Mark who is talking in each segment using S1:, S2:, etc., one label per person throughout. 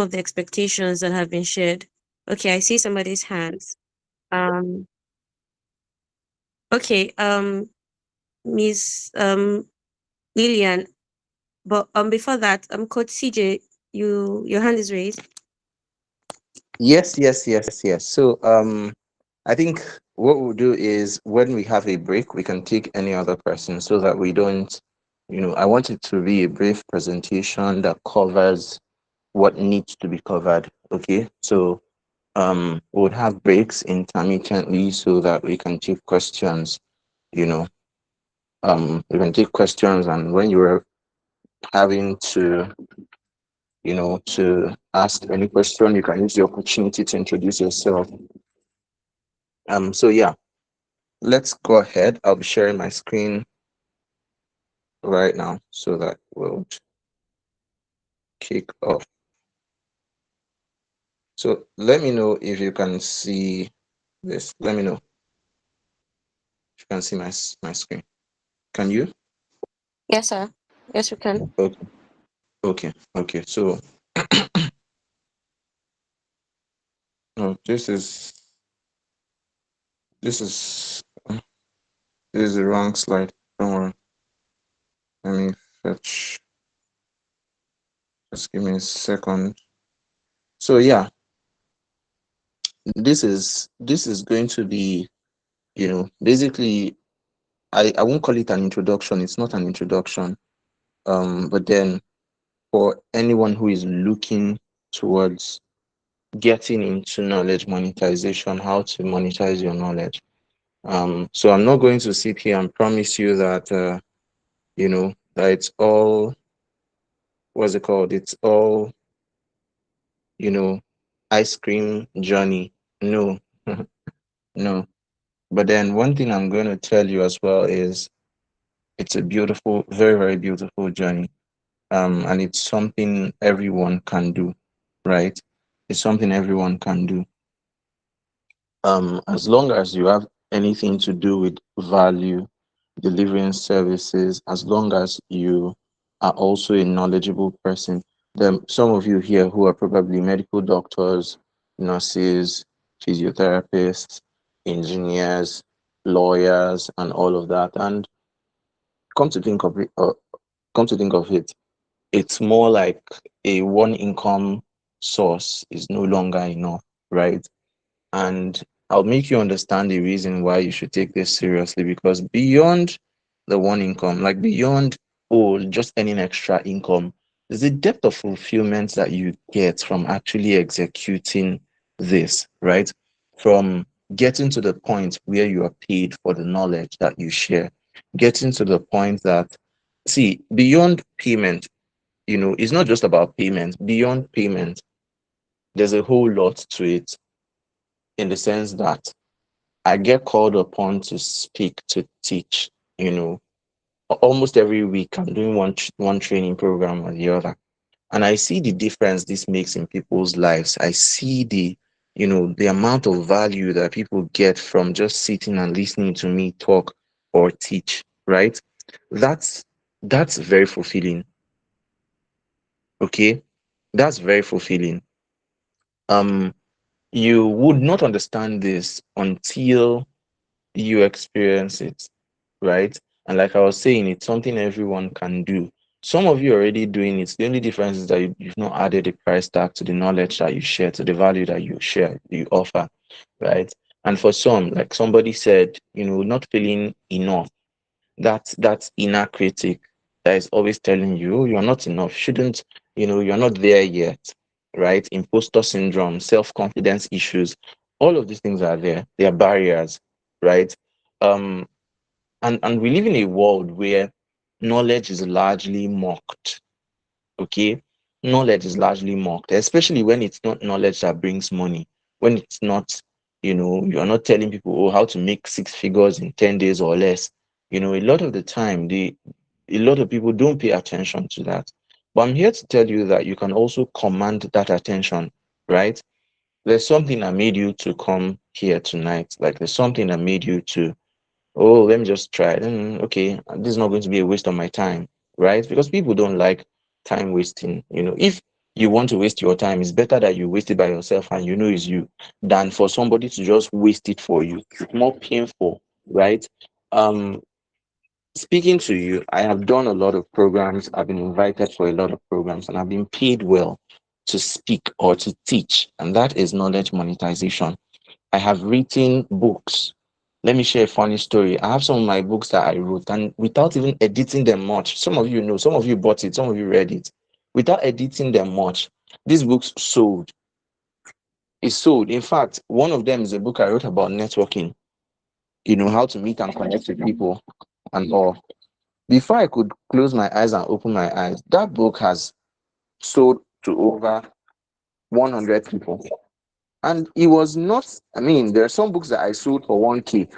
S1: of the expectations that have been shared. Okay, I see somebody's hands. Um, okay, Miss Lillian, but before that, Coach CJ, your hand is raised.
S2: Yes, yes, yes, yes. So, I think what we'll do is when we have a break, we can take any other person so that we don't, I want it to be a brief presentation that covers what needs to be covered. Okay. So, we would have breaks intermittently so that we can take questions, you know, we can take questions, and when you're having to ask any question, you can use the opportunity to introduce yourself. So yeah, let's go ahead. I'll be sharing my screen right now so that we'll kick off. So let me know if you can see this. Let me know if you can see my screen. Can you?
S1: Yes, sir. Yes, we can.
S2: Okay. Okay. Okay. So no, this is this is the wrong slide. Don't worry. Let me fetch. Just give me a second. So yeah, this is going to be, basically, I won't call it an introduction. It's not an introduction. But then for anyone who is looking towards getting into knowledge monetization, how to monetize your knowledge. So I'm not going to sit here and promise you that that it's all, what's it called? It's all, you know, ice cream journey. No, no. But then one thing I'm going to tell you as well is it's a beautiful, very, very beautiful journey. And it's something everyone can do, right? It's something everyone can do. As long as you have anything to do with value, delivering services, as long as you are also a knowledgeable person. Then some of you here who are probably medical doctors, nurses, physiotherapists, engineers, lawyers, and all of that. And come to think of it, it's more like a one income source is no longer enough, right? And I'll make you understand the reason why you should take this seriously, because beyond the one income, like beyond just earning extra income, there's a depth of fulfillment that you get from actually executing this, right? From getting to the point where you are paid for the knowledge that you share, getting to the point that, see, beyond payment, it's not just about payment. Beyond payment, there's a whole lot to it, in the sense that I get called upon to speak, to teach, almost every week. I'm doing one training program or the other. And I see the difference this makes in people's lives. I see the amount of value that people get from just sitting and listening to me talk or teach, right? That's that's very fulfilling. Okay. That's very fulfilling. Um, you would not understand this until you experience it, right? And like I was saying, it's something everyone can do. Some of you are already doing it. The only difference is that you've not added a price tag to the knowledge that you share, to the value that you share, you offer, right? And for some, like somebody said, not feeling enough, that's inner critic that is always telling you, "Oh, you're not enough, shouldn't, you're not there yet," right? Imposter syndrome, self-confidence issues, all of these things are there. They are barriers, right? um and we live in a world where knowledge is largely mocked. Okay, knowledge is largely mocked, especially when it's not knowledge that brings money. When it's not, you're not telling people, oh, how to make six figures in 10 days or less. A lot of the time, a lot of people don't pay attention to that. But I'm here to tell you that you can also command that attention, right? There's something that made you to come here tonight. Like there's something that made you to, oh, let me just try it. Okay, this is not going to be a waste of my time, right? Because people don't like time wasting. If you want to waste your time. It's better that you waste it by yourself and you know it's you than for somebody to just waste it for you. It's more painful, right? Um, Speaking to you, I have done a lot of programs. I've been invited for a lot of programs and I've been paid well to speak or to teach, and that is knowledge monetization. I have written books. Let me share a funny story. I have some of my books that I wrote, and without even editing them much, some of you know, some of you bought it, some of you read it. Without editing them much, these books sold. It sold. In fact, one of them is a book I wrote about networking, how to meet and connect with people and all. Before I could close my eyes and open my eyes, that book has sold to over 100 people. And it was not, I mean, there are some books that I sold for 1K,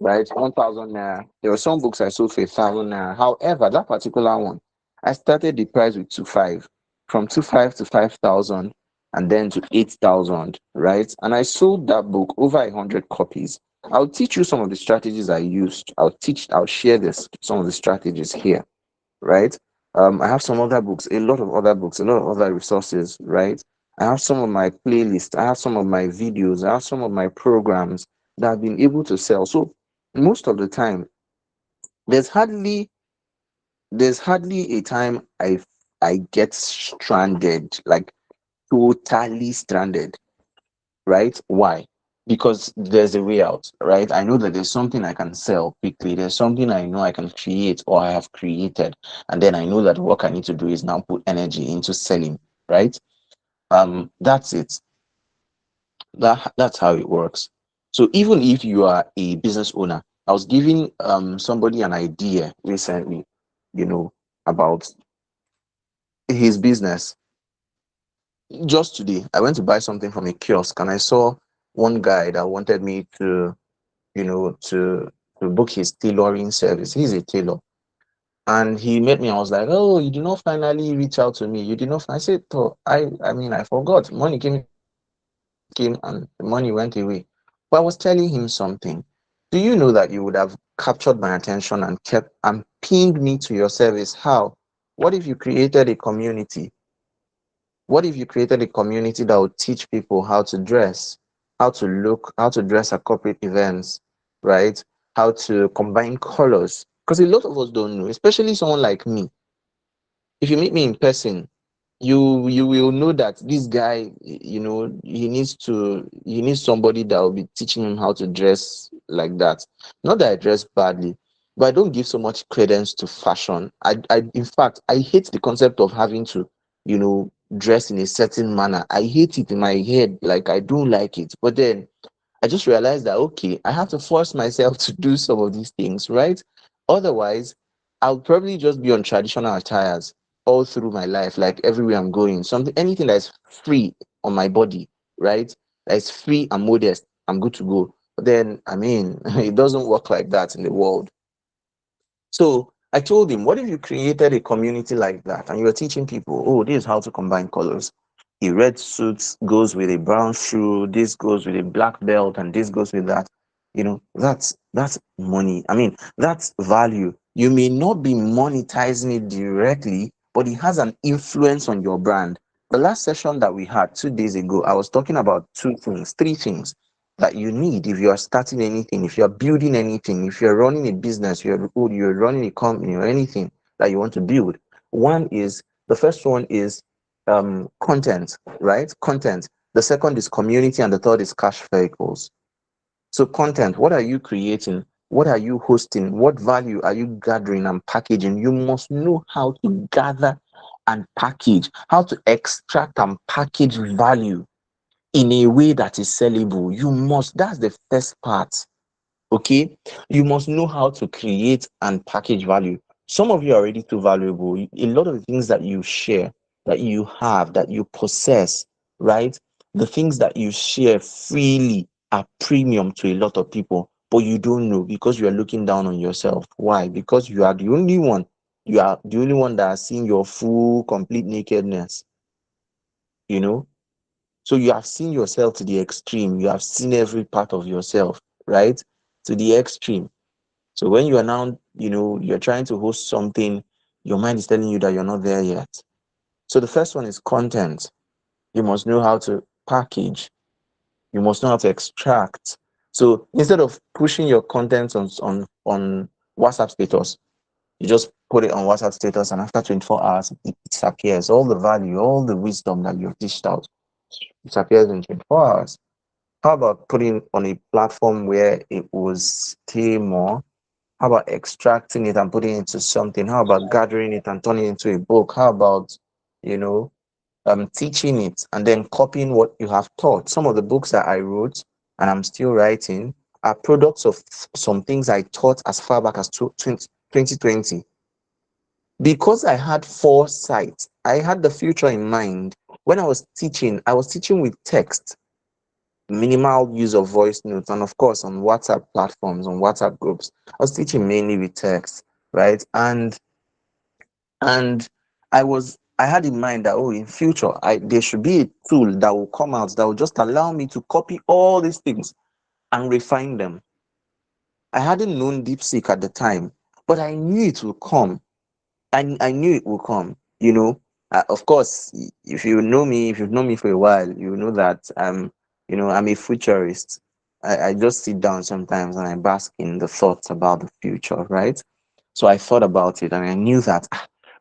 S2: right? 1,000 naira. There were some books I sold for 1,000 naira. However, that particular one, I started the price with 2.5, from 2.5 to 5,000, and then to 8,000, right? And I sold that book over 100 copies. I'll teach you some of the strategies I used. I'll share some of the strategies here, right? I have some other books, a lot of other books, a lot of other resources, right? I have some of my playlists, I have some of my videos, I have some of my programs that I've been able to sell. So most of the time, there's hardly there's hardly a time I get stranded, like totally stranded, right? Why? Because there's a way out, right? I know that there's something I can sell quickly. There's something I know I can create or I have created. And then I know that what I need to do is now put energy into selling, right? That's it. That's how it works. So even if you are a business owner, I was giving somebody an idea recently, you know, about his business. Just today, I went to buy something from a kiosk and I saw one guy that wanted me to book his tailoring service. He's a tailor. And he met me. I was like, "Oh, you did not finally reach out to me. You did not." I said, "Oh, I mean, I forgot. Money came and the money went away." But I was telling him something. Do you know that you would have captured my attention and kept and pinned me to your service? How? What if you created a community? What if you created a community that would teach people how to dress, how to look, how to dress at corporate events, right? How to combine colors? Because a lot of us don't know, especially someone like me. If you meet me in person, you will know that this guy, he needs somebody that will be teaching him how to dress like that. Not that I dress badly, but I don't give so much credence to fashion. I in fact I hate the concept of having to, dress in a certain manner. I hate it in my head, like I don't like it. But then I just realized that okay, I have to force myself to do some of these things, right? Otherwise, I'll probably just be on traditional attires all through my life, like everywhere I'm going. Something, anything that's free on my body, right? That's free and modest, I'm good to go. But then, I mean, it doesn't work like that in the world. So I told him, what if you created a community like that and you were teaching people, oh, this is how to combine colors. A red suit goes with a brown shoe, this goes with a black belt, and this goes with that. That's money. I mean, that's value. You may not be monetizing it directly, but it has an influence on your brand. The last session that we had 2 days ago, I was talking about two things, three things that you need if you are starting anything, if you're building anything, if you're running a business, you're running a company or anything that you want to build. The first one is content, right? Content. The second is community, and the third is cash vehicles. So content, what are you creating? What are you hosting? What value are you gathering and packaging? You must know how to gather and package, how to extract and package value in a way that is sellable. That's the first part. Okay. You must know how to create and package value. Some of you are already too valuable. A lot of the things that you share, that you have, that you possess, right? The things that you share freely are premium to a lot of people, but you don't know because you are looking down on yourself. Why? Because you are the only one. You are the only one that has seen your full, complete nakedness, you know? So you have seen yourself to the extreme. You have seen every part of yourself, right? To the extreme. So when you are now, you're trying to host something, your mind is telling you that you're not there yet. So the first one is content. You must know how to package. You must know how to extract. So instead of pushing your content on WhatsApp status, you just put it on WhatsApp status, and after 24 hours, it disappears. All the value, all the wisdom that you've dished out disappears in 24 hours. How about putting on a platform where it will stay more? How about extracting it and putting it into something? How about gathering it and turning it into a book? How about, you know, teaching it and then copying what you have taught? Some of the books that I wrote and I'm still writing are products of some things I taught as far back as 2020. Because I had foresight, I had the future in mind. When I was teaching with text, minimal use of voice notes, and of course on WhatsApp platforms, on WhatsApp groups. I was teaching mainly with text, right? And I had in mind that, oh, in future there should be a tool that will come out that will just allow me to copy all these things and refine them. I hadn't known DeepSeek at the time, but I knew it will come. I knew it will come. Of course, if you know me, if you've known me for a while, you know that I'm a futurist. I just sit down sometimes and I bask in the thoughts about the future, right? So I thought about it and I knew that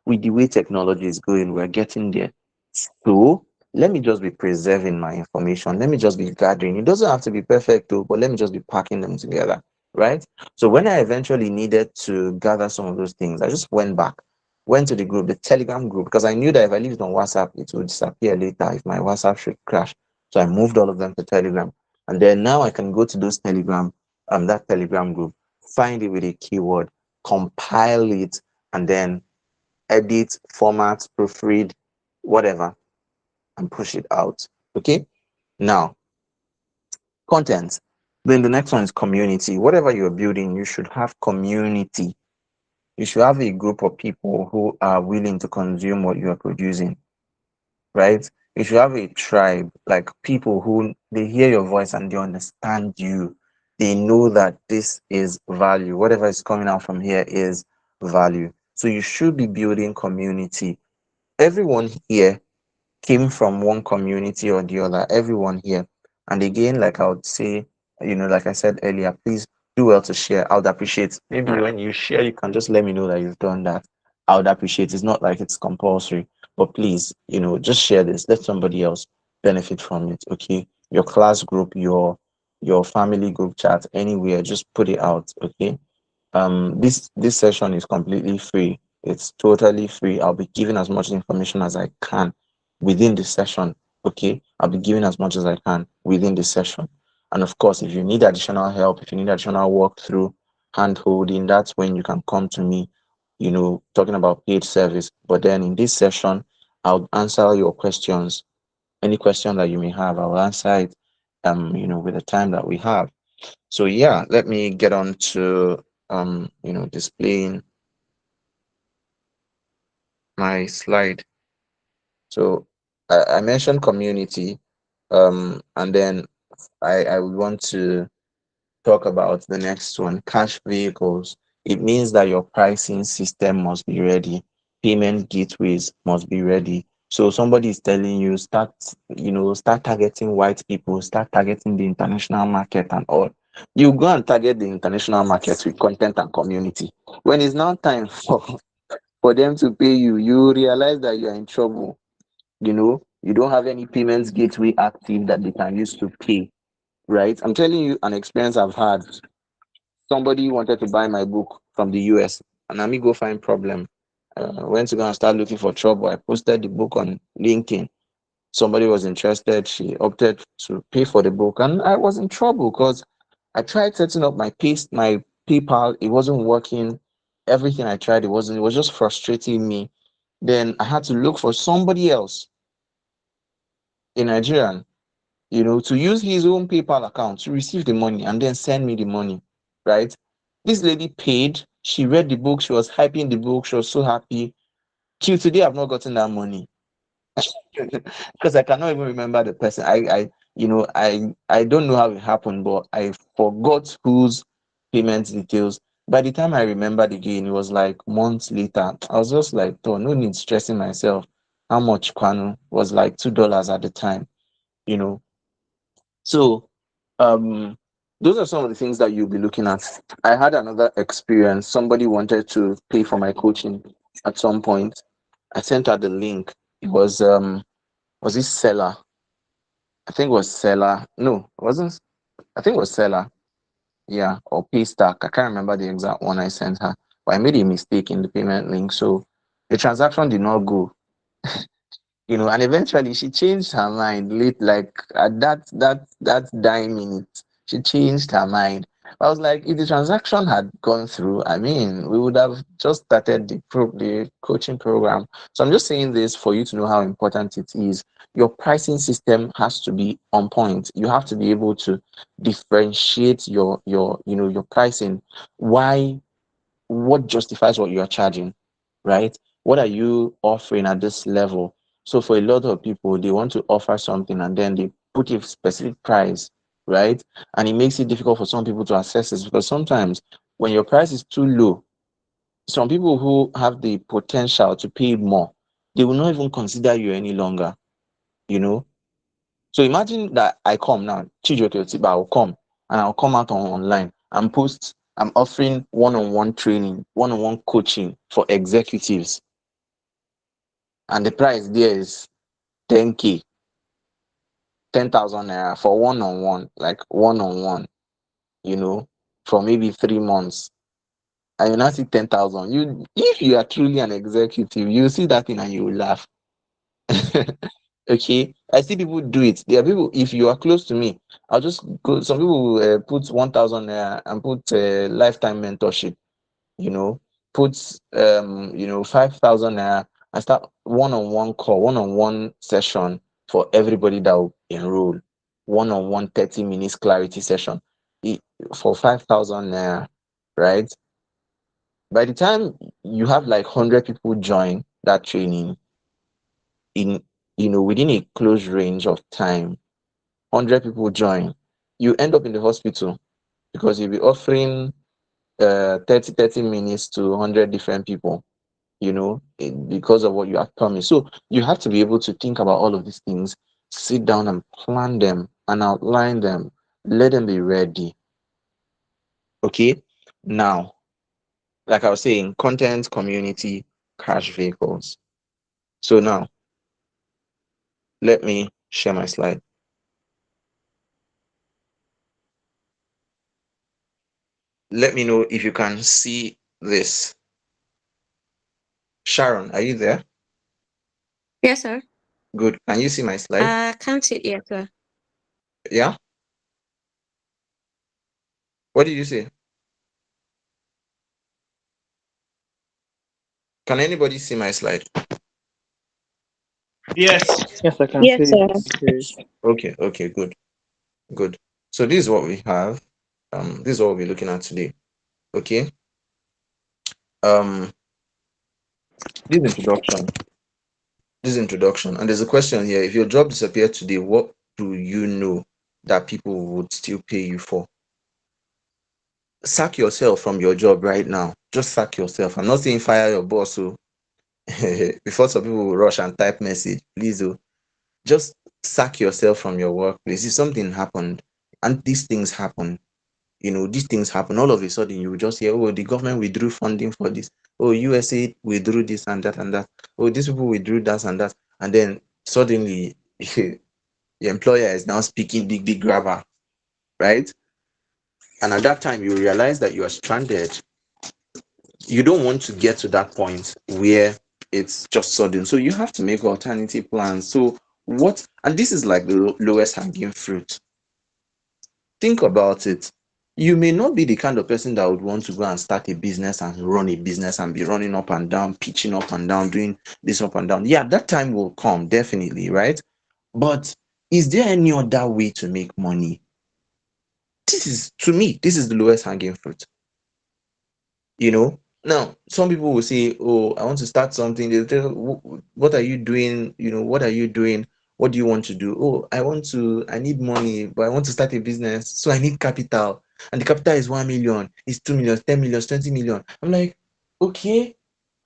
S2: with the way technology is going, we're getting there. So let me just be preserving my information. Let me just be gathering. It doesn't have to be perfect though, but let me just be packing them together, right? So when I eventually needed to gather some of those things, I just went to the group, the Telegram group, because I knew that if I leave it on WhatsApp, it would disappear later if my WhatsApp should crash. So I moved all of them to Telegram. And then now I can go to that Telegram group, find it with a keyword, compile it, and then edit, format, proofread, whatever, and push it out. Okay. Now, content. Then the next one is community. Whatever you're building, you should have community. You should have a group of people who are willing to consume what you are producing, right? You should have a tribe, like people who they hear your voice and they understand you. They know that this is value. Whatever is coming out from here is value. So you should be building community. Everyone here came from one community or the other, everyone here. And again, like I would say, like I said earlier, please do well to share. I would appreciate maybe when you share, you can just let me know that you've done that. I would appreciate it's not like it's compulsory, but please, just share this. Let somebody else benefit from it. Okay. Your class group, your family group chat, anywhere, just put it out. Okay. This session is completely free. It's totally free. I'll be giving as much information as I can within the session. Okay, I'll be giving as much as I can within the session. And of course, if you need additional help, if you need additional work through hand holding, that's when you can come to me, talking about paid service. But then in this session, I'll answer your questions. Any question that you may have, I'll answer it with the time that we have. So yeah, let me get on to displaying my slide. So I mentioned community, and then I would want to talk about the next one, cash vehicles. It means that your pricing system must be ready, payment gateways must be ready. So somebody is telling you start targeting white people, start targeting the international market and all. You go and target the international market with content and community. When it's now time for them to pay you, you realize that you are in trouble. You don't have any payments gateway active that they can use to pay, right? I'm telling you an experience I've had. Somebody wanted to buy my book from the US, and I me go find problem. Went to go and start looking for trouble. I posted the book on LinkedIn. Somebody was interested. She opted to pay for the book, and I was in trouble because I tried setting up my PayPal. It wasn't working. Everything I tried, it wasn't. It was just frustrating me. Then I had to look for somebody else in Nigeria, to use his own PayPal account to receive the money and then send me the money, right? This lady paid. She read the book. She was hyping the book. She was so happy. Till today, I've not gotten that money because I cannot even remember the person. I don't know how it happened, but I forgot whose payment details. By the time I remembered again, it was like months later. I was just like, oh, no need stressing myself. how much kwanu was like $2 at the time, you know. So um those are some of the things that you'll be looking at. I had another experience. Somebody wanted to pay for my coaching at some point. I sent her the link. It was this seller? I think it was seller. No, it wasn't. I think it was seller. Yeah, or Paystack. I can't remember the exact one I sent her, but I made a mistake in the payment link, so the transaction did not go. And eventually she changed her mind late, like at that dying minute. She changed her mind. I was like, if the transaction had gone through, I mean, we would have just started the coaching program. So I'm just saying this for you to know how important it is. Your pricing system has to be on point. You have to be able to differentiate your pricing. Why What justifies what you are charging, right? What are you offering at this level? So for a lot of people, they want to offer something and then they put a specific price, right? And it makes it difficult for some people to access this, because sometimes when your price is too low, some people who have the potential to pay more, they will not even consider you any longer, you know. So imagine that I come now, Chijioke Otikpa, I'll come and I'll come out online and post, I'm offering one-on-one training, one-on-one coaching for executives. And the price there is 10K, 10,000 naira for one-on-one, like one-on-one, you know, for maybe 3 months. And you now see 10,000. If you are truly an executive, you see that thing and you will laugh. Okay, I see people do it. There are people, if you are close to me, I'll just go. Some people will put 1,000 naira and put lifetime mentorship, you know, put 5,000 naira and start one-on-one call, one-on-one session for everybody that will enroll, one-on-one 30 minutes clarity session i- for 5,000 naira, right? By the time you have like 100 people join that training in, within a close range of time, 100 people join, you end up in the hospital because you'll be offering 30 minutes to 100 different people, because of what you have promised. So you have to be able to think about all of these things, sit down and plan them and outline them, let them be ready. Okay. Now, like I was saying, content, community, cash vehicles. So now let me share my slide. Let me know if you can see this. Sharon, are you there?
S1: Yes, sir.
S2: Good. Can you see my slide?
S1: Can't see it yet, sir.
S2: Yeah. What did you say? Can anybody see my slide?
S3: Yes.
S4: Yes, I can
S1: Yes,
S4: see
S1: sir.
S4: it.
S2: Okay, okay, good, good. So this is what we have. This is what we'll be looking at today. Okay. Um, this introduction. This introduction. And there's a question here. If your job disappeared today, what do you know that people would still pay you for? Sack yourself from your job right now. Just sack yourself. I'm not saying fire your boss, so before some people will rush and type message, please do. Just sack yourself from your workplace. If something happened, and these things happen, these things happen, all of a sudden you will just hear, oh, the government withdrew funding for this. Oh, USA withdrew this and that and that. Oh, these people withdrew that and that. And then suddenly your employer is now speaking big, big grabber, right? And at that time you realize that you are stranded. You don't want to get to that point where it's just sudden. So you have to make alternative plans. So and this is like the lowest hanging fruit. Think about it. You may not be the kind of person that would want to go and start a business and run a business and be running up and down, pitching up and down, doing this up and down. Yeah, that time will come, definitely, right? But is there any other way to make money? To me, this is the lowest hanging fruit. Now some people will say, oh, I want to start something. They'll tell, what are you doing? What are you doing? What do you want to do? Oh, I need money, but I want to start a business, so I need capital, and the capital is 1 million, it's 2 million, 10 million, 20 million. I'm like, okay,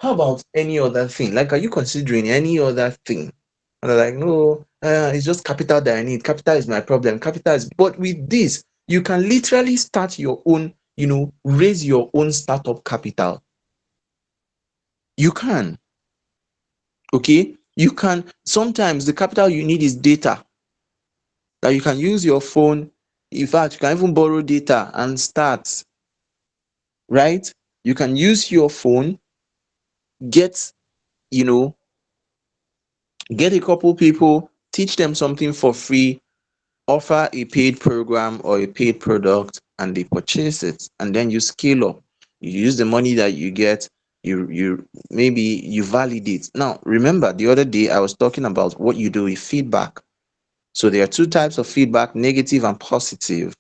S2: How about any other thing? Like, are you considering any other thing? And they're like, no, it's just capital that I need. Capital is my problem. Capital is, but with this, you can literally start your own, raise your own startup capital. You can, okay? You can, sometimes the capital you need is data that you can use your phone. In fact, you can even borrow data and start, right? You can use your phone, get, you know, get a couple people, teach them something for free, offer a paid program or a paid product, and they purchase it, and then you scale up. You use the money that you get, you maybe you validate. Now remember, the other day I was talking about what you do with feedback. So there are two types of feedback: negative and positive.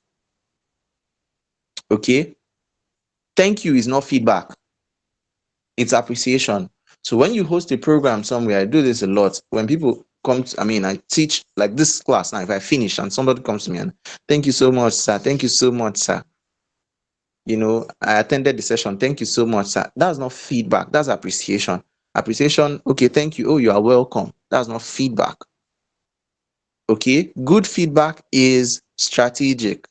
S2: Okay, thank you is not feedback, it's appreciation. So when you host a program somewhere, I do this a lot. When people come to, I mean, I teach like this class now. If I finish and somebody comes to me and, thank you so much, sir. Thank you so much, sir. I attended the session. Thank you so much, sir. That's not feedback. That's appreciation. Appreciation. Okay, thank you. Oh, you are welcome. That's not feedback. Okay. Good feedback is strategic.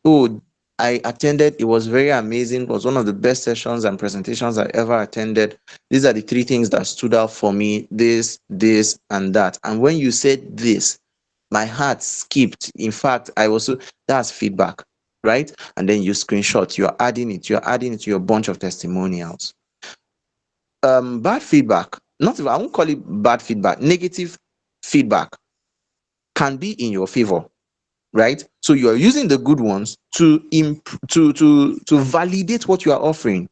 S2: Oh, I attended. It was very amazing. It was one of the best sessions and presentations I ever attended. These are the three things that stood out for me: this, and that. And when you said this, my heart skipped. In fact, I was so, that's feedback, right? And then you screenshot, you're adding it to your bunch of testimonials. Bad feedback, not even, I won't call it bad feedback, negative feedback can be in your favor, right? So you are using the good ones to to validate what you are offering,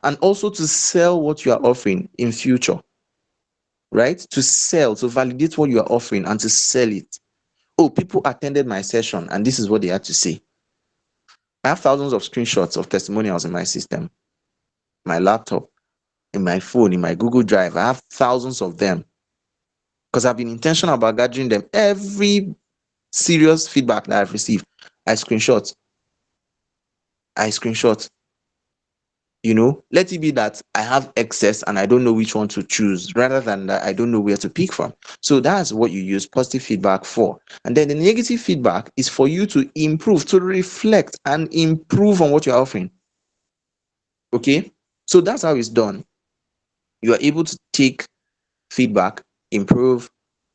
S2: and also to sell what you are offering in future, right? To sell, to validate what you are offering and to sell it. Oh, people attended my session and this is what they had to say. I have thousands of screenshots of testimonials in my system, my laptop, in my phone, in my Google Drive. I have thousands of them because I've been intentional about gathering them. Every serious feedback that I've received, I screenshot. I screenshot. Let it be that I have excess and I don't know which one to choose, rather than that I don't know where to pick from. So that's what you use positive feedback for. And then the negative feedback is for you to improve, to reflect and improve on what you're offering. Okay. So that's how it's done. You are able to take feedback, improve,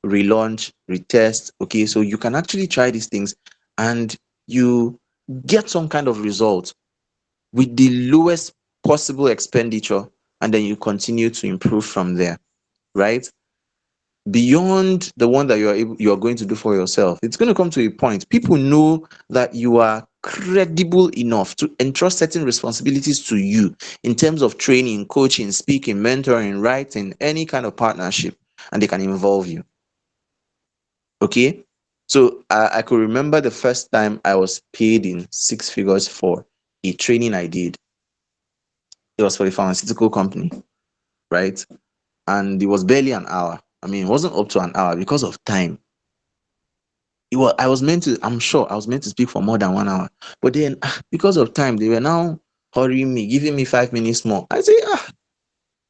S2: relaunch, retest. Okay. So you can actually try these things and you get some kind of result with the lowest possible expenditure, and then you continue to improve from there, right? Beyond the one that you're going to do for yourself, it's going to come to a point people know that you are credible enough to entrust certain responsibilities to you in terms of training, coaching, speaking, mentoring, writing, any kind of partnership, and they can involve you. Okay. So I could remember the first time I was paid in six figures for a training I did. It was for a pharmaceutical company, right? And it was barely an hour. I mean, it wasn't up to an hour because of time. I was meant to, I'm sure I was meant to speak for more than 1 hour. But then, because of time, they were now hurrying me, giving me 5 minutes more. I say,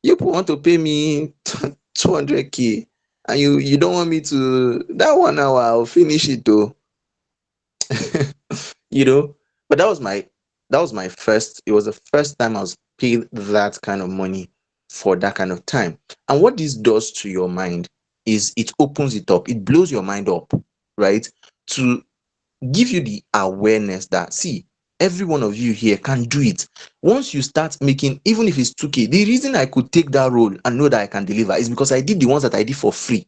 S2: you want to pay me 200K and you don't want me to, that 1 hour, I'll finish it though. you know but that was my first, it was the first time I was paid that kind of money for that kind of time. And what this does to your mind is it opens it up, it blows your mind up, right? To give you the awareness that, see, every one of you here can do it. Once you start making, even if it's 2K, the reason I could take that role and know that I can deliver is because I did the ones that I did for free.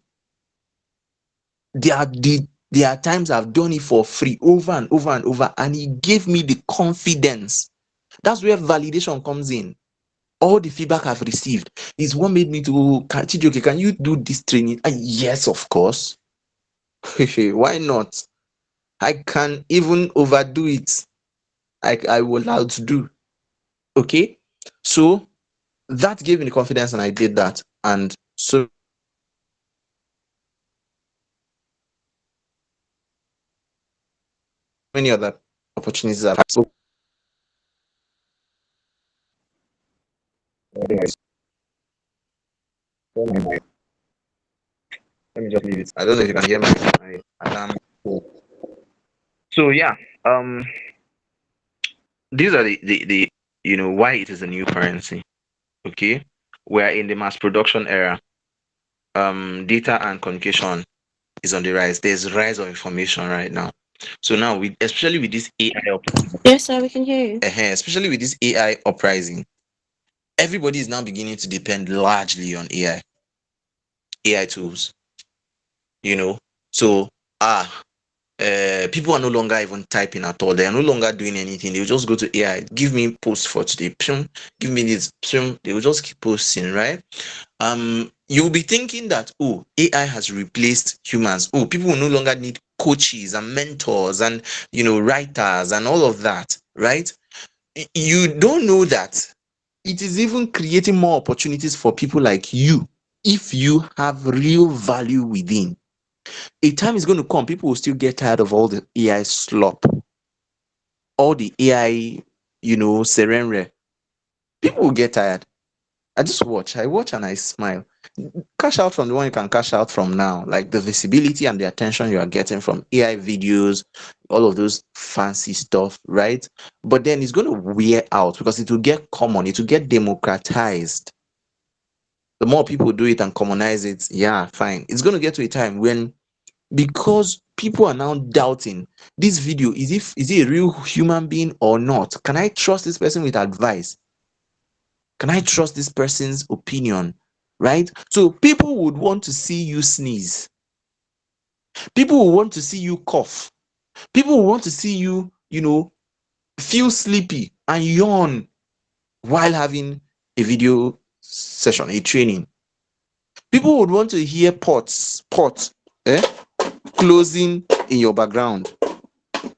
S2: There are times I've done it for free over and over and over, and it gave me the confidence. That's where validation comes in. All the feedback I've received is what made me to, Chijioke, can you do this training? Yes, of course. Why not? I can even overdo it. I will allowed to do. Okay. So that gave me the confidence and I did that. And so many other opportunities I've had. So my mic. Let me just leave it. I don't know if you can hear my alarm. So yeah, um, these are the why it is a new currency. Okay, we're in the mass production era. Data and communication is on the rise. There's rise of information right now. So now, with especially with this AI uprising,
S1: Yes, sir, we can hear you.
S2: especially with this AI uprising, everybody is now beginning to depend largely on AI tools. You know, so ah, people are no longer even typing at all. They are no longer doing anything. They will just go to AI. Give me post for today. Pshum, give me this. Pshum. They will just keep posting, right? You'll be thinking that, oh, AI has replaced humans. Oh, people will no longer need coaches and mentors and writers and all of that, right? You don't know that it is even creating more opportunities for people like you if you have real value within. A time is going to come, people will still get tired of all the AI slop, all the AI, serenre. People will get tired. I watch and I smile. Cash out from the one you can cash out from now, like the visibility and the attention you are getting from AI videos, all of those fancy stuff, right? But then it's going to wear out because it will get common, it will get democratized. The more people do it and commonize it, yeah, fine. It's going to get to a time when, because people are now doubting this video, is it a real human being or not? Can I trust this person with advice? Can I trust this person's opinion? Right? So people would want to see you sneeze. People will want to see you cough. People will want to see you, feel sleepy and yawn while having a video session, a training. People would want to hear pot, eh, closing in your background.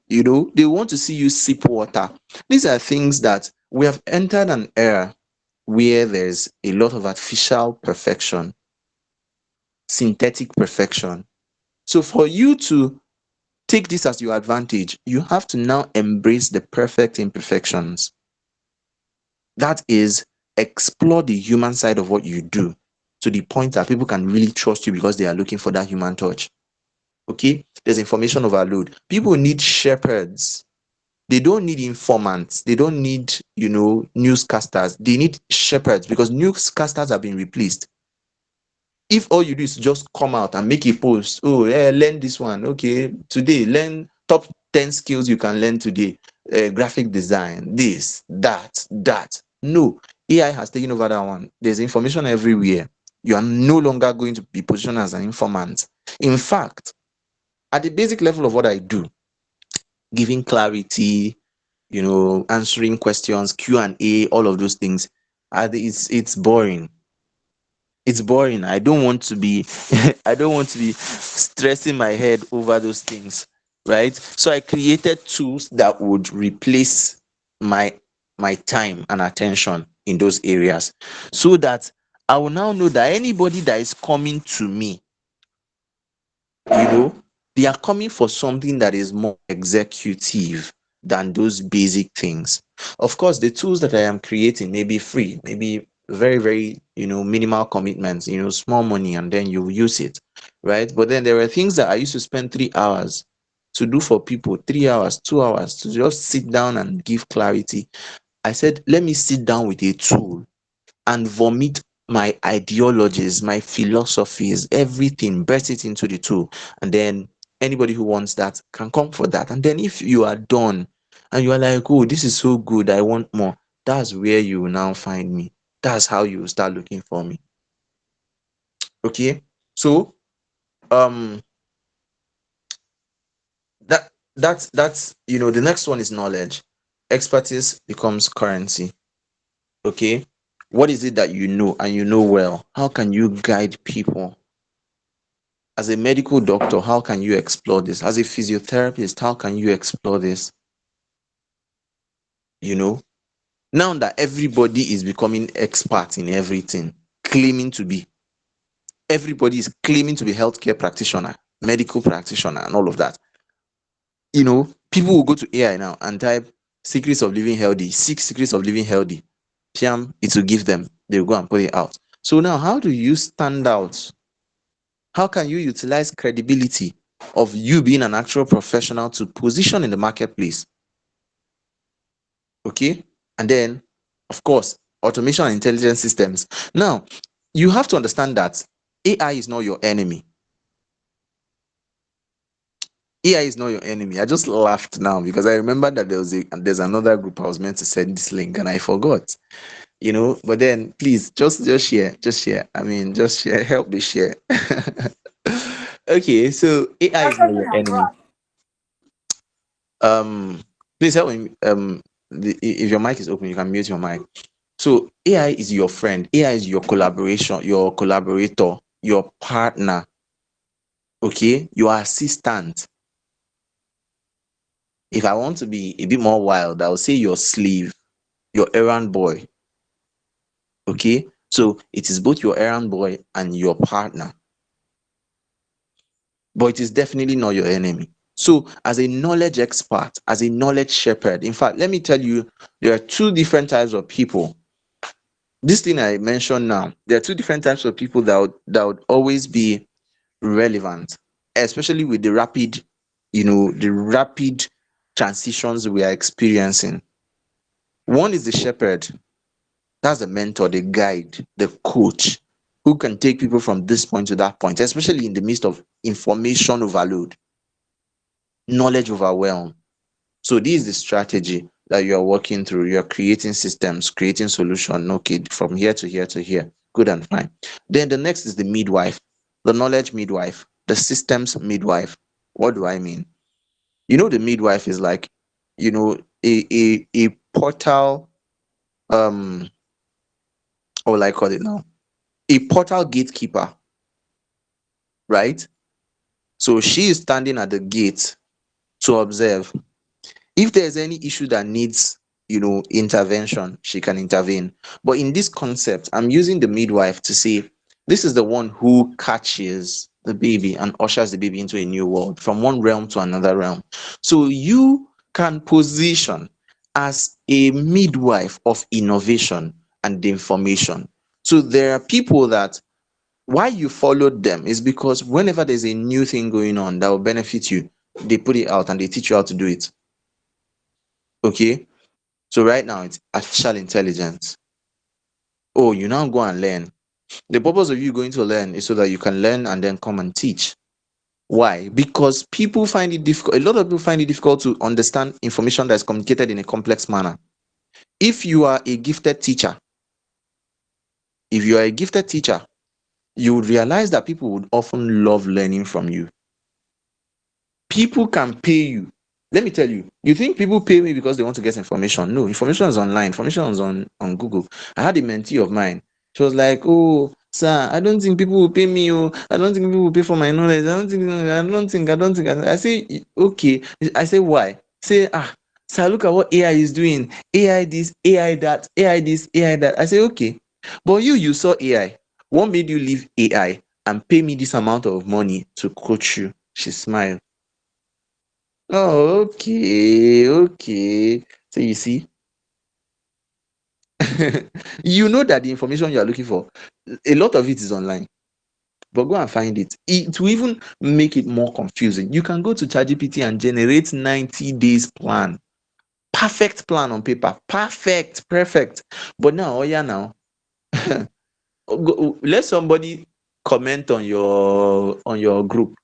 S2: They want to see you sip water. These are things that we have entered an era where there's a lot of artificial perfection, synthetic perfection. So for you to take this as your advantage, you have to now embrace the perfect imperfections. That is, explore the human side of what you do to the point that people can really trust you because they are looking for that human touch. Okay? There's information overload. People need shepherds. They don't need informants. They don't need, newscasters. They need shepherds because newscasters have been replaced. If all you do is just come out and make a post, oh, yeah, learn this one. Okay, today, learn top 10 skills you can learn today. Graphic design, this, that. No, AI has taken over that one. There's information everywhere. You are no longer going to be positioned as an informant. In fact, at the basic level of what I do, giving clarity, answering questions, Q&A, all of those things, it's boring. It's boring. I don't want to be I don't want to be stressing my head over those things, right? So I created tools that would replace my my time and attention in those areas so that I will now know that anybody that is coming to me, you know they are coming for something that is more executive than those basic things. Of course, the tools that I am creating may be free, maybe very, very, minimal commitments, small money, and then you use it, right? But then there are things that I used to spend 3 hours to do for people, 3 hours, 2 hours, to just sit down and give clarity. I said, let me sit down with a tool and vomit my ideologies, my philosophies, everything, burst it into the tool. And then anybody who wants that can come for that. And then if you are done and you are like, oh, this is so good, I want more, that's where you will now find me. That's how you will start looking for me. Okay. So um that's the next one is knowledge. Expertise becomes currency. Okay. What is it that you know and you know well? How can you guide people? As a medical doctor, how can you explore this? As a physiotherapist, how can you explore this? You know, now that everybody is becoming expert in everything, claiming to be, everybody is claiming to be healthcare practitioner, medical practitioner, and all of that. People will go to AI now and type secrets of living healthy, 6 secrets of living healthy. Piam, it will give them. They'll go and put it out. So now, how do you stand out? How can you utilize credibility of you being an actual professional to position in the marketplace? Okay. And then, of course, automation and intelligence systems. Now, you have to understand that AI is not your enemy. AI is not your enemy. I just laughed now because I remember that there's another group I was meant to send this link and I forgot. But then please just share, I mean, just share, help me share. Okay, so AI is not your enemy. um Please help me. If your mic is open, you can mute your mic. So AI is your friend, AI is your collaborator, your partner, okay, your assistant. If I want to be a bit more wild, I'll say your slave, your errand boy. Okay, so it is both your errand boy and your partner, but it is definitely not your enemy. So, as a knowledge expert, as a knowledge shepherd, in fact, let me tell you, there are two different types of people. This thing I mentioned now, there are two different types of people that would always be relevant, especially with the rapid transitions we are experiencing. One is the shepherd. That's the mentor, the guide, the coach who can take people from this point to that point, especially in the midst of information overload, knowledge overwhelm. So this is the strategy that you are working through. You're creating systems, creating solution. Okay, from here to here to here. Good and fine. Then the next is the midwife, the knowledge midwife, the systems midwife. What do I mean? The midwife is like, a portal, what will I call it now? A portal gatekeeper, right? So she is standing at the gate to observe. If there's any issue that needs, intervention, she can intervene. But in this concept, I'm using the midwife to say this is the one who catches the baby and ushers the baby into a new world from one realm to another realm. So you can position as a midwife of innovation and information. So there are people that why you followed them is because whenever there's a new thing going on that will benefit you, they put it out and they teach you how to do it. Okay. So right now it's artificial intelligence. Oh, you now go and learn. The purpose of you going to learn is so that you can learn and then come and teach. Why? Because people find it difficult. A lot of people find it difficult to understand information that is communicated in a complex manner. If you are a gifted teacher, if you are a gifted teacher, you would realize that people would often love learning from you. People can pay you. Let me tell you, you think people pay me because they want to get information? No, information is online, information is on Google. I had a mentee of mine. She was like, "Oh, sir, I don't think people will pay me. Oh, I don't think people will pay for my knowledge. I don't think. I say, okay. I say, why? Say, sir, look at what AI is doing. AI this, AI that, AI this, AI that. I say, okay. But you saw AI. What made you leave AI and pay me this amount of money to coach you?" She smiled. Oh, okay, okay. So you see, you know that the information you are looking for, a lot of it is online. But go and find it. It will even make it more confusing. You can go to ChatGPT and generate 90 days plan. Perfect plan on paper. Perfect, perfect. But now, oh yeah, now let somebody comment on your group.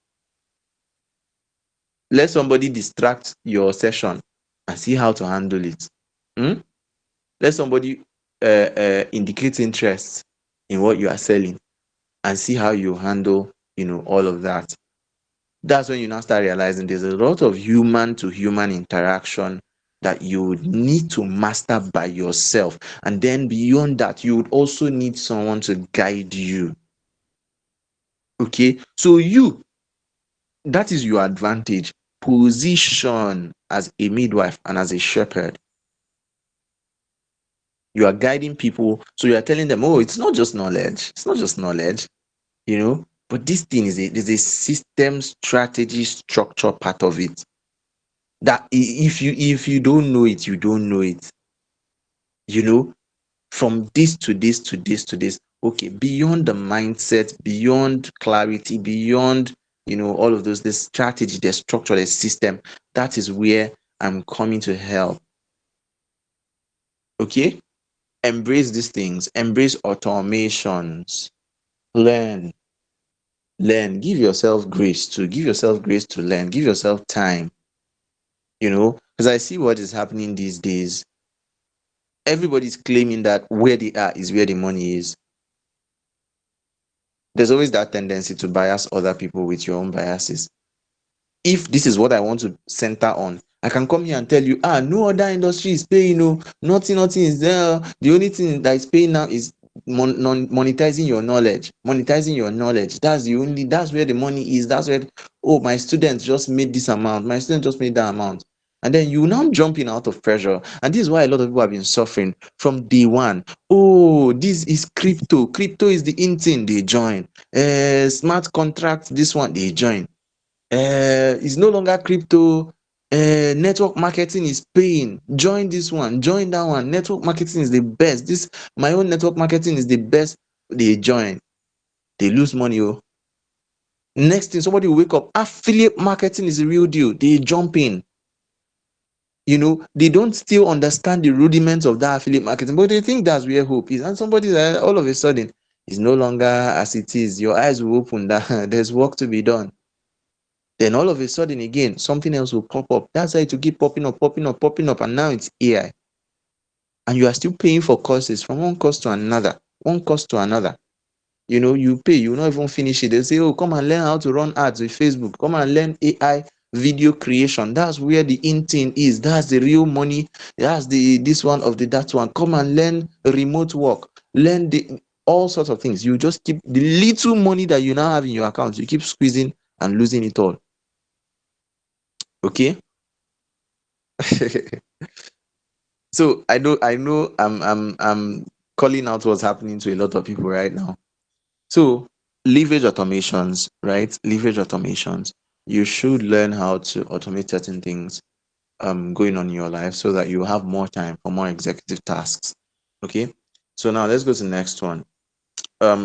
S2: Let somebody distract your session and see how to handle it. Hmm? Let somebody indicate interest in what you are selling and see how you handle all of that. That's when you now start realizing there's a lot of human to human interaction that you would need to master by yourself, and then beyond that you would also need someone to guide you. Okay, so that is your advantage. Position as a midwife and as a shepherd. You are guiding people, so you are telling them, oh, it's not just knowledge, but this thing is a system, strategy, structure part of it, that if you don't know it, you don't know it. you know from this to this to this to this, Okay, beyond the mindset, beyond clarity, beyond, all of those, the strategy, the structure, the system, that is where I'm coming to help. Okay, embrace these things, embrace automations, learn, learn, give yourself grace to learn, give yourself time, because I see what is happening these days. Everybody's claiming that where they are is where the money is. There's always that tendency to bias other people with your own biases. If this is what I want to center on, I can come here and tell you, no other industry is paying, no, nothing is there. The only thing that is paying now is monetizing your knowledge. Monetizing your knowledge. That's where the money is. That's where, oh, my students just made this amount. My student just made that amount. And then you now jumping out of pressure. And this is why a lot of people have been suffering from day one. Oh, this is crypto. Crypto is the in thing, they join. Smart contract, this one, they join. It's no longer crypto. Network marketing is paying. Join this one, join that one. Network marketing is the best. This my own network marketing is the best. They join, they lose money. Oh, next thing, somebody will wake up. Affiliate marketing is the real deal. They jump in. They don't still understand the rudiments of that affiliate marketing, but they think that's where hope is. And somebody all of a sudden is no longer as it is. Your eyes will open that there's work to be done. Then all of a sudden again, something else will pop up. That's why it will keep popping up, popping up, popping up, and now it's AI. And you are still paying for courses from one course to another, one course to another. You pay, you will not even finish it. They say, oh, come and learn how to run ads with Facebook. Come and learn AI video creation. That's where the in thing is. That's the real money. That's the this one of the that one. Come and learn remote work. Learn the all sorts of things. You just keep the little money that you now have in your account, you keep squeezing and losing it all. Okay. So I know I'm calling out what's happening to a lot of people right now. So leverage automations, right? Leverage automations. You should learn how to automate certain things going on in your life so that you have more time for more executive tasks. Okay. So now let's go to the next one.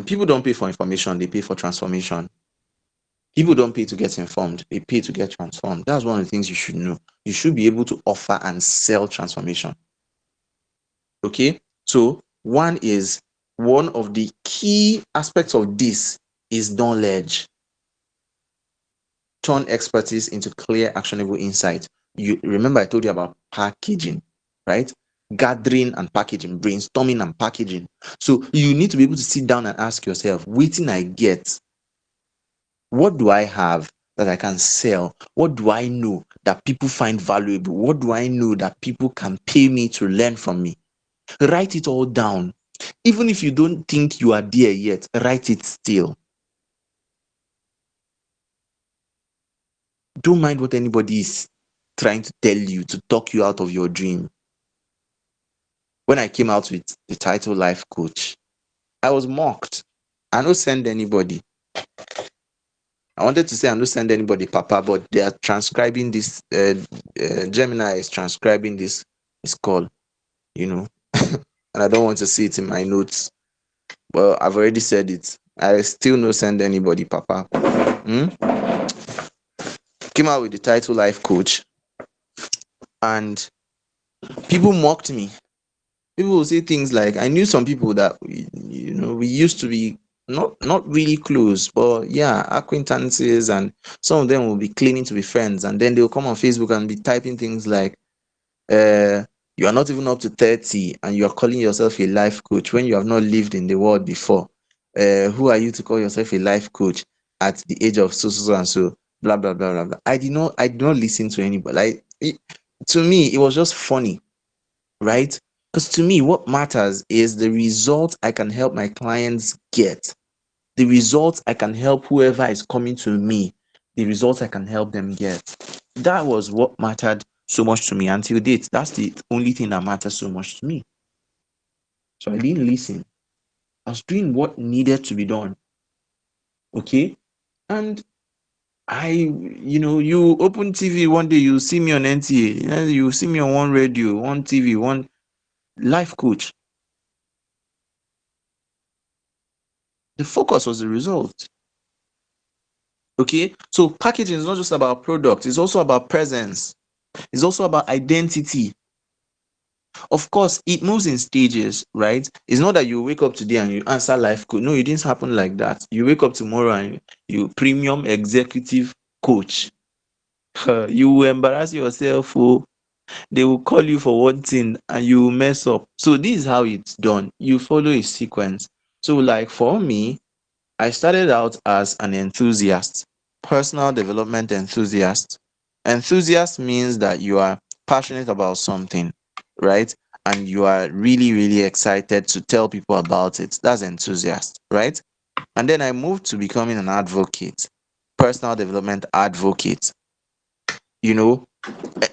S2: People don't pay for information, they pay for transformation. People don't pay to get informed, they pay to get transformed. That's one of the things you should know. You should be able to offer and sell transformation. Okay, so one of the key aspects of this is knowledge. Turn expertise into clear, actionable insight. You remember I told you about packaging, right? Gathering and packaging, brainstorming and packaging. So you need to be able to sit down and ask yourself, waiting I get, what do I have that I can sell? What do I know that people find valuable? What do I know that people can pay me to learn from me? Write it all down. Even if you don't think you are there yet, write it still. Don't mind what anybody is trying to tell you to talk you out of your dream. When I came out with the title Life Coach, I was mocked. I don't send anybody. I wanted to say I don't send anybody, Papa, but they are transcribing this. Gemini is transcribing this call, and I don't want to see it in my notes. Well, I've already said it. I still no send anybody, Papa. Hmm? Came out with the title Life Coach, and people mocked me. People will say things like, I knew some people that we used to be not really close, but yeah, acquaintances, and some of them will be claiming to be friends, and then they'll come on Facebook and be typing things like, you are not even up to 30 and you are calling yourself a life coach when you have not lived in the world before. Who are you to call yourself a life coach at the age of so and so? Blah blah blah blah blah. I did not listen to anybody. To me, it was just funny, right? Because to me, what matters is the result I can help my clients get, the results I can help whoever is coming to me, the results I can help them get. That was what mattered so much to me until date. That's the only thing that matters so much to me. So I didn't listen. I was doing what needed to be done. Okay. And you open TV one day, you see me on NTA, you see me on one radio, one TV, one life coach. The focus was the result. Okay, so packaging is not just about product, it's also about presence, it's also about identity. Of course, it moves in stages, right? It's not that you wake up today and you answer life coach. No, it didn't happen like that. You wake up tomorrow and you premium executive coach. You will embarrass yourself. Oh, they will call you for one thing and you will mess up. So this is how it's done. You follow a sequence. So like for me, I started out as an enthusiast, personal development enthusiast. Enthusiast means that you are passionate about something, right? And you are really, really excited to tell people about it. That's enthusiast, right? And then I moved to becoming an advocate, personal development advocate. You know,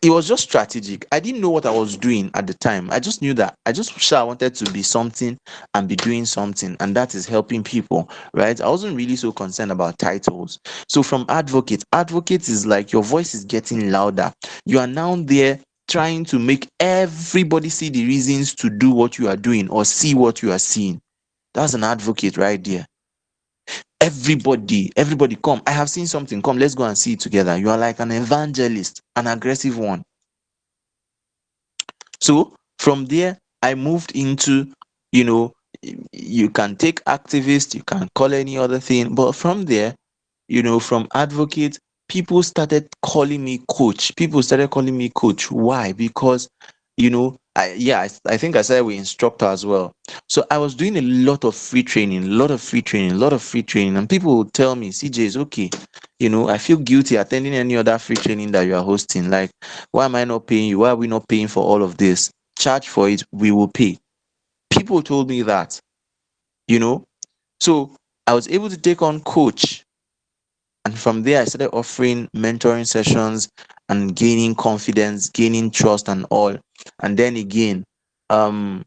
S2: it was just strategic. I didn't know what I was doing at the time. I just knew that I just sure I wanted to be something and be doing something, and that is helping people, right? I wasn't really so concerned about titles. So from advocate is like your voice is getting louder. You are now there trying to make everybody see the reasons to do what you are doing or see what you are seeing. That's an advocate right there. Everybody come. I have seen something. Come, let's go and see it together. You are like an evangelist, an aggressive one. So from there, I moved into, you know, you can take activist, you can call any other thing, but from there, from advocate, people started calling me coach. People started calling me coach. Why? Because, I think I started with instructor as well. So I was doing a lot of free training, a lot of free training, a lot of free training, and people would tell me, CJ is okay. I feel guilty attending any other free training that you are hosting. Like, why am I not paying you? Why are we not paying for all of this? Charge for it, we will pay. People told me that, you know. So I was able to take on coach, and from there I started offering mentoring sessions and gaining confidence, gaining trust and all. And then again, um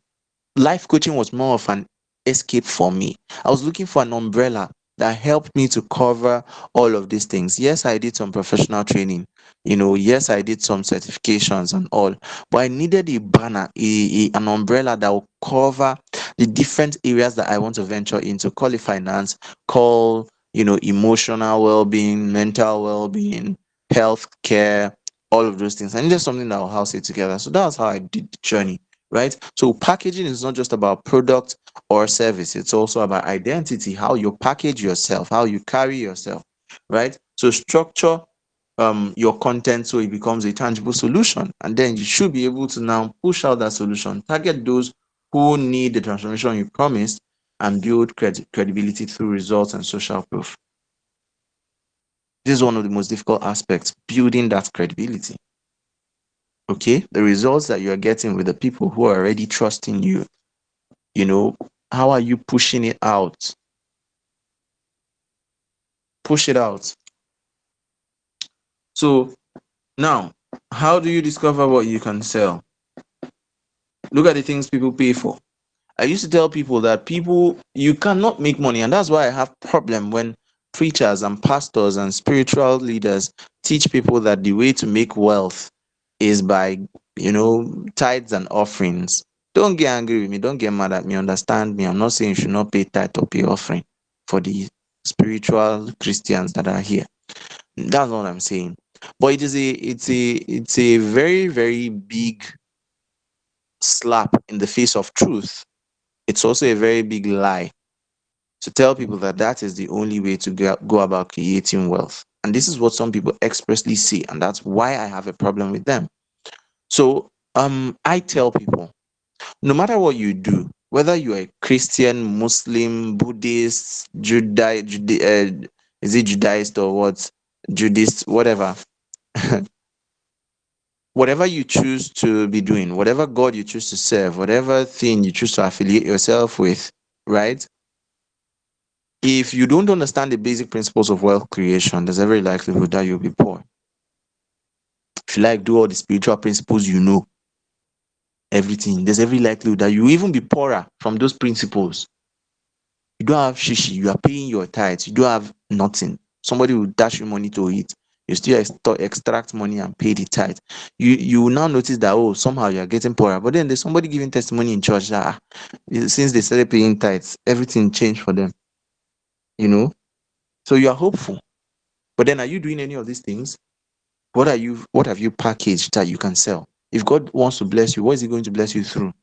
S2: life coaching was more of an escape for me. I was looking for an umbrella that helped me to cover all of these things. Yes, I did some professional training. Yes, I did some certifications and all, but I needed a banner, an umbrella that will cover the different areas that I want to venture into. Call it finance, call, emotional well-being, mental well-being, health care, all of those things. I needed something that will house it together. So that's how I did the journey, right? So packaging is not just about product or service, it's also about identity, how you package yourself, how you carry yourself, right? So structure your content so it becomes a tangible solution, and then you should be able to now push out that solution, target those who need the transformation you promised, and build credibility through results and social proof. This is one of the most difficult aspects, building that credibility. Okay, the results that you're getting with the people who are already trusting you, how are you pushing it out? Push it out. So now, how do you discover what you can sell? Look at the things people pay for. I used to tell people that people, you cannot make money, and that's why I have problem when preachers and pastors and spiritual leaders teach people that the way to make wealth is by, tithes and offerings. Don't get angry with me, don't get mad at me, understand me. I'm not saying you should not pay tithe or pay offering for the spiritual Christians that are here. That's not what I'm saying. But it's a very, very big slap in the face of truth. It's also a very big lie to tell people that that is the only way to go about creating wealth. And this is what some people expressly say, and that's why I have a problem with them. So I tell people, no matter what you do, whether you're a Christian, Muslim, Buddhist, is it Judaist or what? Judaist, whatever. Whatever you choose to be doing, whatever God you choose to serve, whatever thing you choose to affiliate yourself with, right? If you don't understand the basic principles of wealth creation, there's every likelihood that you'll be poor. If you like do all the spiritual principles, everything, there's every likelihood that you even be poorer from those principles. You don't have shishi, you are paying your tithes, you don't have nothing. Somebody will dash you money to eat. You still extract money and pay the tithe. You will now notice that, oh, somehow you are getting poorer. But then there's somebody giving testimony in church that since they started paying tithes, everything changed for them. you know. So you are hopeful. But then are you doing any of these things? What have you packaged that you can sell? If God wants to bless you, what is he going to bless you through?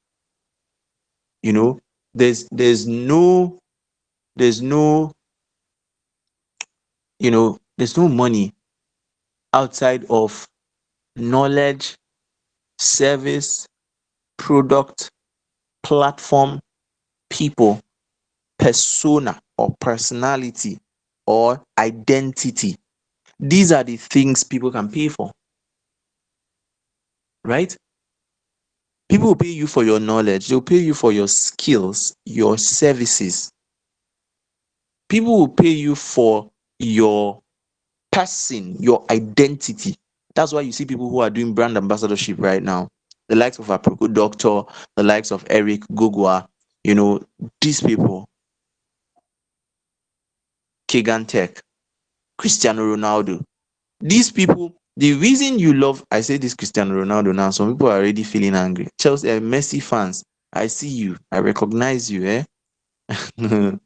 S2: You know, there's no, there's no money outside of knowledge, service, product, platform, people, persona or personality or identity. These are the things people can pay for, right? People will pay you for your knowledge, they'll pay you for your skills, your services. People will pay you for your person, your identity. That's why you see people who are doing brand ambassadorship right now. The likes of Aproko Doctor, the likes of Eric Gugwa, these people, Kegan Tech, Cristiano Ronaldo. These people, the reason you love, I say this Cristiano Ronaldo now, some people are already feeling angry. Chelsea, Messi fans, I see you, I recognize you, eh? Some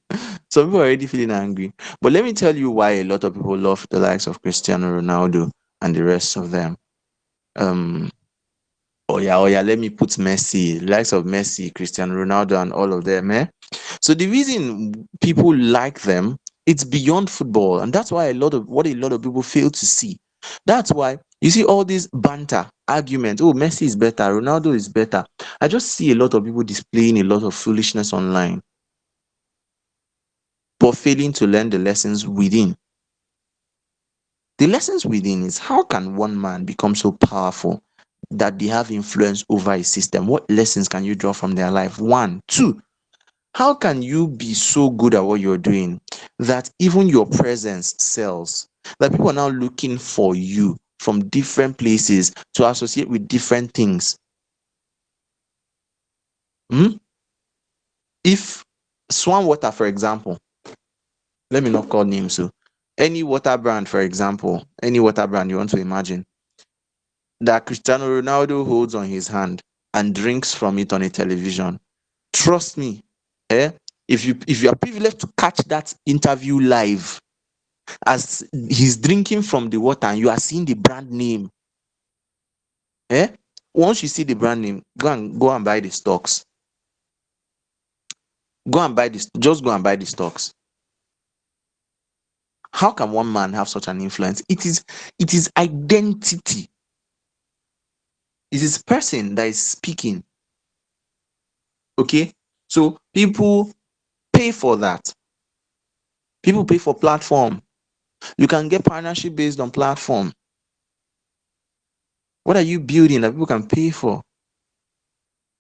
S2: people are already feeling angry. But let me tell you why a lot of people love the likes of Cristiano Ronaldo and the rest of them. Um, oh yeah, let me put Messi, the likes of Messi, Cristiano Ronaldo, and all of them, eh? So the reason people like them, it's beyond football, and that's why a lot of people fail to see. That's why you see all this banter, argument. Oh, Messi is better, Ronaldo is better. I just see a lot of people displaying a lot of foolishness online, but failing to learn the lessons within. The lessons within is how can one man become so powerful that they have influence over a system? What lessons can you draw from their life? One, two, how can you be so good at what you're doing that even your presence sells? That people are now looking for you from different places to associate with different things. Hmm? If Swan Water, for example, let me not call names, so any water brand, for example, any water brand you want to imagine, that Cristiano Ronaldo holds on his hand and drinks from it on a television. Trust me, eh? If you are privileged to catch that interview live as he's drinking from the water and you are seeing the brand name, eh? Once you see the brand name, go and buy the stocks. Just go and buy the stocks. How can one man have such an influence? It is identity. It is person that is speaking. Okay? So people pay for that. People pay for platform. You can get partnership based on platform. What are you building that people can pay for?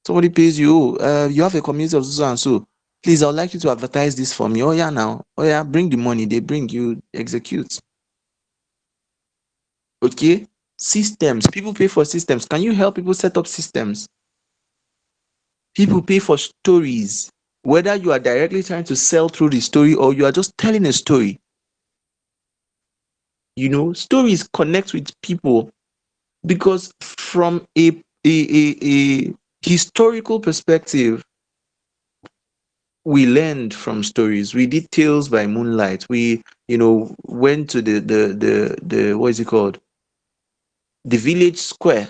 S2: Somebody pays you, you have a community of so and so. Please, I would like you to advertise this for me. Oh yeah, now. Oh yeah, bring the money. They bring you execute. Okay? Systems. People pay for systems. Can you help people set up systems? People pay for stories. Whether you are directly trying to sell through the story or you are just telling a story. Stories connect with people because from a historical perspective, we learned from stories. We did Tales by Moonlight. We, went to the what is it called? The village square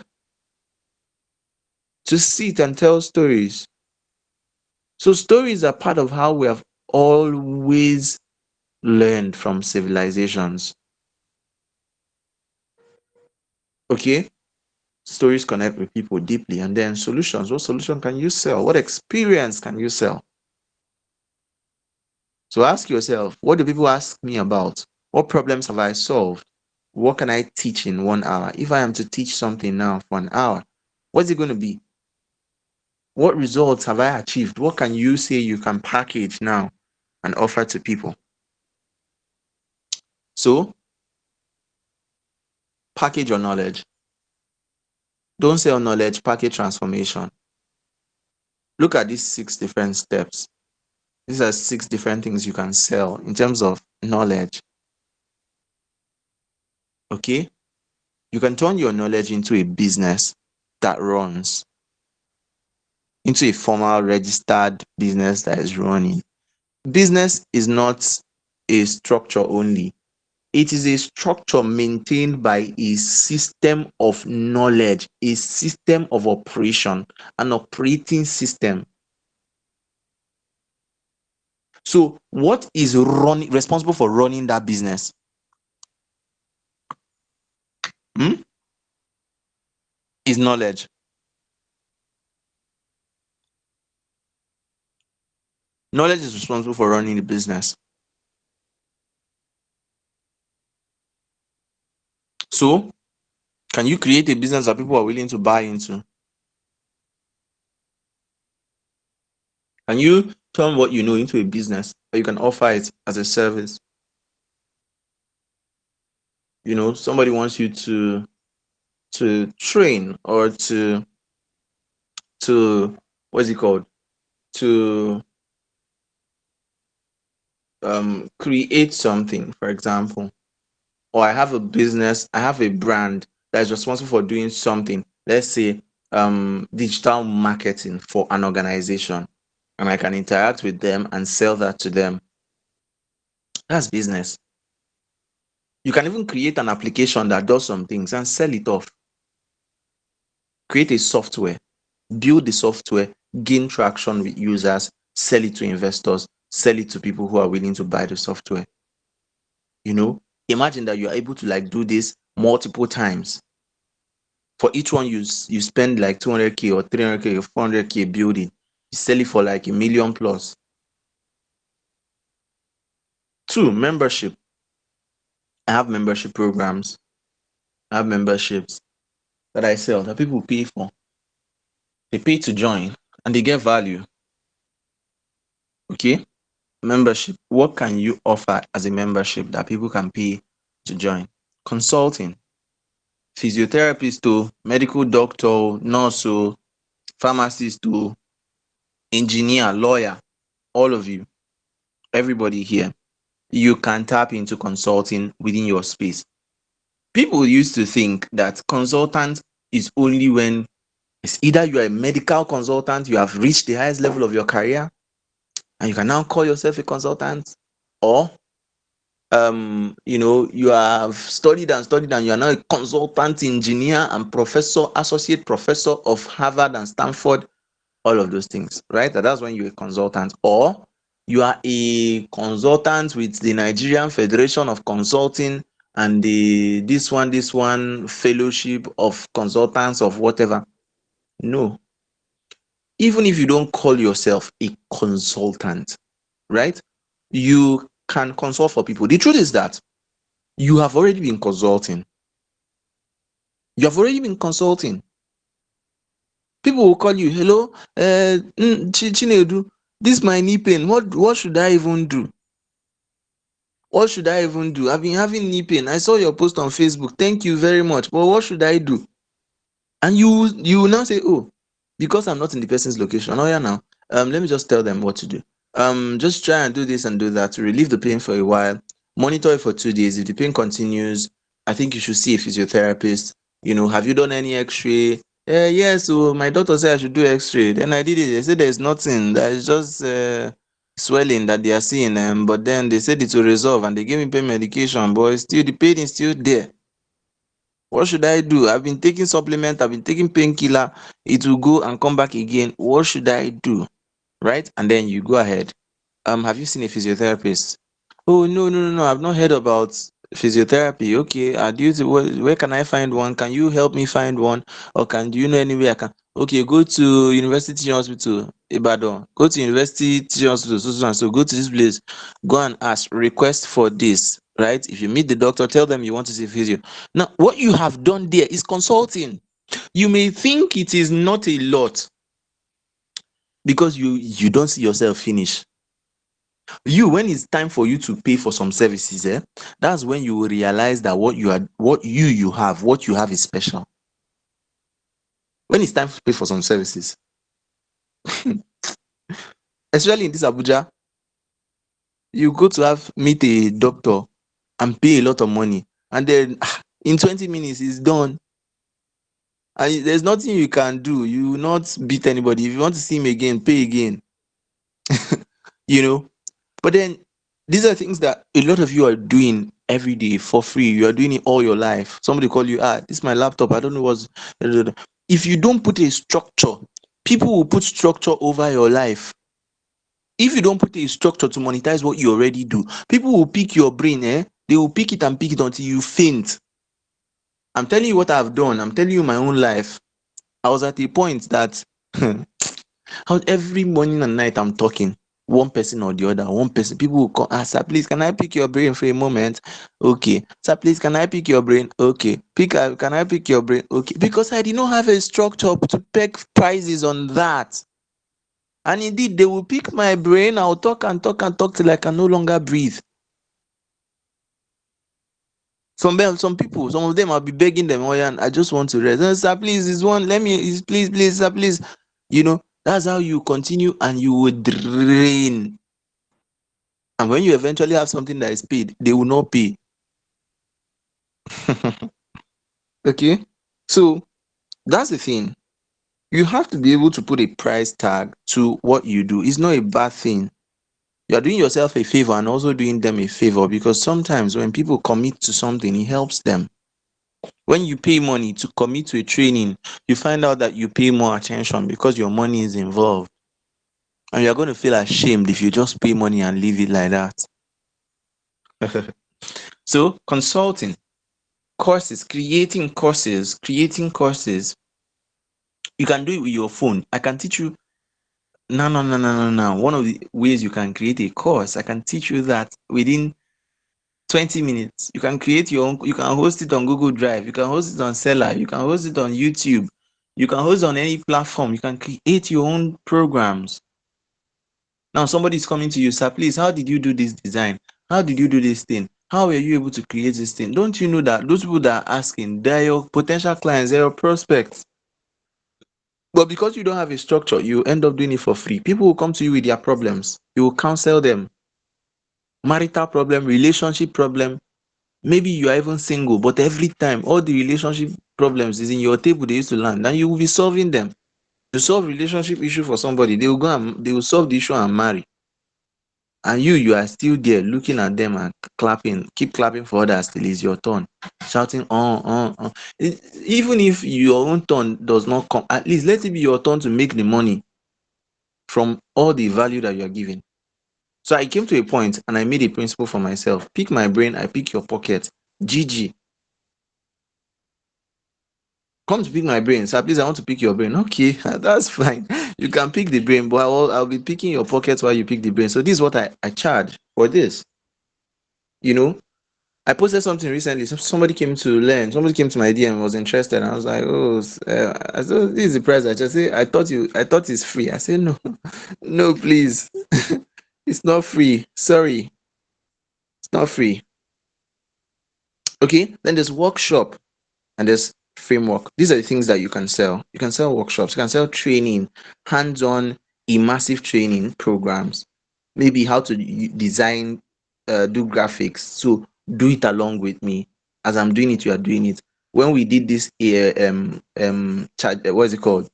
S2: to sit and tell stories. So stories are part of how we have always learned from civilizations. Okay? Stories connect with people deeply. And then solutions. What solution can you sell? What experience can you sell? So ask yourself, what do people ask me about? What problems have I solved? What can I teach in 1 hour? If I am to teach something now for an hour, what's it going to be? What results have I achieved? What can you say you can package now and offer to people? So, package your knowledge. Don't sell knowledge, package transformation. Look at these 6 different steps. These are 6 different things you can sell in terms of knowledge. Okay? You can turn your knowledge into a business that runs, into a formal registered business that is running. Business is not a structure only. It is a structure maintained by a system of knowledge, a system of operation, an operating system. So, what is responsible for running that business? Hmm? Is knowledge. Knowledge is responsible for running the business. So, can you create a business that people are willing to buy into? Can you turn what you know into a business that you can offer it as a service? Somebody wants you to train or to what's it called? To create something, for example. Or I have a business, I have a brand that is responsible for doing something. Let's say digital marketing for an organization, and I can interact with them and sell that to them. That's business. You can even create an application that does some things and sell it off. Create a software, build the software, gain traction with users, sell it to investors, sell it to people who are willing to buy the software. Imagine that you are able to do this multiple times. For each one, you spend like 200k or 300k or 400k building. You sell it for like a million plus. Two, membership. I have membership programs. I have memberships that I sell that people pay for. They pay to join and they get value. Okay? Membership. What can you offer as a membership that people can pay to join? Consulting. Physiotherapist to medical doctor, nurse, pharmacist to engineer, lawyer, all of you, everybody here, you can tap into consulting within your space. People used to think that consultant is only when it's either you are a medical consultant, you have reached the highest level of your career, and you can now call yourself a consultant, or you have studied and studied and you are now a consultant engineer and professor, associate professor of Harvard and Stanford, all of those things, right? That's when you're a consultant. Or you are a consultant with the Nigerian Federation of Consulting and this one fellowship of consultants of whatever. No. Even if you don't call yourself a consultant, right? You can consult for people. The truth is that you have already been consulting. You have already been consulting. People will call you, hello, Chinedu, this my knee pain. What should I even do? What should I even do? I've been having knee pain. I saw your post on Facebook. Thank you very much. But what should I do? And you will now say, oh, because I'm not in the person's location. Oh yeah, now let me just tell them what to do. Just try and do this and do that to relieve the pain for a while. Monitor it for 2 days. If the pain continues, I think you should see a physiotherapist. Have you done any X-ray? Yes. So my doctor said I should do X-ray. Then I did it. They said there's nothing. That is just swelling that they are seeing. But then they said it will resolve, and they gave me pain medication. But still, the pain is still there. What should I do? I've been taking supplement, I've been taking painkiller. It will go and come back again. What should I do? Right? And then you go ahead. Have you seen a physiotherapist? Oh, no, no, no, no. I've not heard about physiotherapy. Okay. Where can I find one? Can you help me find one? Or do you know anywhere I can? Okay, go to University Teaching Hospital, Ibadan. Go to University Teaching Hospital, so go to this place. Go and ask, request for this. Right? If you meet the doctor, tell them you want to see physio. Now, what you have done there is consulting. You may think it is not a lot because you don't see yourself finish. When it's time for you to pay for some services, that's when you will realize that what you have is special. When it's time to pay for some services, especially in this Abuja, you go to meet a doctor and pay a lot of money, and then in 20 minutes it's done, and there's nothing you can do. You will not beat anybody. If you want to see him again, pay again. you know but then These are things that a lot of you are doing every day for free. You are doing it all your life. Somebody call you, this is my laptop. I don't know what's. If you don't put a structure, people will put structure over your life. If you don't put a structure to monetize what you already do, people will pick your brain, they will pick it and pick it until you faint. I'm telling you what I've done. I'm telling you my own life. I was at a point that every morning and night I'm talking. One person or the other, one person. People will come, sir, please, can I pick your brain for a moment? Okay. Sir, please, can I pick your brain? Okay. Can I pick your brain? Okay. Because I did not have a structure to peg prices on that. And indeed, they will pick my brain. I'll talk and talk and talk till I can no longer breathe. Some people, some of them, I'll be begging them, oh yeah, I just want to rest. Sir, please, this one, please, sir, please. That's how you continue and you will drain. And when you eventually have something that is paid, they will not pay. Okay? So that's the thing. You have to be able to put a price tag to what you do. It's not a bad thing. You're doing yourself a favor and also doing them a favor, because sometimes when people commit to something, it helps them. When you pay money to commit to a training, you find out that you pay more attention because your money is involved. And you're going to feel ashamed if you just pay money and leave it like that. So, consulting, creating courses. You can do it with your phone. I can teach you. No, no, no, no, no, no. One of the ways you can create a course, I can teach you that within 20 minutes. You can create your own, you can host it on Google Drive, you can host it on Seller, you can host it on YouTube, you can host on any platform, you can create your own programs. Now somebody is coming to you, sir, please, how did you do this design? How did you do this thing? How were you able to create this thing? Don't you know that those people that are asking, they're your potential clients, they're your prospects. But because you don't have a structure, you end up doing it for free. People will come to you with their problems. You will counsel them. Marital problem, relationship problem. Maybe you are even single, but every time all the relationship problems is in your table they used to land, and you will be solving them. To solve relationship issue for somebody, they will solve the issue and marry. And you are still there looking at them and clapping, keep clapping for others till it's your turn, shouting on. Even if your own turn does not come, at least let it be your turn to make the money from all the value that you are giving. So I came to a point and I made a principle for myself. Pick my brain, I pick your pocket. GG. Come to pick my brain. Sir, please, I want to pick your brain. Okay, that's fine. You can pick the brain, but I'll be picking your pockets while you pick the brain. So this is what I charge for this. You know, I posted something recently. Somebody came to learn. Somebody came to my DM and was interested. And I was like, I said, this is the price. I just say, I thought it's free. I said, no, no, please. It's not free. Sorry, it's not free. Okay, then there's workshop and there's framework. These are the things that you can sell. You can sell workshops, you can sell training, hands-on immersive training programs, maybe how to design, do graphics. So do it along with me. As I'm doing it, you are doing it. When we did this what is it called,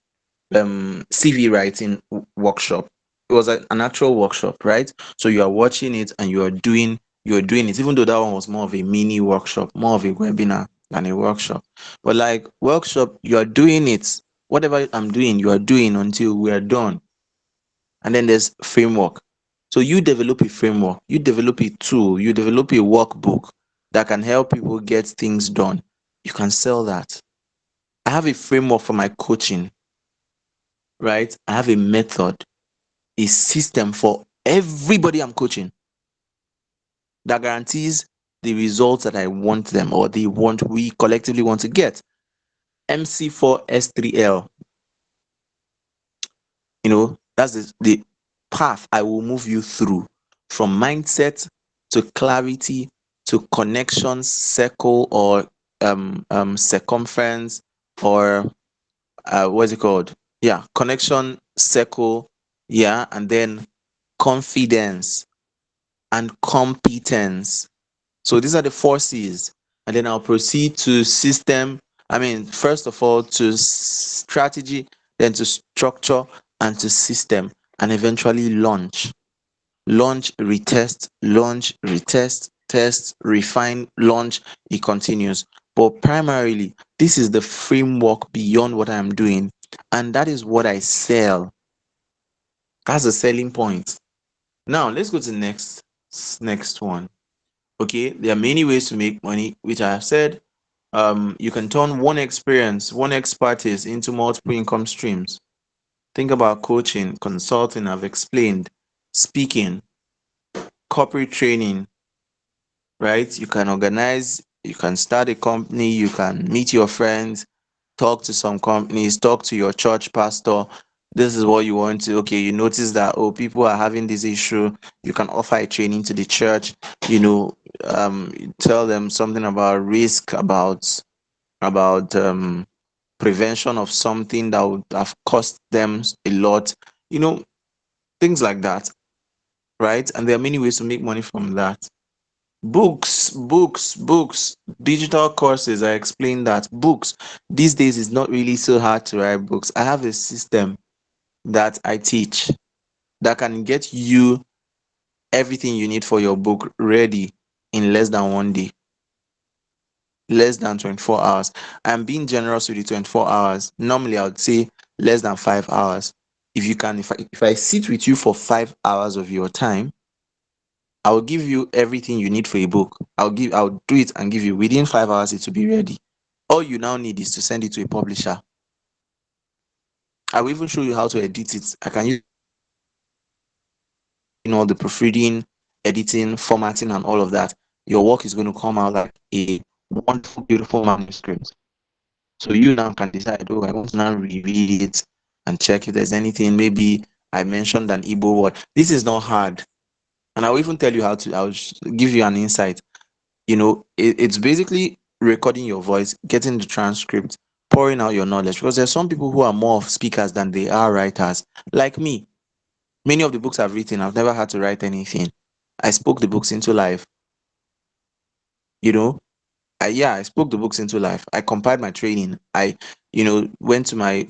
S2: CV writing workshop. It was an actual workshop, right? So you are watching it and you are doing it, even though that one was more of a mini workshop, more of a webinar than a workshop. But like workshop, you are doing it. Whatever I'm doing, you are doing until we are done. And then there's framework. So you develop a framework, you develop a tool, you develop a workbook that can help people get things done. You can sell that. I have a framework for my coaching, right? I have a method, a system for everybody I'm coaching that guarantees the results that I want them or we collectively want to get. MC4S3L, that's the path I will move you through, from mindset to clarity to connections, circle, or circumference, or what's it called? Yeah, connection, circle, yeah, and then confidence and competence. So these are the four C's. And then I'll proceed to system. I mean, first of all, to strategy, then to structure, and to system, and eventually launch. launch, retest, launch, retest, test, refine, launch. It continues. But primarily, this is the framework beyond what I'm doing, and that is what I sell. That's the selling point. Now let's go to the next one. Okay, there are many ways to make money, which I have said. You can turn one experience, one expertise into multiple income streams. Think about coaching, consulting, I've explained, speaking, corporate training, right? You can organize, you can start a company, you can meet your friends, talk to some companies, talk to your church pastor. This is what you want to, okay, you notice that, oh, people are having this issue. You can offer a training to the church, you know, tell them something about risk, about prevention of something that would have cost them a lot, you know, things like that, right? And there are many ways to make money from that. Books, digital courses. I explained that books these days is not really so hard to write books. I have a system that I teach that can get you everything you need for your book ready in less than 1 day, less than 24 hours. I'm being generous with the 24 hours. Normally, I would say less than 5 hours. If you can, if I sit with you for 5 hours of your time, I'll give you everything you need for a book. I'll do it and give you within 5 hours, it will be ready. All you now need is to send it to a publisher. I will even show you how to edit it. I can use all the proofreading, editing, formatting, and all of that. Your work is going to come out like a wonderful, beautiful manuscript. So you now can decide, oh, I want to now reread it and check if there's anything. Maybe I mentioned an Igbo word. This is not hard. And I'll even tell you how to, give you an insight. It's basically recording your voice, getting the transcript, pouring out your knowledge. Because there's some people who are more of speakers than they are writers. Like me, many of the books I've written, I've never had to write anything. I spoke the books into life. You know, I spoke the books into life. I compiled my training. I, went to my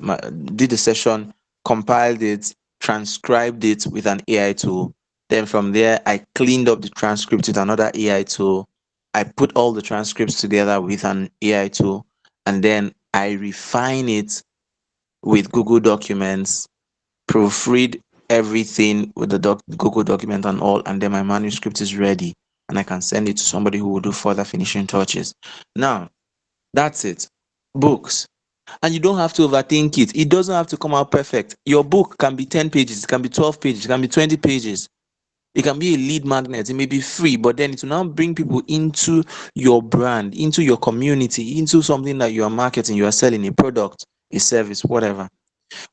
S2: did the session, compiled it, transcribed it with an AI tool. Then from there, I cleaned up the transcript with another AI tool. I put all the transcripts together with an AI tool, and then I refine it with Google Documents, proofread everything with the Google document and all, and then my manuscript is ready, and I can send it to somebody who will do further finishing touches. Now, that's it. Books. And you don't have to overthink it. It doesn't have to come out perfect. Your book can be 10 pages, it can be 12 pages, it can be 20 pages. It can be a lead magnet. It may be free, but then it will now bring people into your brand, into your community, into something that you are marketing, you are selling a product, a service, whatever.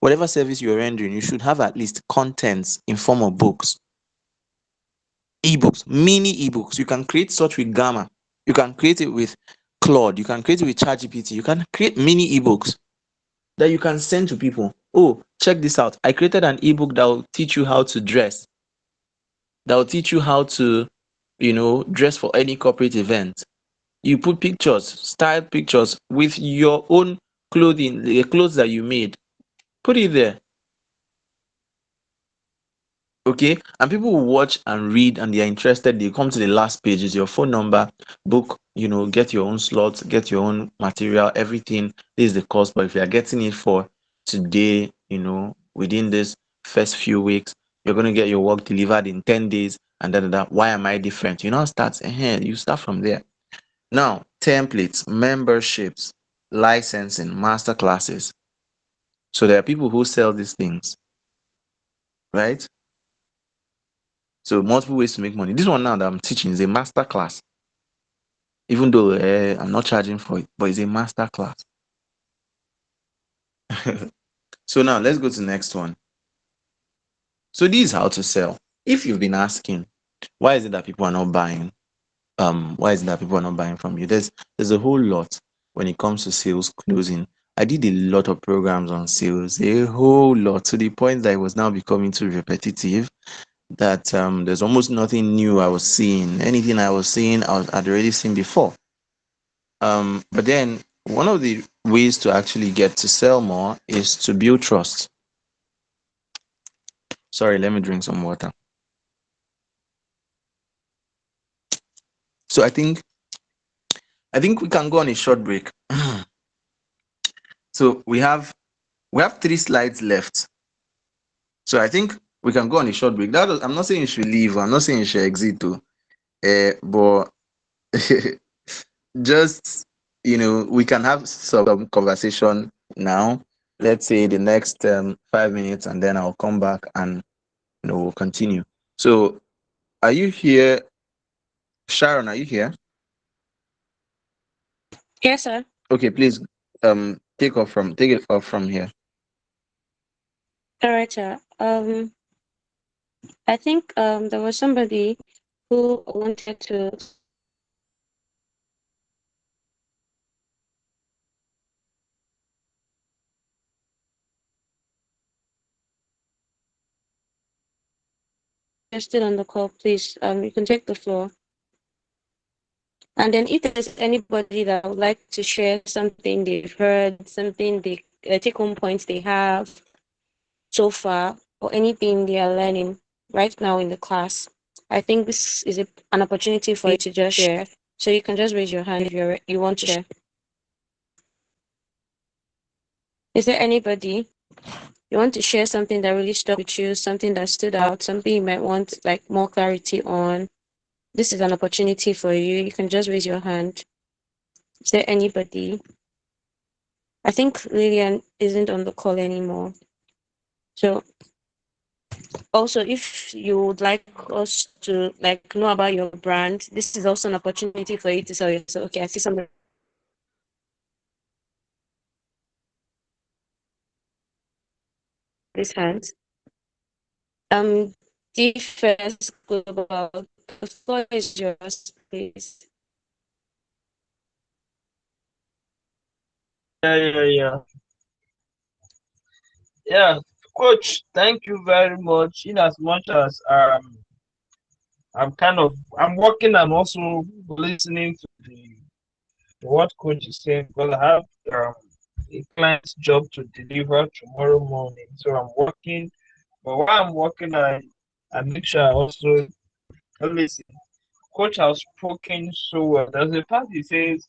S2: Whatever service you're rendering, you should have at least contents in form of books, ebooks, mini ebooks. You can create such with Gamma. You can create it with Claude. You can create it with ChatGPT. You can create mini ebooks that you can send to people. Oh, check this out. I created an ebook that will teach you how to dress. That will teach you how to, dress for any corporate event. You put pictures, style pictures with your own clothing, the clothes that you made. Put it there. Okay, and people will watch and read and they are interested. They come to the last page, is your phone number, book, get your own slots, get your own material, everything. This is the cost, but if you are getting it for today, within this first few weeks, you're going to get your work delivered in 10 days, and da. Why am I different? You start from there. Now, templates, memberships, licensing, master classes. So there are people who sell these things, right? So multiple ways to make money. This one now that I'm teaching is a master class, even though I'm not charging for it, but it's a master class. So now let's go to the next one. So this is how to sell. If you've been asking, why is it that people are not buying? Why is it that people are not buying from you? There's a whole lot when it comes to sales closing. I did a lot of programs on sales, a whole lot, to the point that it was now becoming too repetitive, that there's almost nothing new I was seeing. Anything I was seeing, I'd already seen before. But then one of the ways to actually get to sell more is to build trust. Sorry, let me drink some water. So I think we can go on a short break. So we have 3 slides left. So I think we can go on a short break. I'm not saying you should leave. I'm not saying you should exit. Too. But just we can have some conversation now. Let's say the next 5 minutes, and then I'll come back and we'll continue. So, are you here, Sharon? Are you here?
S1: Yes, sir.
S2: Okay, please take it off from here.
S1: All right, sir. I think there was somebody who wanted to still on the call, please. You can take the floor. And then if there's anybody that would like to share something they've heard, something they take home points they have so far, or anything they are learning right now in the class, I think this is an opportunity for you to just share. So you can just raise your hand if you want to share. Is there anybody you want to share something that really stuck with you, something that stood out, something you might want like more clarity on? This is an opportunity for you. You can just raise your hand. Is there anybody? I think Lillian isn't on the call anymore. So also if you would like us to like know about your brand, this is also an opportunity for you to sell yourself. Okay, I see somebody's hands. Defense Global, the floor is yours, please.
S3: Yeah, yeah, yeah. Yeah, coach, thank you very much. In as much as I'm working and also listening to what coach is saying because I have a client's job to deliver tomorrow morning. So I'm working, but while I'm working, I make sure I also listen. Coach has spoken so well. There's a part he says,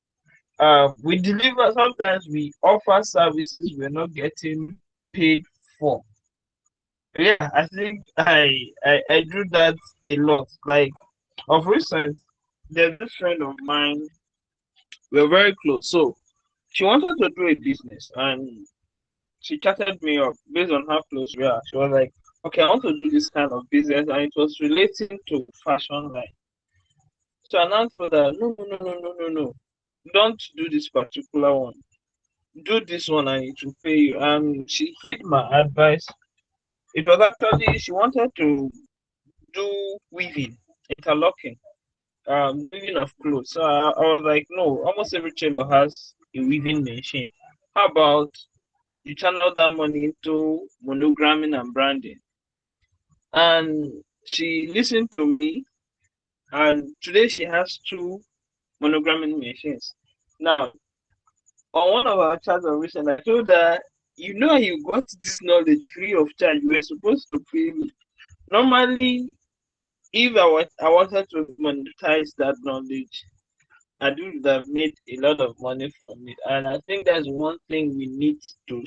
S3: we deliver. Sometimes we offer services we're not getting paid for. Yeah, I think I do that a lot. Like of recent, there's this friend of mine. We're very close. So she wanted to do a business, and she chatted me up based on how close we are. She was like, "Okay, I want to do this kind of business," and it was relating to fashion line. So I announced for that. No, no, no, no, no, no, no. Don't do this particular one. Do this one, and it will pay you. And she heed my advice. It was actually she wanted to do weaving, interlocking, weaving of clothes. So I was like, no, almost every chamber has a weaving machine. How about you channel that money into monogramming and branding? And she listened to me, and today she has 2 monogramming machines. Now, on one of our chats on recent, I told her, you got this knowledge free of charge. You were supposed to pay me. Normally, if I wanted to monetize that knowledge, I do would have made a lot of money from it. And I think that's one thing we need to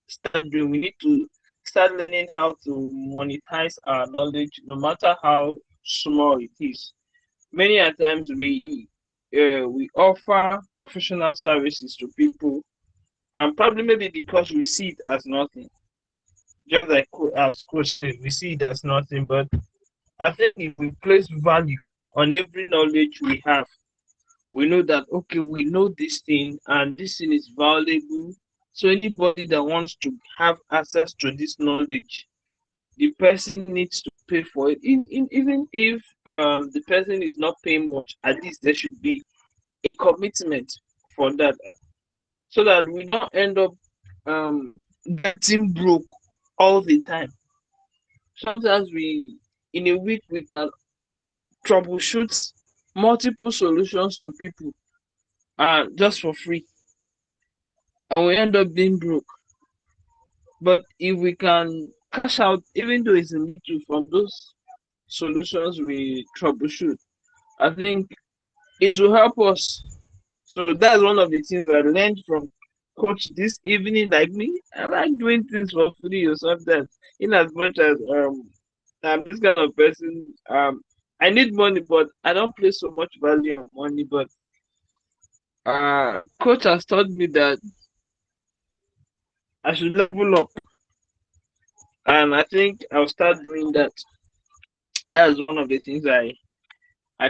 S3: start doing. We need to start learning how to monetize our knowledge, no matter how small it is. Many a times we offer professional services to people, and probably maybe because we see it as nothing. Just like as coach said, we see it as nothing. But I think if we place value on every knowledge we have, we know that okay, we know this thing and this thing is valuable. So anybody that wants to have access to this knowledge, the person needs to pay for it. Even if the person is not paying much, at least there should be a commitment for that, so that we don't end up um, getting broke all the time. Sometimes in a week, we can troubleshoot multiple solutions to people just for free, and we end up being broke. But if we can cash out, even though it's a little from those solutions we troubleshoot, I think it will help us. So that's one of the things I learned from coach this evening. Like me, I like doing things for free or sometimes. In as much as I'm this kind of person. I need money, but I don't place so much value on money. But coach has taught me that I should level up, and I think I'll start doing that. That's one of the things I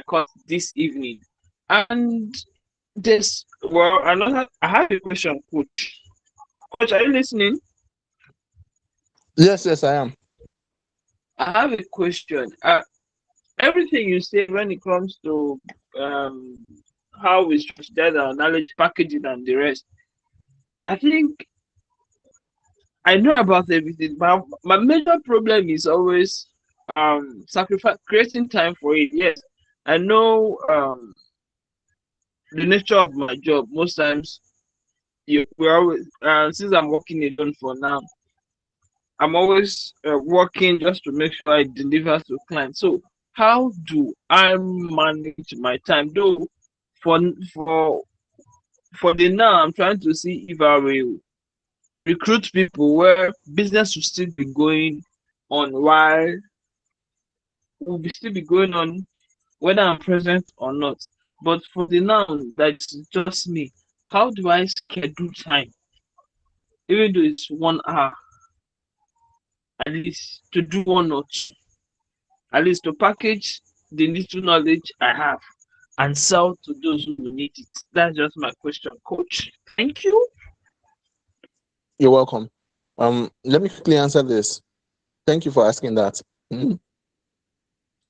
S3: caught this evening. And this, well, another. I have a question, coach. Coach, are you listening?
S2: Yes, yes, I am.
S3: I have a question. Everything you say when it comes to um, how we strategize our knowledge, packaging, and the rest, I think I know about everything. But my major problem is always sacrifice creating time for it. Yes, I know the nature of my job. Most times, we always since I'm working alone for now, I'm always working just to make sure I deliver to clients. So how do I manage my time? Though for for for the now, I'm trying to see if I will recruit people where business will still be going on while will be still be going on whether I'm present or not. But for the now, that's just me. How do I schedule time, even though it's 1 hour, at least to do one or two, at least to package the little knowledge I have and sell to those who will need it? That's just my question, coach. Thank you.
S2: You're welcome. Let me quickly answer this. Thank you for asking that. Mhm.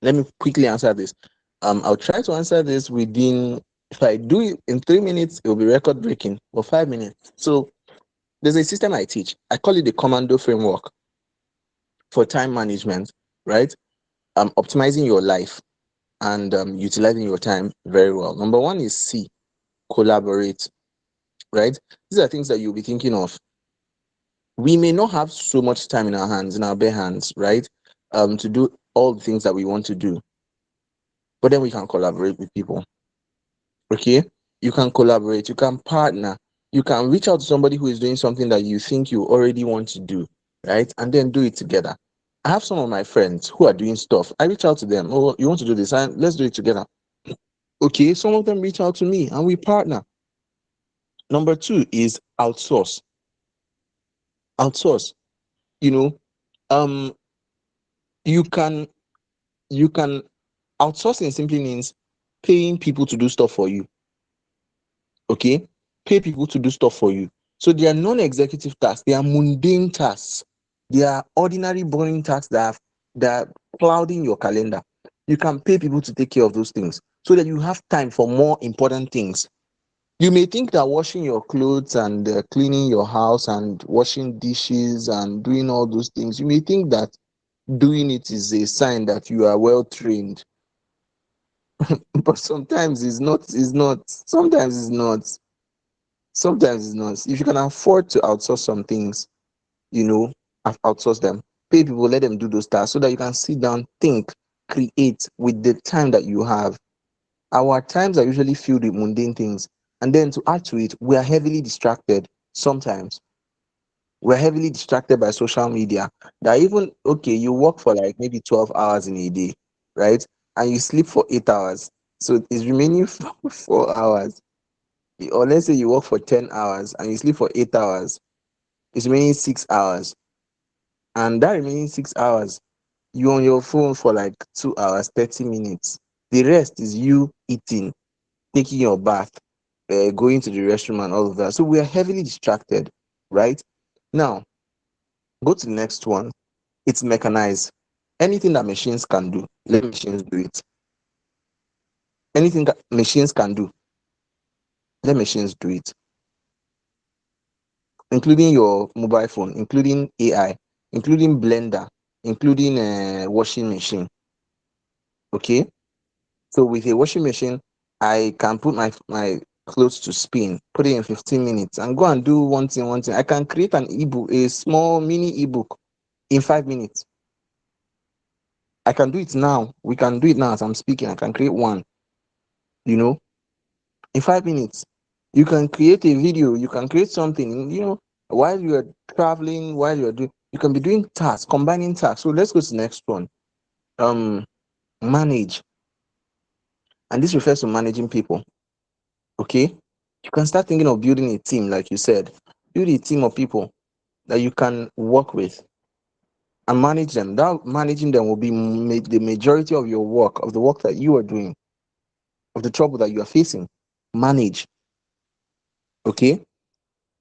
S2: Let me quickly answer this. I'll try to answer this within. If I do it in 3 minutes, it will be record breaking. For 5 minutes. So there's a system I teach. I call it the commando framework for time management. Right? Optimizing your life and utilizing your time very well. Number one is C. Collaborate. Right? These are things that you'll be thinking of. We may not have so much time in our hands, in our bare hands, right? To do all the things that we want to do, but then we can collaborate with people. Okay, you can collaborate, you can partner, you can reach out to somebody who is doing something that you think you already want to do, right? And then do it together. I have some of my friends who are doing stuff. I reach out to them. Oh, you want to do this? Let's do it together. Okay, some of them reach out to me and we partner. Number two is outsource. Outsource. You know, um, you can you can outsourcing simply means paying people to do stuff for you. Okay, pay people to do stuff for you. So they are non-executive tasks, they are mundane tasks, they are ordinary boring tasks that are clouding your calendar. You can pay people to take care of those things so that you have time for more important things. You may think that washing your clothes and cleaning your house and washing dishes and doing all those things, you may think that doing it is a sign that you are well trained. But sometimes sometimes it's not. If you can afford to outsource some things, you know, outsource them, pay people, let them do those tasks so that you can sit down, think, create with the time that you have. Our times are usually filled with mundane things, and then to add to it, we are heavily distracted. Sometimes we're heavily distracted by social media. That even okay, you work for like maybe 12 hours in a day, right? And you sleep for 8 hours, so it's remaining 4 hours. Or let's say you work for 10 hours and you sleep for 8 hours, it's remaining 6 hours. And that remaining 6 hours, you on your phone for like 2 hours, 30 minutes. The rest is you eating, taking your bath, going to the restroom, and all of that. So we are heavily distracted, right? Now, go to the next one. It's mechanized. Anything that machines can do, let machines do it. Anything that machines can do, let machines do it, including your mobile phone, including AI, including blender, including a washing machine. Okay, so with a washing machine, I can put my clothes to spin, put it in 15 minutes, and go and do one thing, one thing. I can create an ebook, a small mini ebook, in 5 minutes. I can do it now. We can do it now as I'm speaking. I can create one. You know, In 5 minutes, you can create a video, you can create something, while you're traveling, while you're doing, you can be doing tasks, combining tasks. So let's go to the next one. Manage. And this refers to managing people. Okay. You can start thinking of building a team, like you said. Build a team of people that you can work with and manage them. That managing them will be the majority of your work, of the work that you are doing, of the trouble that you are facing. Manage. Okay.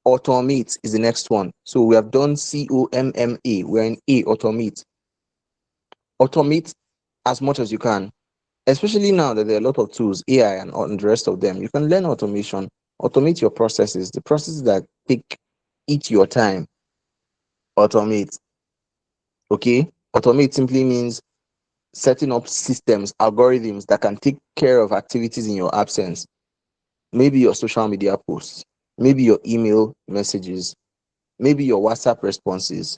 S2: Automate is the next one. So we have done COMMA. We're in A, automate. Automate as much as you can, especially now that there are a lot of tools, AI and the rest of them. You can learn automation, automate your processes, the processes that eat your time. Automate. Okay. Automate simply means setting up systems, algorithms that can take care of activities in your absence. Maybe your social media posts, maybe your email messages, maybe your WhatsApp responses.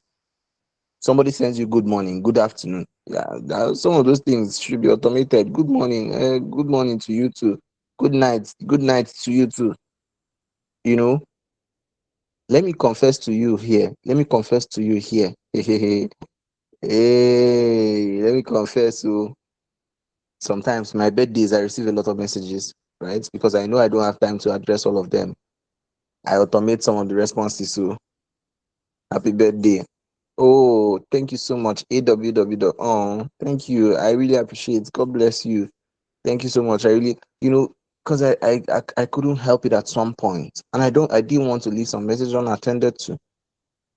S2: Somebody sends you good morning, good afternoon. Yeah, some of those things should be automated. Good morning to you too. Good night to you too. You know, let me confess to you here. Let me confess to you here. Hey, let me confess. So sometimes my birthdays, I receive a lot of messages, right? Because I know I don't have time to address all of them. I automate some of the responses. So happy birthday. Oh, thank you so much. AWW. Oh, thank you. I really appreciate it. God bless you. Thank you so much. I really, because I couldn't help it at some point, and I didn't want to leave some message unattended to,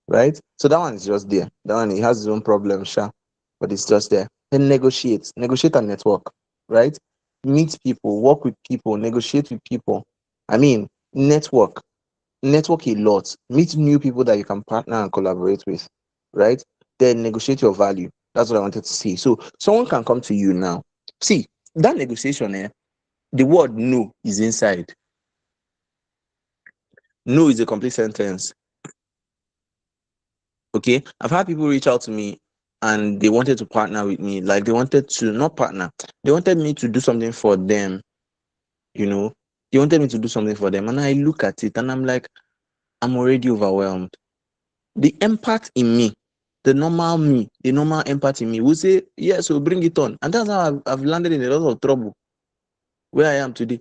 S2: right? So that one is just there. That one, he has his own problem, sure, but it's just there. Then negotiate and network, right? Meet people, work with people, negotiate with people. I mean, network a lot, meet new people that you can partner and collaborate with, right? Then negotiate your value. That's what I wanted to see. So someone can come to you now. See, that negotiation, the word no is inside. No is a complete sentence. Okay. I've had people reach out to me and they wanted to partner with me. Like they wanted to not partner, they wanted me to do something for them, you know. They wanted me to do something for them. And I look at it and I'm like, I'm already overwhelmed. The empath in me, the normal me, the normal empath in me will say, yes, so bring it on. And that's how I've landed in a lot of trouble where I am today.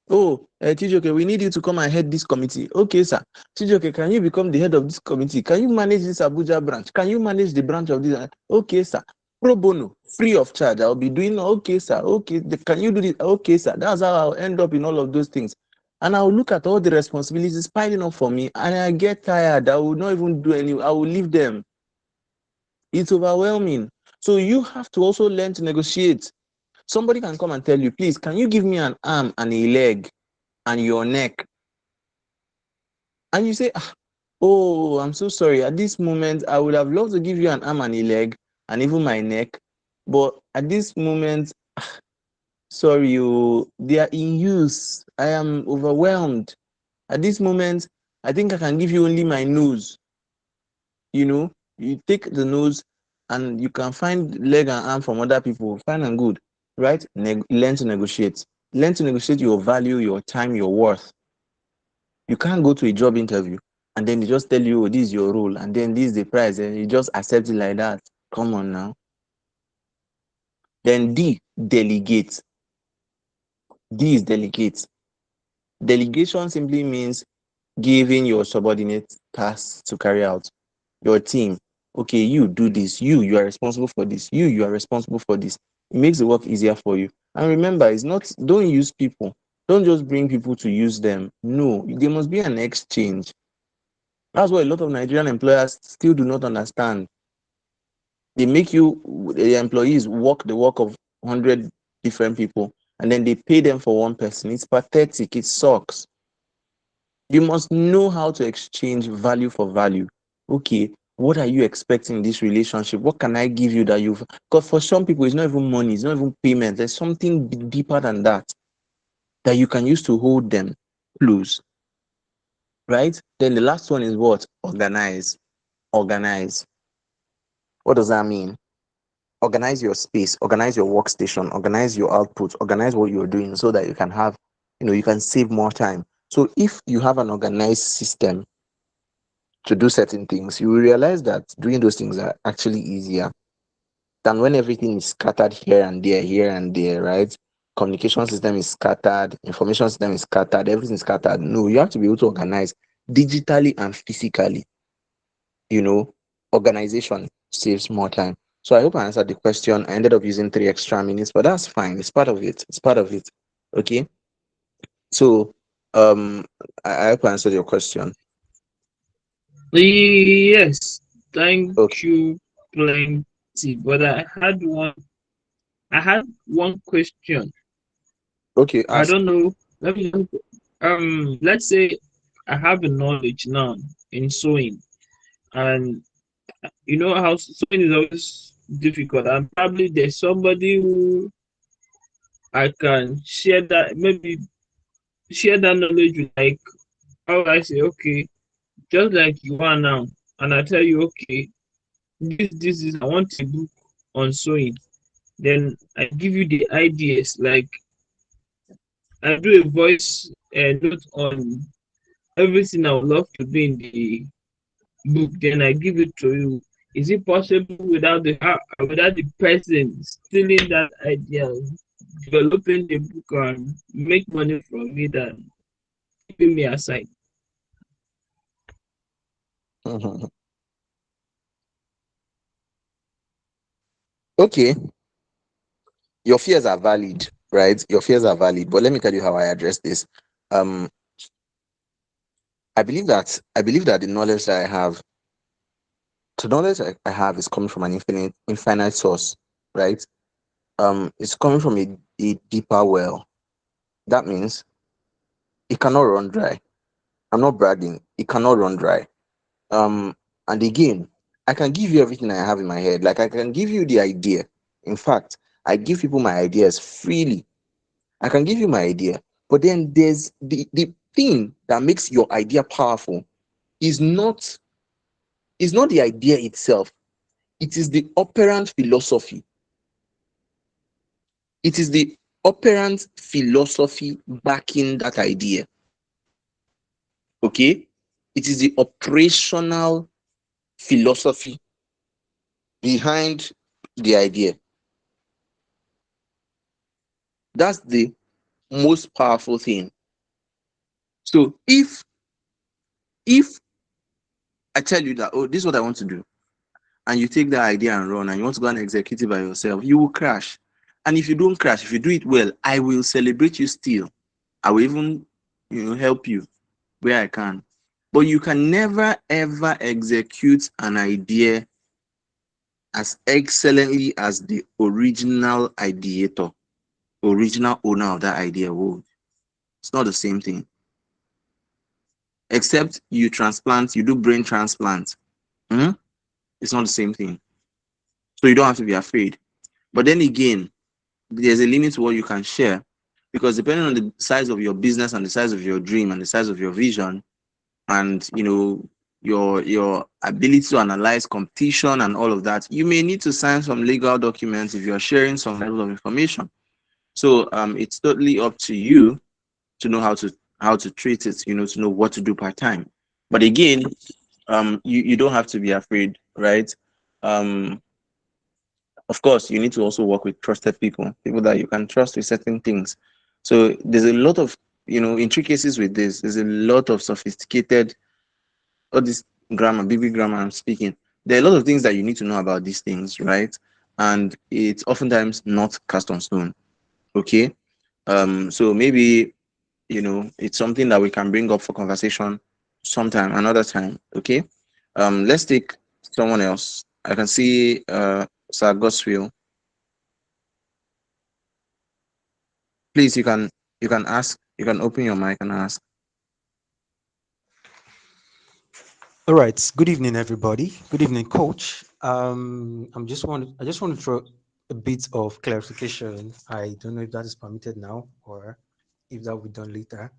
S2: Oh, Chijioke, we need you to come and head this committee. Okay, sir. Chijioke, can you become the head of this committee? Can you manage this Abuja branch? Can you manage the branch of this? Okay, sir. Pro bono, free of charge. I'll be doing, okay, sir. Okay, can you do this? Okay, sir. That's how I'll end up in all of those things. And I'll look at all the responsibilities piling up for me, and I get tired. I will not even do any, I will leave them. It's overwhelming. So you have to also learn to negotiate. Somebody can come and tell you, please, can you give me an arm and a leg and your neck? And you say, oh, I'm so sorry. At this moment, I would have loved to give you an arm and a leg and even my neck. But at this moment, sorry, they are in use. I am overwhelmed. At this moment, I think I can give you only my nose. You take the nose and you can find leg and arm from other people. Fine and good, right? Learn to negotiate. Learn to negotiate your value, your time, your worth. You can't go to a job interview and then they just tell you, oh, this is your role, and then this is the price, and you just accept it like that. Come on now. Then D, delegate. D is delegate. Delegation simply means giving your subordinate tasks to carry out. Your team, okay, you do this, you are responsible for this, you are responsible for this. It makes the work easier for you. And remember, don't use people. Don't just bring people to use them. No, there must be an exchange. That's what a lot of Nigerian employers still do not understand. They make the employees, work the work of 100 different people, and then they pay them for one person. It's pathetic. It sucks. You must know how to exchange value for value. Okay, what are you expecting in this relationship? What can I give you that you've... Because for some people, it's not even money, it's not even payment. There's something deeper than that you can use to hold them close. Right? Then the last one is what? Organize. Organize. What does that mean? Organize your space, organize your workstation, organize your output, organize what you're doing so that you can have, you can save more time. So if you have an organized system to do certain things, you will realize that doing those things are actually easier than when everything is scattered here and there, right? Communication system is scattered, information system is scattered, everything is scattered. No, you have to be able to organize digitally and physically. You know, organization saves more time. So I hope I answered the question. I ended up using 3 extra minutes, but that's fine. It's part of it. It's part of it. Okay. So I hope I answered your question.
S3: Yes, thank
S2: Okay.
S3: you plenty. But I had one question.
S2: Okay,
S3: I
S2: ask.
S3: don't know. Let's say I have a knowledge now in sewing, and you know how sewing is always difficult, and probably there's somebody who I can share that knowledge with, like, how would I say, okay, just like you are now, and I tell you, okay, this is, I want a book on sewing. Then I give you the ideas, like I do a voice note on everything I would love to be in the book. Then I give it to you. Is it possible without the person stealing that idea, developing the book and make money from it and keeping me aside?
S2: Okay, your fears are valid, right? Your fears are valid, but let me tell you how I address this. Um, I believe that the knowledge that I have, the knowledge I have is coming from an infinite source, right? It's coming from a deeper well. That means it cannot run dry. I'm not bragging. It cannot run dry. Um, and again, I can give you everything I have in my head. Like I can give you the idea. In fact, I give people my ideas freely. I can give you my idea. But then there's the thing that makes your idea powerful is not is not the idea itself. It is the operant philosophy. It is the operant philosophy backing that idea. Okay? It is the operational philosophy behind the idea. That's the most powerful thing. So if I tell you that, oh, this is what I want to do, and you take that idea and run and you want to go and execute it by yourself, you will crash. And if you don't crash, if you do it well, I will celebrate you still. I will even, help you where I can. But you can never ever execute an idea as excellently as the original ideator, original owner of that idea would. It's not the same thing. Except you do brain transplant. Mhm. It's not the same thing. So you don't have to be afraid. But then again, there's a limit to what you can share, because depending on the size of your business and the size of your dream and the size of your vision, and your ability to analyze competition and all of that, you may need to sign some legal documents if you're sharing some level of information. So it's totally up to you to know how to treat it, to know what to do part time. But again, you don't have to be afraid, right? um of course, you need to also work with trusted people that you can trust with certain things. So there's a lot of intricacies with this. There's a lot of sophisticated, all this grammar, BB grammar I'm speaking. There are a lot of things that you need to know about these things, right? And it's oftentimes not cast on stone. Okay. So maybe it's something that we can bring up for conversation sometime, another time. Okay. Let's take someone else. I can see Sir Goswill. Please, you can ask. You can open your mic and ask.
S4: All right. Good evening, everybody. Good evening, Coach. I just want to throw a bit of clarification. I don't know if that is permitted now or if that will be done later.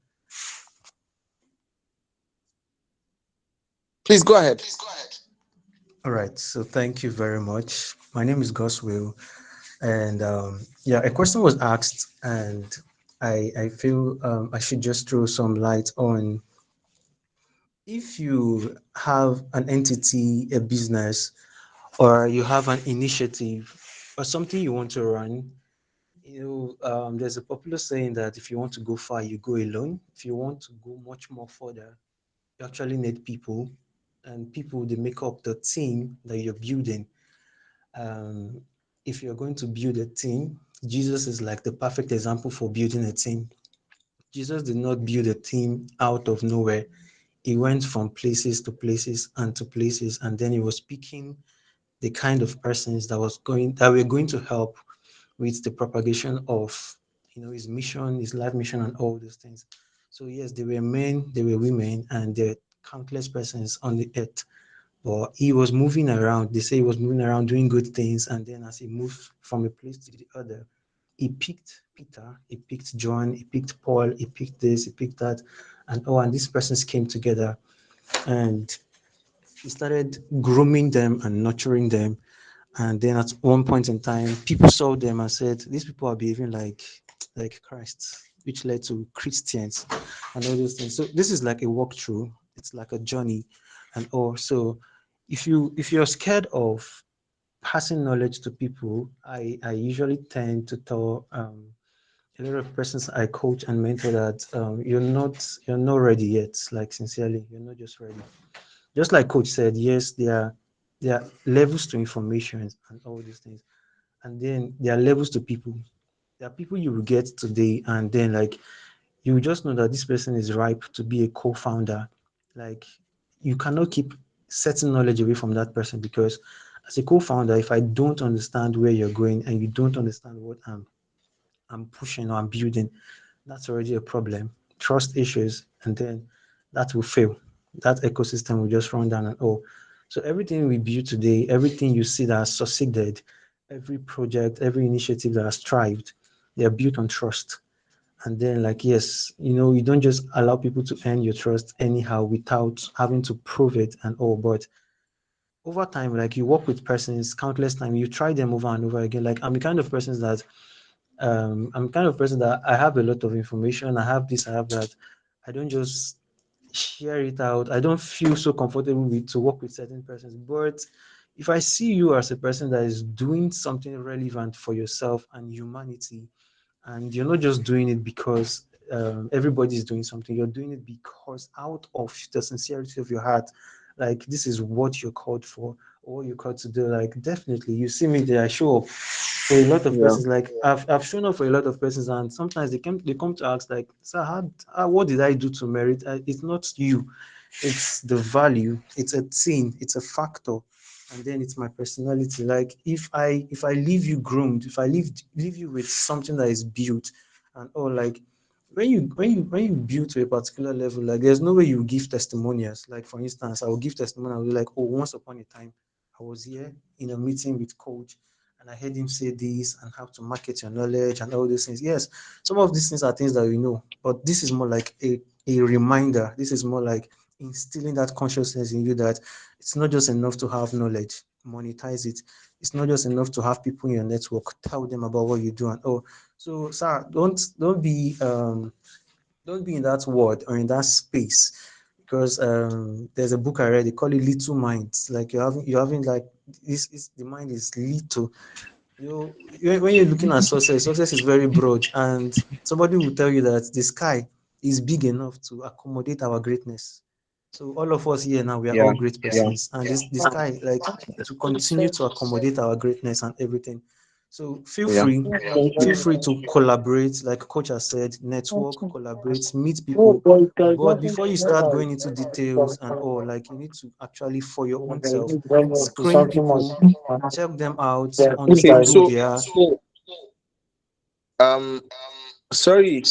S2: Please go ahead.
S4: All right. So thank you very much. My name is Gus Will, and yeah, a question was asked, and I feel I should just throw some light on if you have an entity, a business, or you have an initiative or something you want to run. There's a popular saying that if you want to go far, you go alone. If you want to go much more further, you actually need people, and people they make up the team that you're building. Um, if you're going to build a team, Jesus is like the perfect example for building a team. Jesus did not build a team out of nowhere. He went from places to places and to places, and then he was picking the kind of persons that were going to help with the propagation of his mission, his life mission, and all those things. So yes, there were men, there were women, and there were countless persons on the earth. But he was moving around. They say he was moving around doing good things, and then as he moved from a place to the other, he picked Peter, he picked John, he picked Paul, he picked this, he picked that, and these persons came together, and he started grooming them and nurturing them. And then at one point in time, people saw them and said, "These people are behaving like Christ," which led to Christians and all those things. So this is like a walkthrough. It's like a journey, and also, if you're scared of passing knowledge to people, I usually tend to tell a lot of persons I coach and mentor that you're not ready yet. Like sincerely, you're not just ready. Just like coach said, yes, there are levels to information and all these things, and then there are levels to people. There are people you will get today, and then like you will just know that this person is ripe to be a co-founder. Like you cannot keep certain knowledge away from that person, because as a co-founder, if I don't understand where you're going and you don't understand what I'm pushing or I'm building, that's already a problem. Trust issues, and then that will fail. That ecosystem will just run down and all. So everything we build today, everything you see that has succeeded, every project, every initiative that has thrived, they are built on trust. And then, like, yes, you don't just allow people to earn your trust anyhow without having to prove it and all. But over time, like you work with persons countless times, you try them over and over again. Like I'm kind of person that I have a lot of information. I have this, I have that. I don't just share it out. I don't feel so comfortable with to work with certain persons. But if I see you as a person that is doing something relevant for yourself and humanity, and you're not just doing it because everybody is doing something, you're doing it because out of the sincerity of your heart, like this is what you're called for, or what you're called to do. Like definitely you see me there, I show up for a lot of
S2: Yeah.
S4: persons. Like I've shown up for a lot of persons, and sometimes they come to ask like, sir, what did I do to merit? It's not you, it's the value, it's a thing, it's a factor, and then it's my personality. Like if I leave you groomed, if I leave you with something that is built and all, like when you build to a particular level, like there's no way you give testimonials. Like for instance, I will give testimony, I'll be like, oh, once upon a time I was here in a meeting with coach, and I heard him say this and how to market your knowledge and all these things. Yes, some of these things are things that we know, but this is more like a reminder. This is more like instilling that consciousness in you that it's not just enough to have knowledge, monetize it. It's not just enough to have people in your network, tell them about what you do and oh. So, sir, don't be in that word or in that space, because there's a book I read. They call it little minds. Like you're having like this is the mind is little. When you're looking at success is very broad, and somebody will tell you that the sky is big enough to accommodate our greatness. So all of us here now, we are
S2: Yeah.
S4: all great
S2: Yeah.
S4: persons, and this the sky, like, to continue to accommodate our greatness and everything. So feel
S2: Yeah.
S4: free, feel free to collaborate, like coach has said, network, collaborate, meet people. But before you start going into details and all, like you need to actually, for your own self, screen people, check them out,
S2: Okay.
S4: understand who they are.
S2: Um, sorry.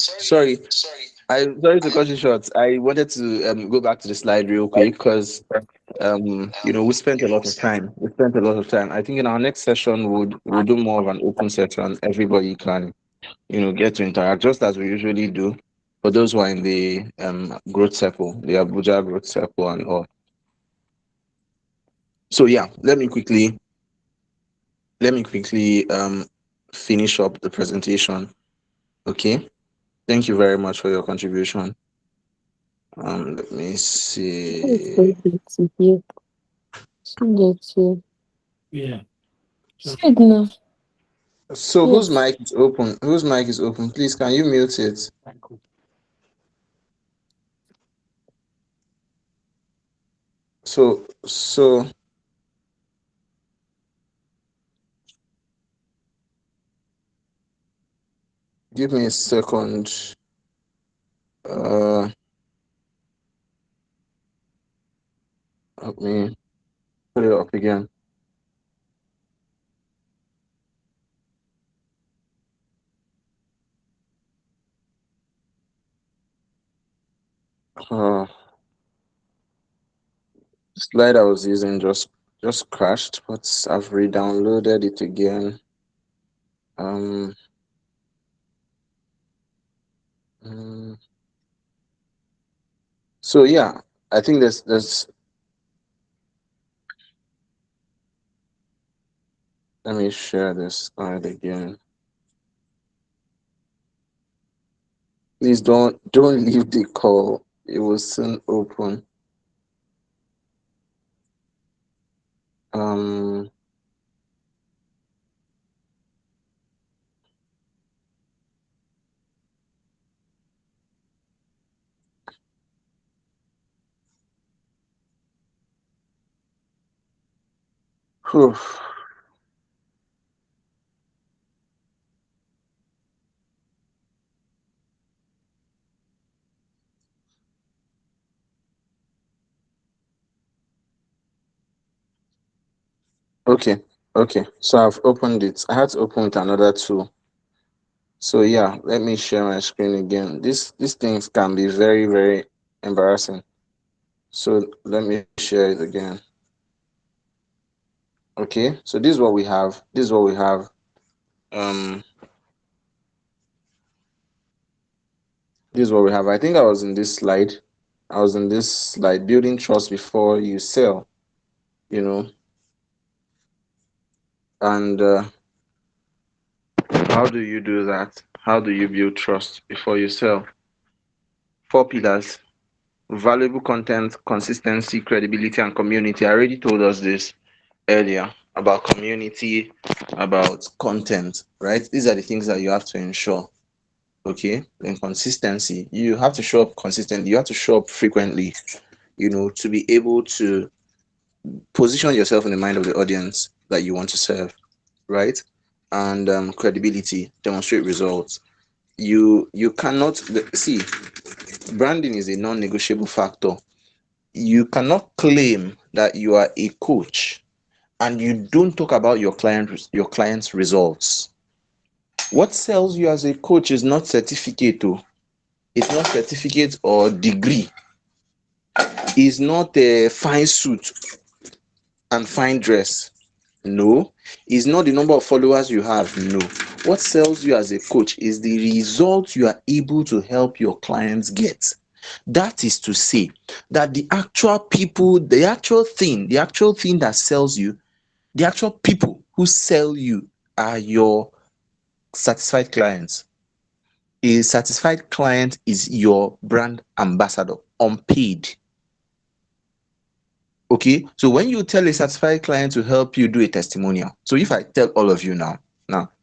S2: I'm sorry to cut you short. I wanted to go back to the slide real quick because we spent a lot of time. We spent a lot of time. I think in our next session we'll do more of an open session. Everybody can get to interact just as we usually do. For those who are in the growth circle, the Abuja growth circle and all. So yeah, let me quickly finish up the presentation. Okay. Thank you very much for your contribution. Let me
S1: It's
S2: see.
S1: so good to hear. So good to say it now.
S2: So whose
S1: Yes.
S2: mic is open? Whose mic is open? Please, can you mute it? So give me a second. Uh, Let me put it up again. Uh, Slide I was using just crashed, but I've re-downloaded it again. Um, mm, so yeah, I think there's. Let me share this slide again. Please don't leave the call. It will soon open. Um, Whew. Okay, okay. So I've opened it. I had to open with another tool. So yeah, let me share my screen again. These things can be very, very embarrassing. So let me share it again. Okay, so this is what we have. This is what we have. Um, this is what we have. I think I was in this slide. I was in this slide, building trust before you sell. You know, and how do you do that? How do you build trust before you sell? Four pillars: valuable content, consistency, credibility, and community. I already told us this earlier about community, about content, right? These are the things that you have to ensure. Okay, then consistency. You have to show up consistently. You have to show up frequently. To be able to position yourself in the mind of the audience that you want to serve, right? And credibility, demonstrate results. You cannot see, branding is a non-negotiable factor. You cannot claim that you are a coach and you don't talk about your client's results. What sells you as a coach is not certificate, oh. It's not certificate or degree. It's not a fine suit and fine dress. No. It's not the number of followers you have. No. What sells you as a coach is the results you are able to help your clients get. That is to say that the actual people, the actual thing that sells you, the actual people who sell you are your satisfied clients. A satisfied client is your brand ambassador, unpaid. Okay, so when you tell a satisfied client to help you do a testimonial, so if I tell all of you now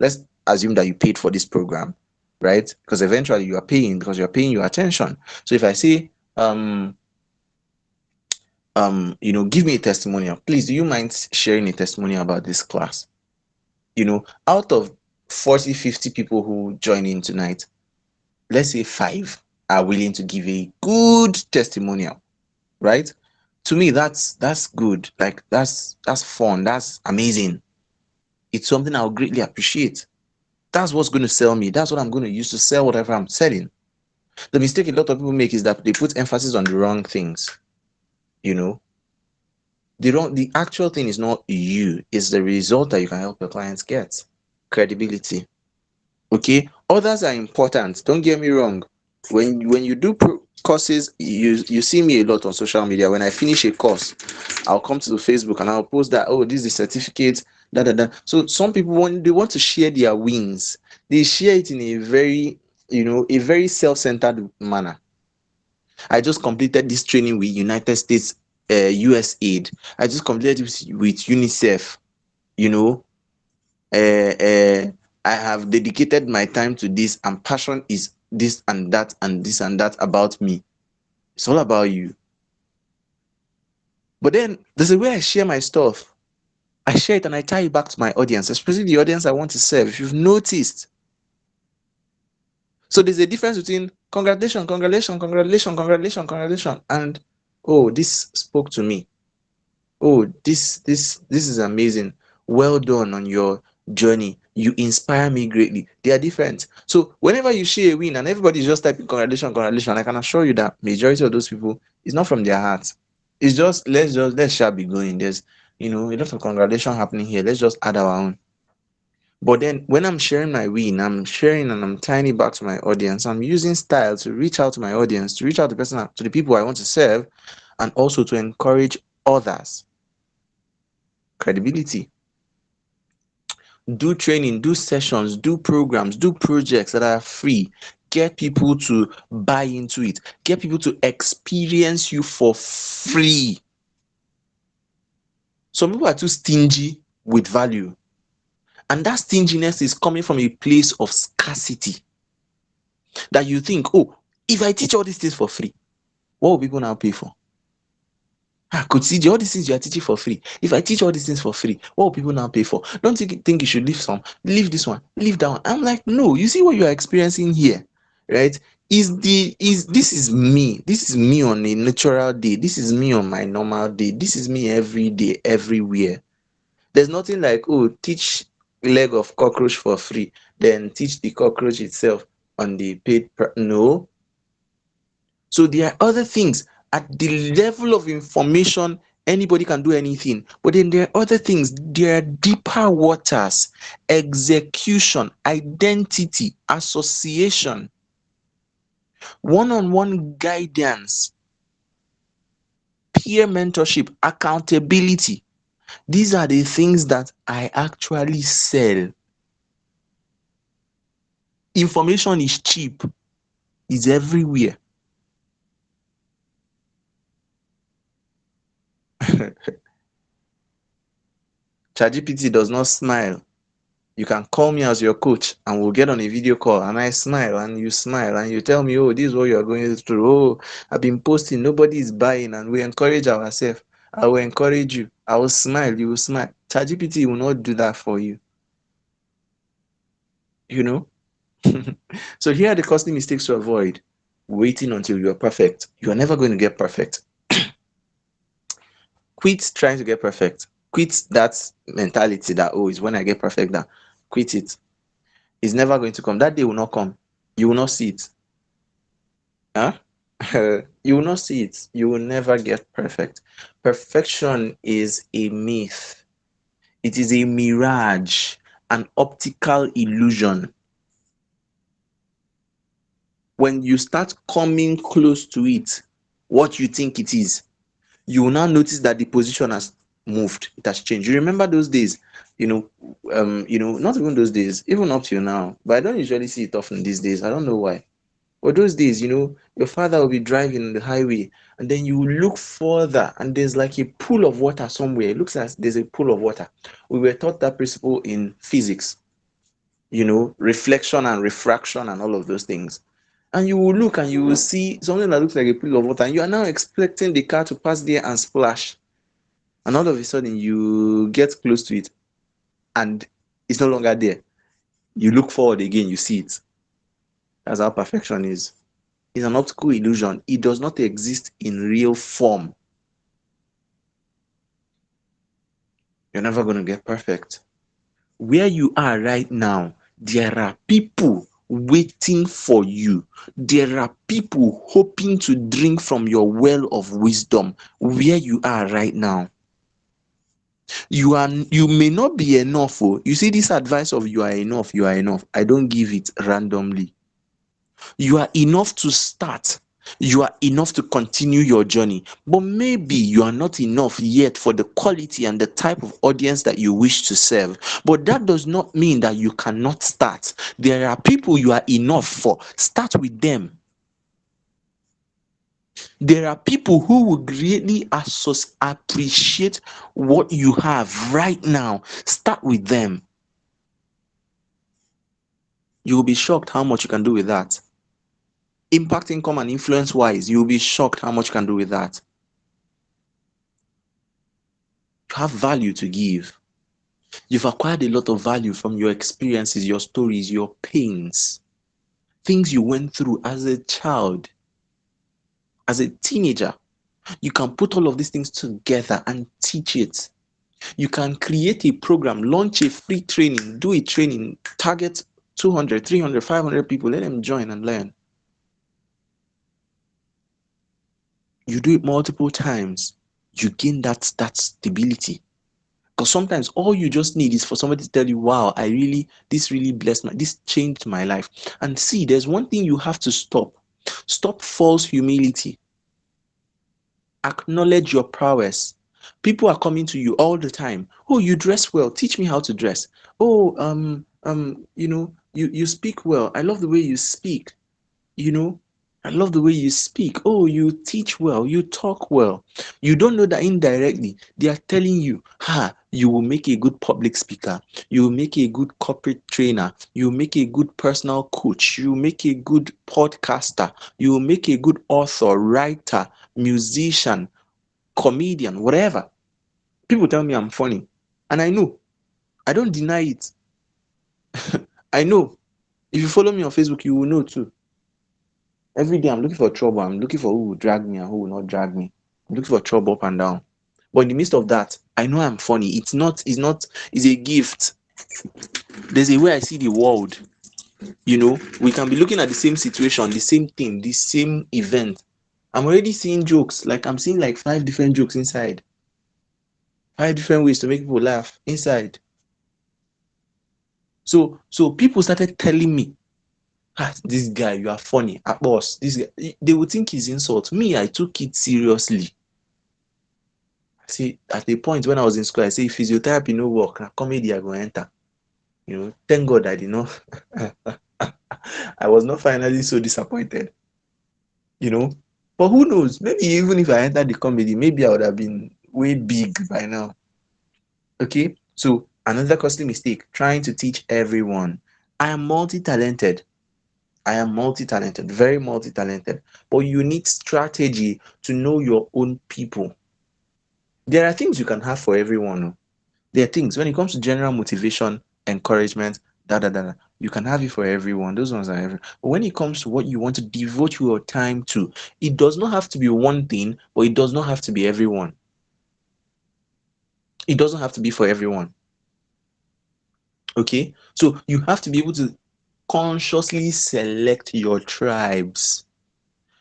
S2: let's assume that you paid for this program, right? Because eventually you are paying because you are paying your attention. So if I say, give me a testimonial, please, do you mind sharing a testimonial about this class? Out of 40, 50 people who join in tonight, let's say five are willing to give a good testimonial, right? To me, that's good. Like that's fun. That's amazing. It's something I'll greatly appreciate. That's what's going to sell me. That's what I'm going to use to sell whatever I'm selling. The mistake a lot of people make is that they put emphasis on the wrong things. You know, the actual thing is not you, it's the result that you can help your clients get. Credibility. Okay, others are important, don't get me wrong. When you do courses, you see me a lot on social media. When I finish a course, I'll come to the Facebook and I'll post that, oh, this is the certificate, da da da. So some people, when they want to share their wins, they share it in a very a very self-centered manner. I just completed this training with United States USAID. I just completed it with UNICEF. You know, I have dedicated my time to this, and passion is this and that and this and that about me. It's all about you. But then there's a way I share my stuff. I share it and I tie it back to my audience, especially the audience I want to serve. If you've noticed, so there's a difference between congratulations, congratulations, congratulations, congratulations, congratulations, and oh, this spoke to me. Oh, this is amazing. Well done on your journey. You inspire me greatly. They are different. So whenever you share a win and everybody's just typing congratulations, congratulations, I can assure you that majority of those people is not from their heart. It's just let's shall be going. There's a lot of congratulation happening here. Let's just add our own. But then when I'm sharing my win, I'm sharing and I'm tying it back to my audience. I'm using style to reach out to my audience, to reach out to the people I want to serve, and also to encourage others. Credibility. Do training, do sessions, do programs, do projects that are free. Get people to buy into it. Get people to experience you for free. Some people are too stingy with value. And that stinginess is coming from a place of scarcity. That you think, oh, if I teach all these things for free, what will people now pay for? Could see all these things you are teaching for free. If I teach all these things for free, what will people now pay for? Don't you think you should leave some, leave this one, leave that one? I'm like, no, you see what you are experiencing here, right? This is me. This is me on a natural day. This is me on my normal day. This is me every day, everywhere. There's nothing like, oh, teach leg of cockroach for free, then teach the cockroach itself on the paid. No. So there are other things at the level of information. Anybody can do anything, but then there are other things. There are deeper waters: execution, identity, association, one-on-one guidance, peer mentorship, accountability. These are the things that I actually sell. Information is cheap, is everywhere. ChatGPT does not smile. You can call me as your coach and we'll get on a video call and I smile and you tell me, oh, this is what you're going through. Oh, I've been posting, nobody is buying, and we encourage ourselves. I will encourage you. I will smile, you will smile. ChatGPT will not do that for you. You know? So here are the costly mistakes to avoid. Waiting until you're perfect. You're never going to get perfect. Quit trying to get perfect. Quit that mentality that, oh, it's when I get perfect that. Quit it. It's never going to come. That day will not come. You will not see it. Huh? You will not see it. You will never get perfect. Perfection is a myth. It is a mirage, an optical illusion. When you start coming close to it, what you think it is, you will now notice that the position has moved. It has changed. You remember those days, not even those days, even up till now. But I don't usually see it often these days. I don't know why. Or those days, your father will be driving on the highway, and then you look further, and there's like a pool of water somewhere. It looks like there's a pool of water. We were taught that principle in physics, reflection and refraction and all of those things. And you will look and you will see something that looks like a pool of water, and you are now expecting the car to pass there and splash. And all of a sudden, you get close to it, and it's no longer there. You look forward again, you see it. That's how perfection is. It's an optical illusion. It does not exist in real form. You're never going to get perfect. Where you are right now, there are people waiting for you. There are people hoping to drink from your well of wisdom where you are right now. You may not be enough. Oh. You see this advice of you are enough, you are enough. I don't give it randomly. You are enough to start. You are enough to continue your journey, but maybe you are not enough yet for the quality and the type of audience that you wish to serve. But that does not mean that you cannot start. There are people you are enough for. Start with them. There are people who will greatly appreciate what you have right now. Start with them. You will be shocked how much you can do with that. Impact, income, and influence wise, you will be shocked how much you can do with that. You have value to give. You've acquired a lot of value from your experiences, your stories, your pains, things you went through as a child, as a teenager. You can put all of these things together and teach it. You can create a program, launch a free training, do a training, target 200, 300, 500 people, let them join and learn. You do it multiple times, you gain that stability. Because sometimes all you just need is for somebody to tell you, wow, this really blessed this changed my life. And see, there's one thing you have to stop. Stop false humility. Acknowledge your prowess. People are coming to you all the time. Oh, you dress well. Teach me how to dress. Oh, you speak well. I love the way you speak. You know, I love the way you speak. Oh, you teach well, you talk well. You don't know that indirectly they are telling you, you will make a good public speaker, you will make a good corporate trainer, you will make a good personal coach, you will make a good podcaster, you will make a good author, writer, musician, comedian, whatever. People tell me I'm funny, and I know. I don't deny it. I know. If you follow me on Facebook, you will know too. Every day I'm looking for trouble. I'm looking for who will drag me and who will not drag me. I'm looking for trouble up and down. But in the midst of that, I know I'm funny. It's a gift. There's a way I see the world. We can be looking at the same situation, the same thing, the same event. I'm already seeing jokes. Like I'm seeing like 5 different jokes inside. 5 different ways to make people laugh inside. So people started telling me, this guy, you are funny. Boss, this guy, they would think he's insult. Me, I took it seriously. See, at the point when I was in school, I say physiotherapy no work, na comedy I go enter. Thank God I did not. I was not finally so disappointed. But who knows? Maybe even if I entered the comedy, maybe I would have been way big by now. Okay, so another costly mistake: trying to teach everyone. I am multi-talented. Very multi-talented. But you need strategy to know your own people. There are things you can have for everyone. There are things when it comes to general motivation, encouragement, you can have it for everyone. Those ones are every. But when it comes to what you want to devote your time to, it does not have to be one thing, but it does not have to be everyone. It doesn't have to be for everyone. Okay, so you have to be able to consciously select your tribes.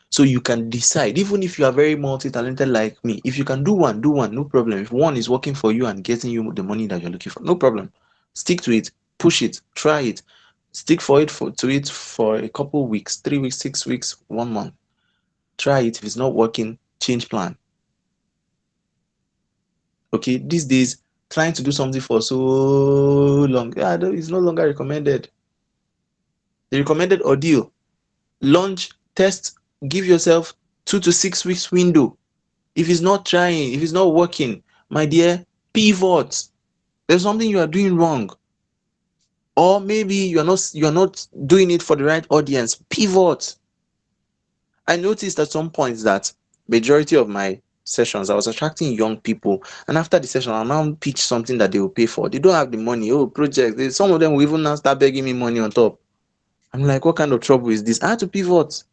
S2: So you can decide, even if you are very multi-talented like me, if you can do one, no problem. If one is working for you and getting you the money that you're looking for, no problem. Stick to it, push it, try it, stick to it for a couple weeks, 3 weeks, 6 weeks, 1 month. Try it. If it's not working, change plan. Okay, these days, trying to do something for so long, it's no longer recommended. The recommended ordeal: launch, test, give yourself 2 to 6 weeks window. If it's not trying, if it's not working, my dear, pivot. There's something you are doing wrong. Or maybe you're not doing it for the right audience. Pivot. I noticed at some points that majority of my sessions, I was attracting young people, and after the session, I'll now pitch something that they will pay for. They don't have the money. Oh, project. Some of them will even now start begging me money on top. I'm like, what kind of trouble is this? I had to pivot.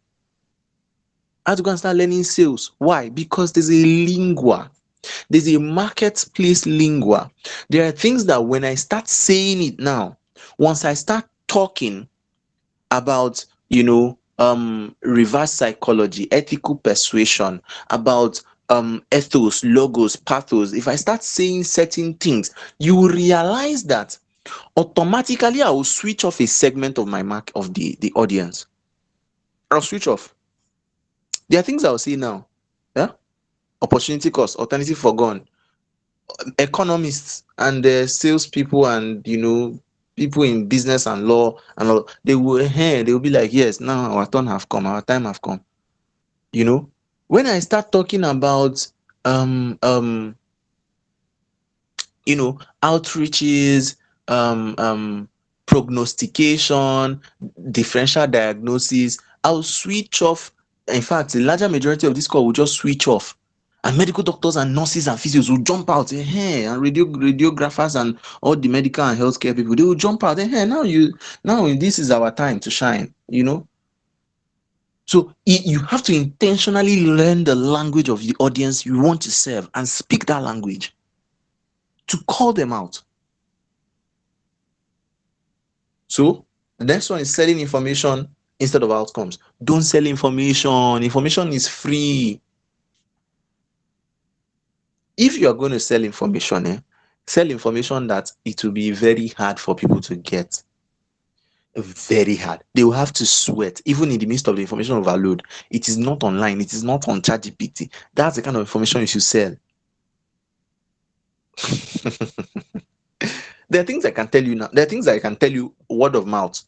S2: I had to go and start learning sales. Why? Because there's a lingua. There's a marketplace lingua. There are things that when I start saying it now, once I start talking about, reverse psychology, ethical persuasion, about ethos, logos, pathos, if I start saying certain things, you will realize that automatically I will switch off a segment of my of the audience. I'll switch off. There are things I'll say now. Yeah, opportunity cost, alternative forgone, economists and salespeople and people in business and law and all, they will be like, yes, now our turn have come, our time have come. When I start talking about um um outreaches, um um prognostication, differential diagnosis, I'll switch off. In fact, the larger majority of this call will just switch off, and medical doctors and nurses and physios will jump out, and radiographers and all the medical and healthcare people, they will jump out, now this is our time to shine. So you have to intentionally learn the language of the audience you want to serve and speak that language to call them out. So the next one is selling information instead of outcomes. Don't sell information. Information is free. If you are going to sell information, sell information that it will be very hard for people to get. Very hard. They will have to sweat, even in the midst of the information overload. It is not online. It is not on ChatGPT. That's the kind of information you should sell. There are things I can tell you now. There are things I can tell you word of mouth.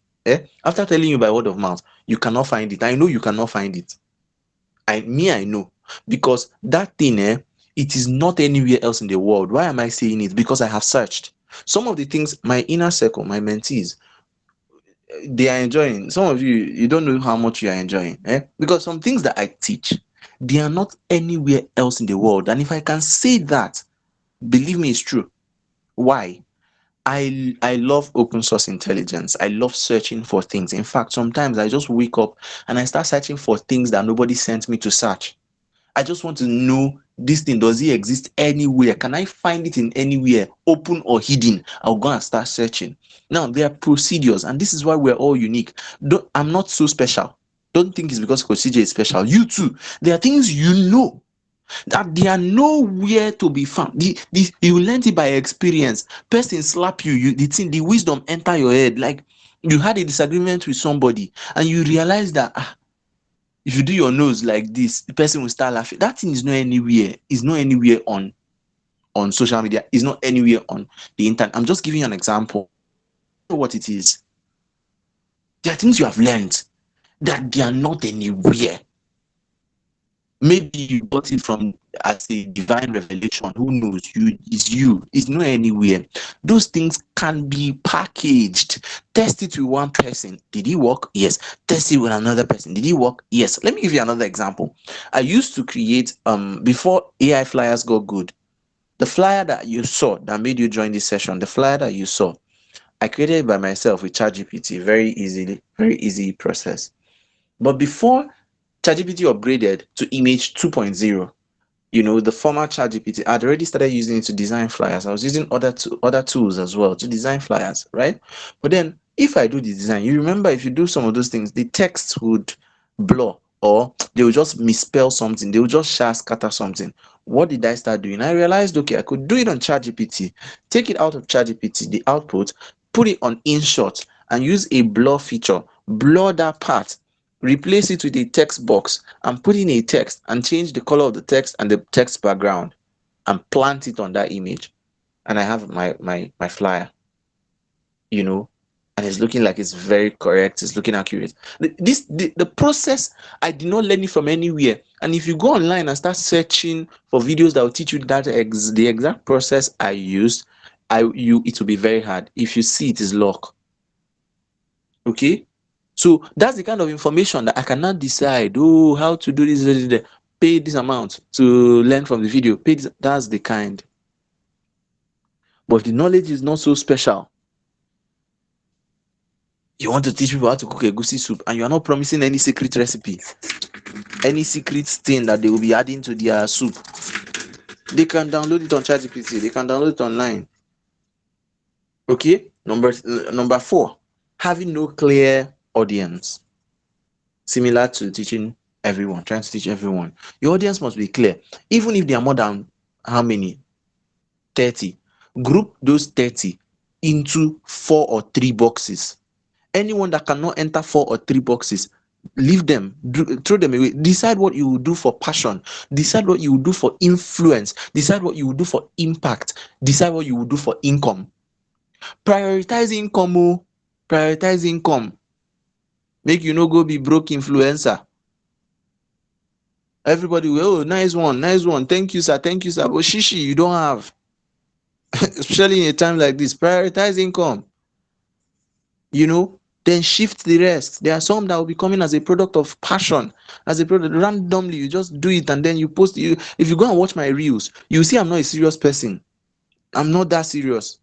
S2: After telling you by word of mouth, you cannot find it. I know you cannot find it. I know. Because that thing, it is not anywhere else in the world. Why am I saying it? Because I have searched. Some of the things my inner circle, my mentees, they are enjoying. Some of you don't know how much you are enjoying. Because some things that I teach, they are not anywhere else in the world. And if I can say that, believe me, it's true. Why? I love open source intelligence. I love searching for things. In fact, sometimes I just wake up and I start searching for things that nobody sent me to search. I just want to know, this thing, does it exist anywhere? Can I find it in anywhere, open or hidden? I'll go and start searching. Now, there are procedures, and this is why we're all unique. I'm not so special. Don't think it's because procedure is special. You too. There are things that they are nowhere to be found. You learned it by experience. Person slap you, the wisdom enter your head. Like, you had a disagreement with somebody and you realize that if you do your nose like this, the person will start laughing. That thing is not anywhere. It's not anywhere on social media. It's not anywhere on the internet. I'm just giving you an example. You know what it is. There are things you have learned that they are not anywhere. Maybe you got it from as a divine revelation. Who knows? It's not anywhere. Those things can be packaged. Test it with one person. Did it work? Yes. Test it with another person. Did it work? Yes. Let me give you another example. I used to create before AI flyers got good. The flyer that you saw that made you join this session, the flyer that you saw, I created it by myself with ChatGPT. Very easy process. But before ChatGPT upgraded to image 2.0, the former ChatGPT, I'd already started using it to design flyers. I was using other tools as well to design flyers, right? But then if I do the design, you remember, if you do some of those things, the text would blur, or they would just misspell something. They would just scatter something. What did I start doing? I realized, okay, I could do it on ChatGPT, take it out of ChatGPT, the output, put it on InShot, and use a blur feature, blur that part, replace it with a text box, and put in a text and change the color of the text and the text background and plant it on that image. And I have my flyer, and it's looking like it's very correct. It's looking accurate. The process, I did not learn it from anywhere. And if you go online and start searching for videos that will teach you the exact process I used, it will be very hard. If you see, it is luck. Okay, so that's the kind of information that I cannot decide, how to do this, pay this amount to learn from the video, pay this. That's the kind. But if the knowledge is not so special, you want to teach people how to cook a goosey soup and you are not promising any secret recipe, any secret thing that they will be adding to their soup, they can download it on ChatGPT, they can download it online. Okay, number 4, having no clear audience. Similar to trying to teach everyone. Your audience must be clear. Even if they are more than how many? 30. Group those 30 into 4 or 3 boxes. Anyone that cannot enter 4 or 3 boxes, Leave them, throw them away. Decide what you will do for passion. Decide what you will do for influence. Decide what you will do for impact. Decide what you will do for income. Prioritize income. Oh, prioritize income. Make you no go be broke influencer. Everybody will, oh, nice one, nice one. Thank you, sir. Thank you, sir. But shishi, you don't have. Especially in a time like this, prioritize income. Then shift the rest. There are some that will be coming as a product of passion, as a product randomly. You just do it and then you post. If you go and watch my reels, you see I'm not a serious person. I'm not that serious.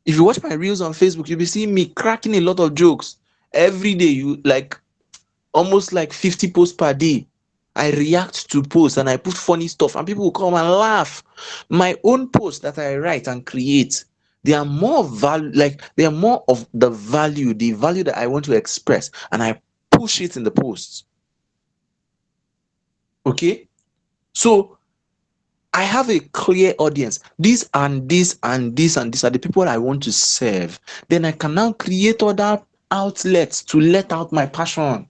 S2: If you watch my reels on Facebook, you'll be seeing me cracking a lot of jokes every day. You like almost like 50 posts per day. I react to posts and I put funny stuff and people will come and laugh. My own posts that I write and create, they are more value, like they are more of the value that I want to express, and I push it in the posts. Okay, so I have a clear audience. This and this and this and this are the people I want to serve. Then I can now create other outlets to let out my passion.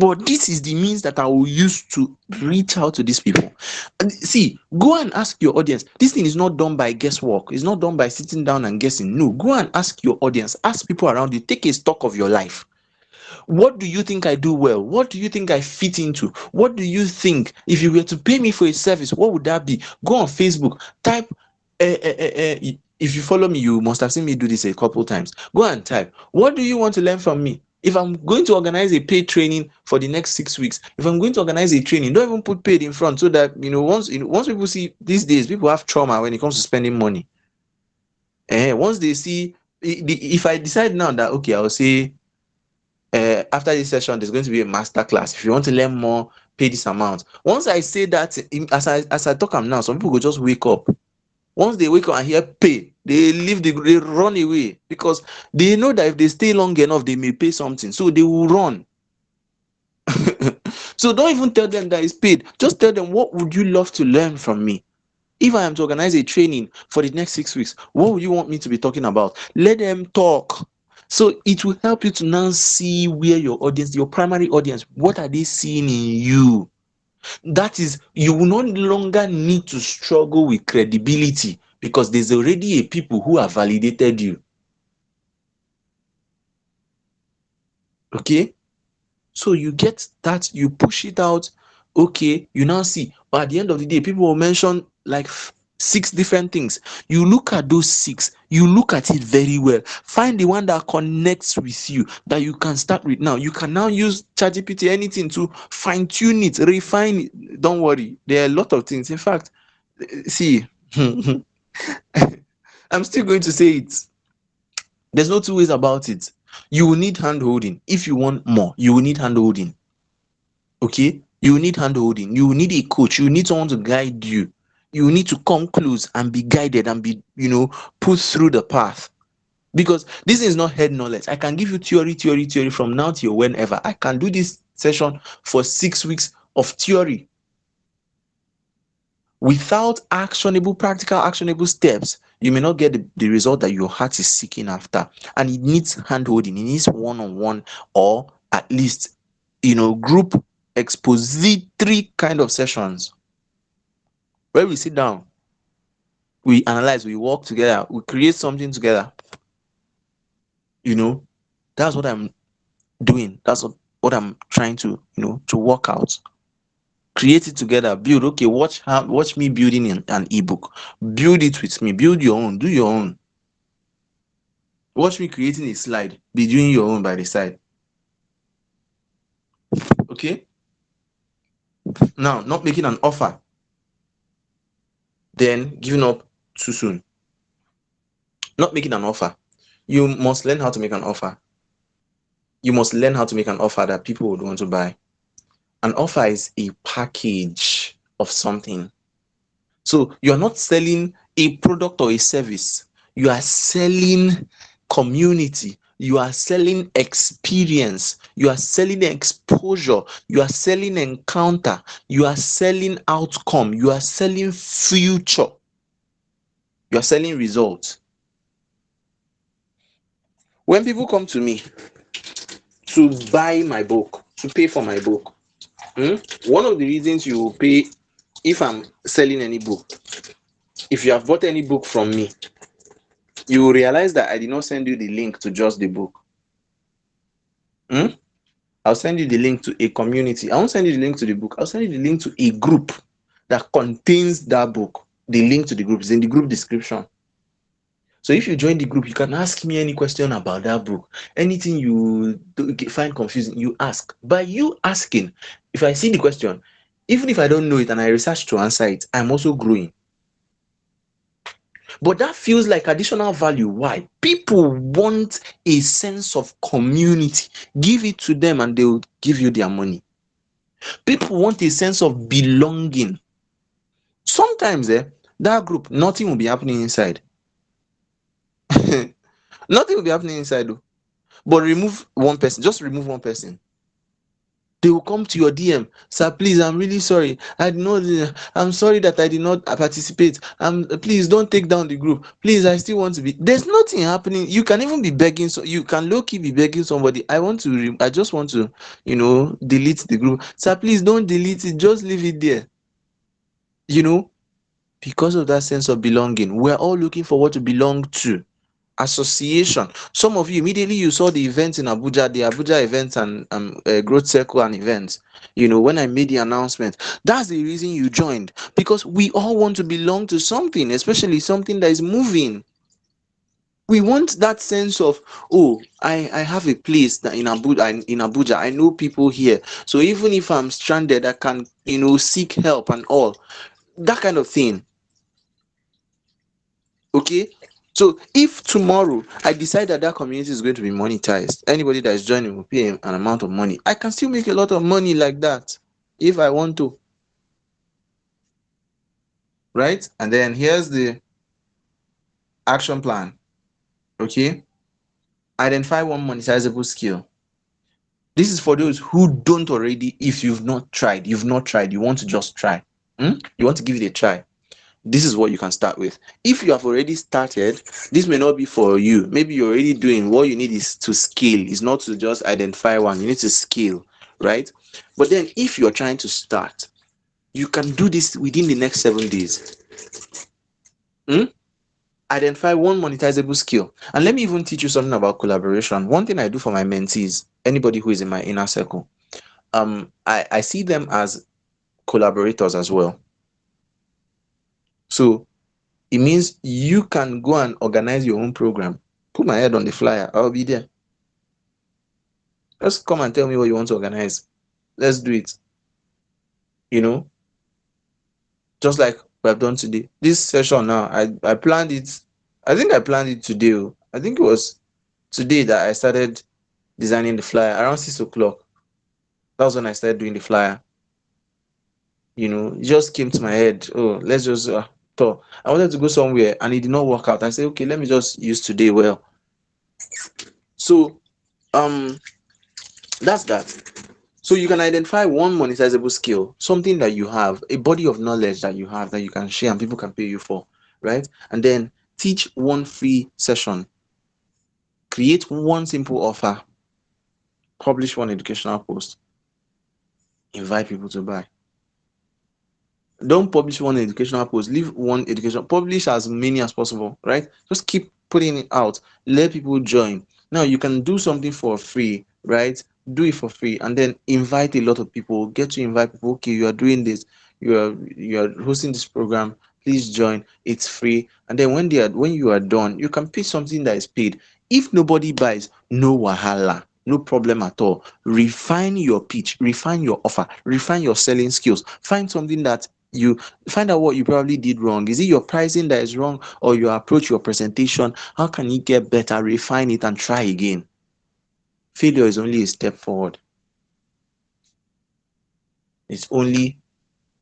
S2: But this is the means that I will use to reach out to these people. And see, go and ask your audience. This thing is not done by guesswork. It's not done by sitting down and guessing. No, go and ask your audience. Ask people around you. Take a stock of your life. What do you think I do well? What do you think I fit into? What do you think if you were to pay me for a service, what would that be? Go on Facebook, type. If you follow me, you must have seen me do this a couple times. Go and type. What do you want to learn from me? If I'm going to organize a paid training for the next 6 weeks, if I'm going to organize a training, don't even put paid in front, so that once people see, these days people have trauma when it comes to spending money. Once they see, if I decide now that okay, I'll say, after this session there's going to be a masterclass. If you want to learn more, pay this amount. Once I say that, as I talk am now, some people go just wake up. Once they wake up and hear pay, they run away, because they know that if they stay long enough they may pay something, so they will run. So don't even tell them that it's paid. Just tell them, what would you love to learn from me? If I am to organize a training for the next 6 weeks, what would you want me to be talking about? Let them talk. So it will help you to now see where your audience, your primary audience, what are they seeing in you? That is, you will no longer need to struggle with credibility, because there's already a people who have validated you. Okay? So you get that, you push it out. Okay, you now see. But at the end of the day, people will mention like 6 different things. You look at those 6, you look at it very well. Find the one that connects with you, that you can start with now. You can now use ChatGPT, anything, to fine tune it, refine it. Don't worry, there are a lot of things. In fact, see, I'm still going to say it. There's no two ways about it. You will need hand holding. If you want more, you will need hand holding. Okay, you will need hand holding. You will need a coach. You will need someone to guide you. You will need to come close and be guided and be, put through the path. Because this is not head knowledge. I can give you theory from now till whenever. I can do this session for 6 weeks of theory. Without practical actionable steps, you may not get the result that your heart is seeking after. And it needs hand holding. It needs one-on-one, or at least, group expository kind of sessions, where we sit down, we analyze, we work together, we create something together. That's what I'm doing. That's what I'm trying to to work out. Create it together, build. Okay, watch me building an ebook. Build it with me. Build your own. Do your own. Watch me creating a slide. Be doing your own by the side. Okay. Now, not making an offer, then giving up too soon. Not making an offer. You must learn how to make an offer. You must learn how to make an offer that people would want to buy. An offer is a package of something. So you're not selling a product or a service. You are selling community. You are selling experience. You are selling exposure. You are selling encounter. You are selling outcome. You are selling future. You are selling results. When people come to me to buy my book, to pay for my book. One of the reasons you will pay if I'm selling any book, if you have bought any book from me, you will realize that I did not send you the link to just the book. I'll send you the link to a community. I won't send you the link to the book. I'll send you the link to a group that contains that book. The link to the group is in the group description. So if you join the group, you can ask me any question about that book. Anything you find confusing, you ask. By you asking, if I see the question, even if I don't know it and I research to answer it, I'm also growing. But that feels like additional value. Why? People want a sense of community. Give it to them and they will give you their money. People want a sense of belonging. Sometimes that group, nothing will be happening inside. Nothing will be happening inside though. But remove one person, just remove one person. They will come to your DM. Sir, please, I'm really sorry. I'm sorry that I did not participate. Please don't take down the group. Please, I still want to be. There's nothing happening. You can even be begging. So you can low-key be begging somebody. I just want to, delete the group. Sir, please don't delete it. Just leave it there. Because of that sense of belonging. We're all looking for what to belong to. Association. Some of you immediately you saw the events in Abuja, the Abuja events and growth circle and events. When I made the announcement, that's the reason you joined, because we all want to belong to something, especially something that is moving. We want that sense of, oh, I have a place that in Abuja, I know people here, so even if I'm stranded, I can seek help and all that kind of thing. Okay, so if tomorrow I decide that community is going to be monetized, anybody that is joining will pay an amount of money. I can still make a lot of money like that if I want to, right? And then here's the action plan. Okay, identify one monetizable skill. This is for those who don't already. If you've not tried, you want to just try. You want to give it a try. This is what you can start with. If you have already started, this may not be for you. Maybe you're already doing. What you need is to scale. It's not to just identify one. You need to scale, right? But then if you're trying to start, you can do this within the next 7 days. Identify one monetizable skill. And let me even teach you something about collaboration. One thing I do for my mentees, anybody who is in my inner circle, I see them as collaborators as well. So it means you can go and organize your own program. Put my head on the flyer. I'll be there. Just come and tell me what you want to organize. Let's do it. Just like we have done today. This session now, I planned it. I think I planned it today. I think it was today that I started designing the flyer around 6 o'clock. That was when I started doing the flyer. It just came to my head. Oh, let's just talk. I wanted to go somewhere and it did not work out. I said, okay, let me just use today well. So that's that. So you can identify one monetizable skill, something that you have, a body of knowledge that you have that you can share and people can pay you for, right? And then teach one free session, create one simple offer, publish one educational post, invite people to buy. Don't publish one educational post, leave one education, publish as many as possible, right? Just keep putting it out, let people join. Now you can do something for free, right? Do it for free and then invite a lot of people. Get to invite people. Okay, you are doing this, you are hosting this program, please join, it's free. And then when you are done, you can pitch something that is paid. If nobody buys, no wahala, no problem at all. Refine your pitch, refine your offer, refine your selling skills. Find something that you find out what you probably did wrong. Is it your pricing that is wrong or your approach, your presentation? How can you get better? Refine it and try again. Failure is only a step forward. It's only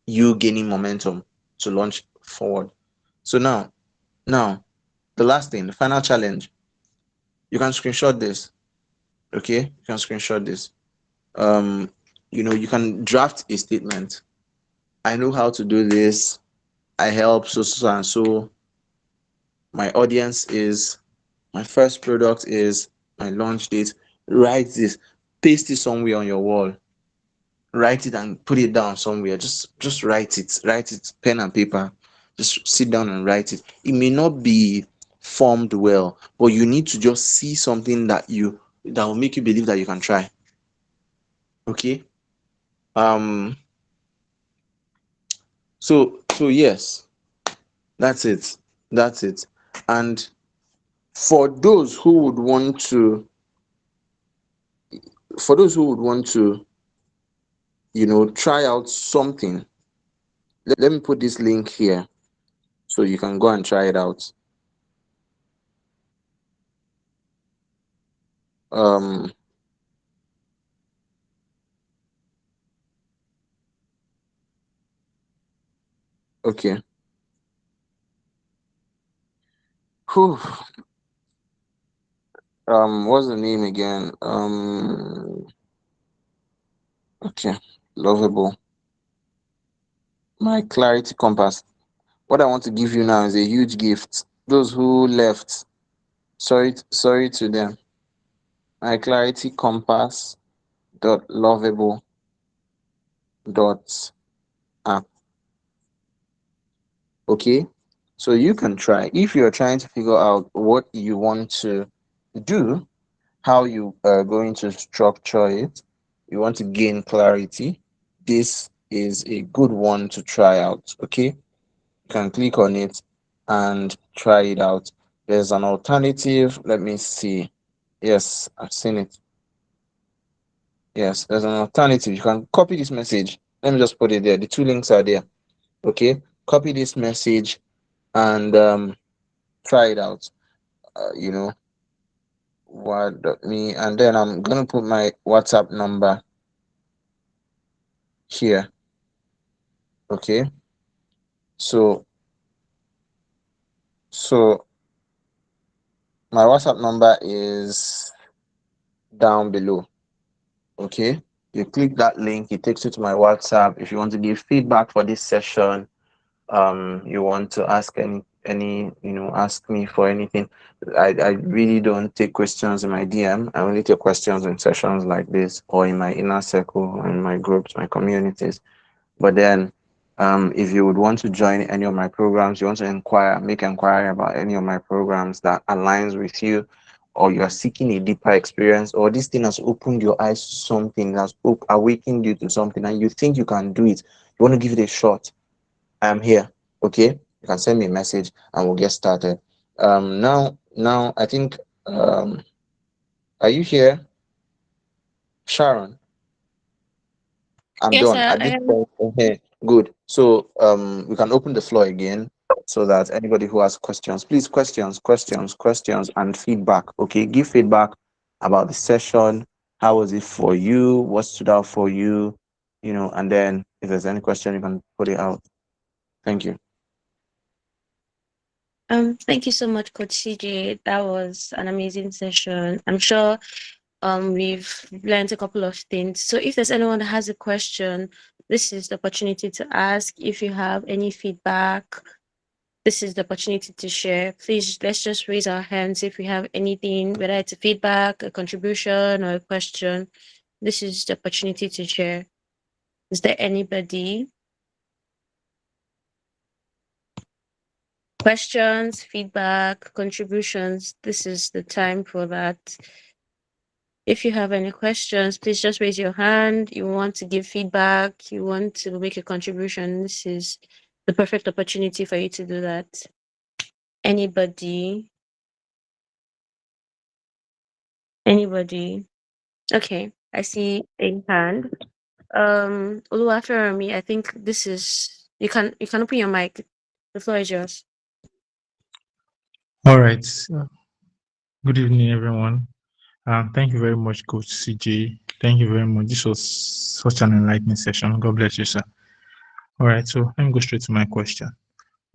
S2: you gaining momentum to launch forward. So now, the last thing, the final challenge. You can screenshot this. Okay, you can screenshot this. You can draft a statement. I know how to do this. I help so and so. My audience is, my first product is, my launch date. Write this. paste it somewhere on your wall, write it and put it down somewhere. Just write it, pen and paper. Just sit down and write it. It may not be formed well, but you need to just see something that will make you believe that you can try. Okay. um so yes, that's it. That's it. And for those who would want to, for those who would want to, try out something, let me put this link here so you can go and try it out. um okay. Whew. What's the name again? Okay. Lovable. My clarity compass. What I want to give you now is a huge gift. Those who left, sorry to them. My clarity compass dot lovable dot app. Okay. So you can try if you're trying to figure out what you want to do, how you are going to structure it, you want to gain clarity, this is a good one to try out. Okay, you can click on it and try it out. There's an alternative. Let me see. Yes, I've seen it. Yes, there's an alternative. You can copy this message. Let me just put it there. The two links are there. Okay, copy this message and try it out. You know what me, and then I'm gonna put my WhatsApp number here. Okay, so so my WhatsApp number is down below. Okay, you click that link, it takes you to my WhatsApp. If you want to give feedback for this session, you want to ask any ask me for anything. I really don't take questions in my DM. I only take questions in sessions like this, or in my inner circle, in my groups, my communities. But then, if you would want to join any of my programs, you want to make inquiry about any of my programs that aligns with you, or you are seeking a deeper experience, or this thing has opened your eyes to something, has awakened you to something, and you think you can do it, you want to give it a shot, I'm here. Okay, you can send me a message and we'll get started. Now, I think, are you here, Sharon? I'm
S1: Yes,
S2: done
S1: sir.
S2: at this point. Okay, good. So we can open the floor again so that anybody who has questions, please, questions, and feedback. Okay, give feedback about the session. How was it for you? What stood out for you? And then if there's any question, you can put it out. Thank you.
S1: Thank you so much, Coach CJ. That was an amazing session. I'm sure we've learned a couple of things. So if there's anyone that has a question, this is the opportunity to ask. If you have any feedback, this is the opportunity to share. Please, let's just raise our hands if we have anything, whether it's a feedback, a contribution, or a question. This is the opportunity to share. Is there anybody? Questions, feedback, contributions. This is the time for that. If you have any questions, please just raise your hand. You want to give feedback, you want to make a contribution. This is the perfect opportunity for you to do that. Anybody? Anybody? Okay, I see a hand. Oluwafemi, I think this is you can open your mic. The floor is yours.
S5: All right. Good evening, everyone. Thank you very much, Coach CJ. Thank you very much. This was such an enlightening session. God bless you, sir. All right. So let me go straight to my question.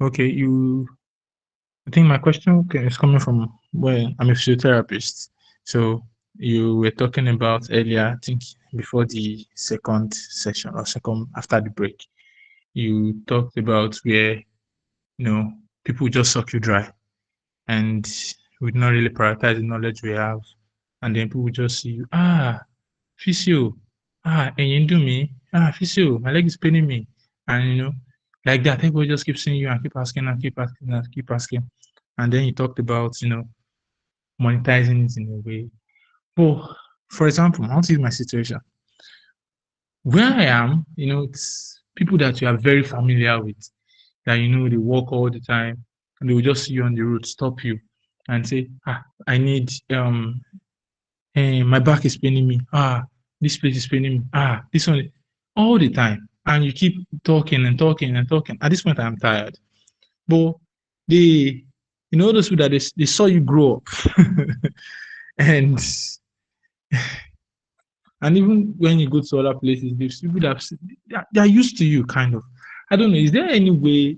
S5: Okay, I think my question is coming from, well, I'm a physiotherapist. So you were talking about earlier, I think before the second session or second after the break, you talked about where, people just suck you dry and we not really prioritize the knowledge we have. And then people just see you, physio, and you do me, physio, my leg is paining me. And like that, everybody just keeps seeing you and keep asking and keep asking and keep asking. And then you talked about, monetizing it in a way. Well, for example, I want to use my situation. Where I am, it's people that you are very familiar with, that they walk all the time, and they will just see you on the road, stop you, and say, I need hey, my back is paining me. This place is paining me. This one, all the time. And you keep talking and talking and talking. At this point, I'm tired. But they, those people that they saw you grow up, and and even when you go to other places, these people that they're used to you, kind of. I don't know. Is there any way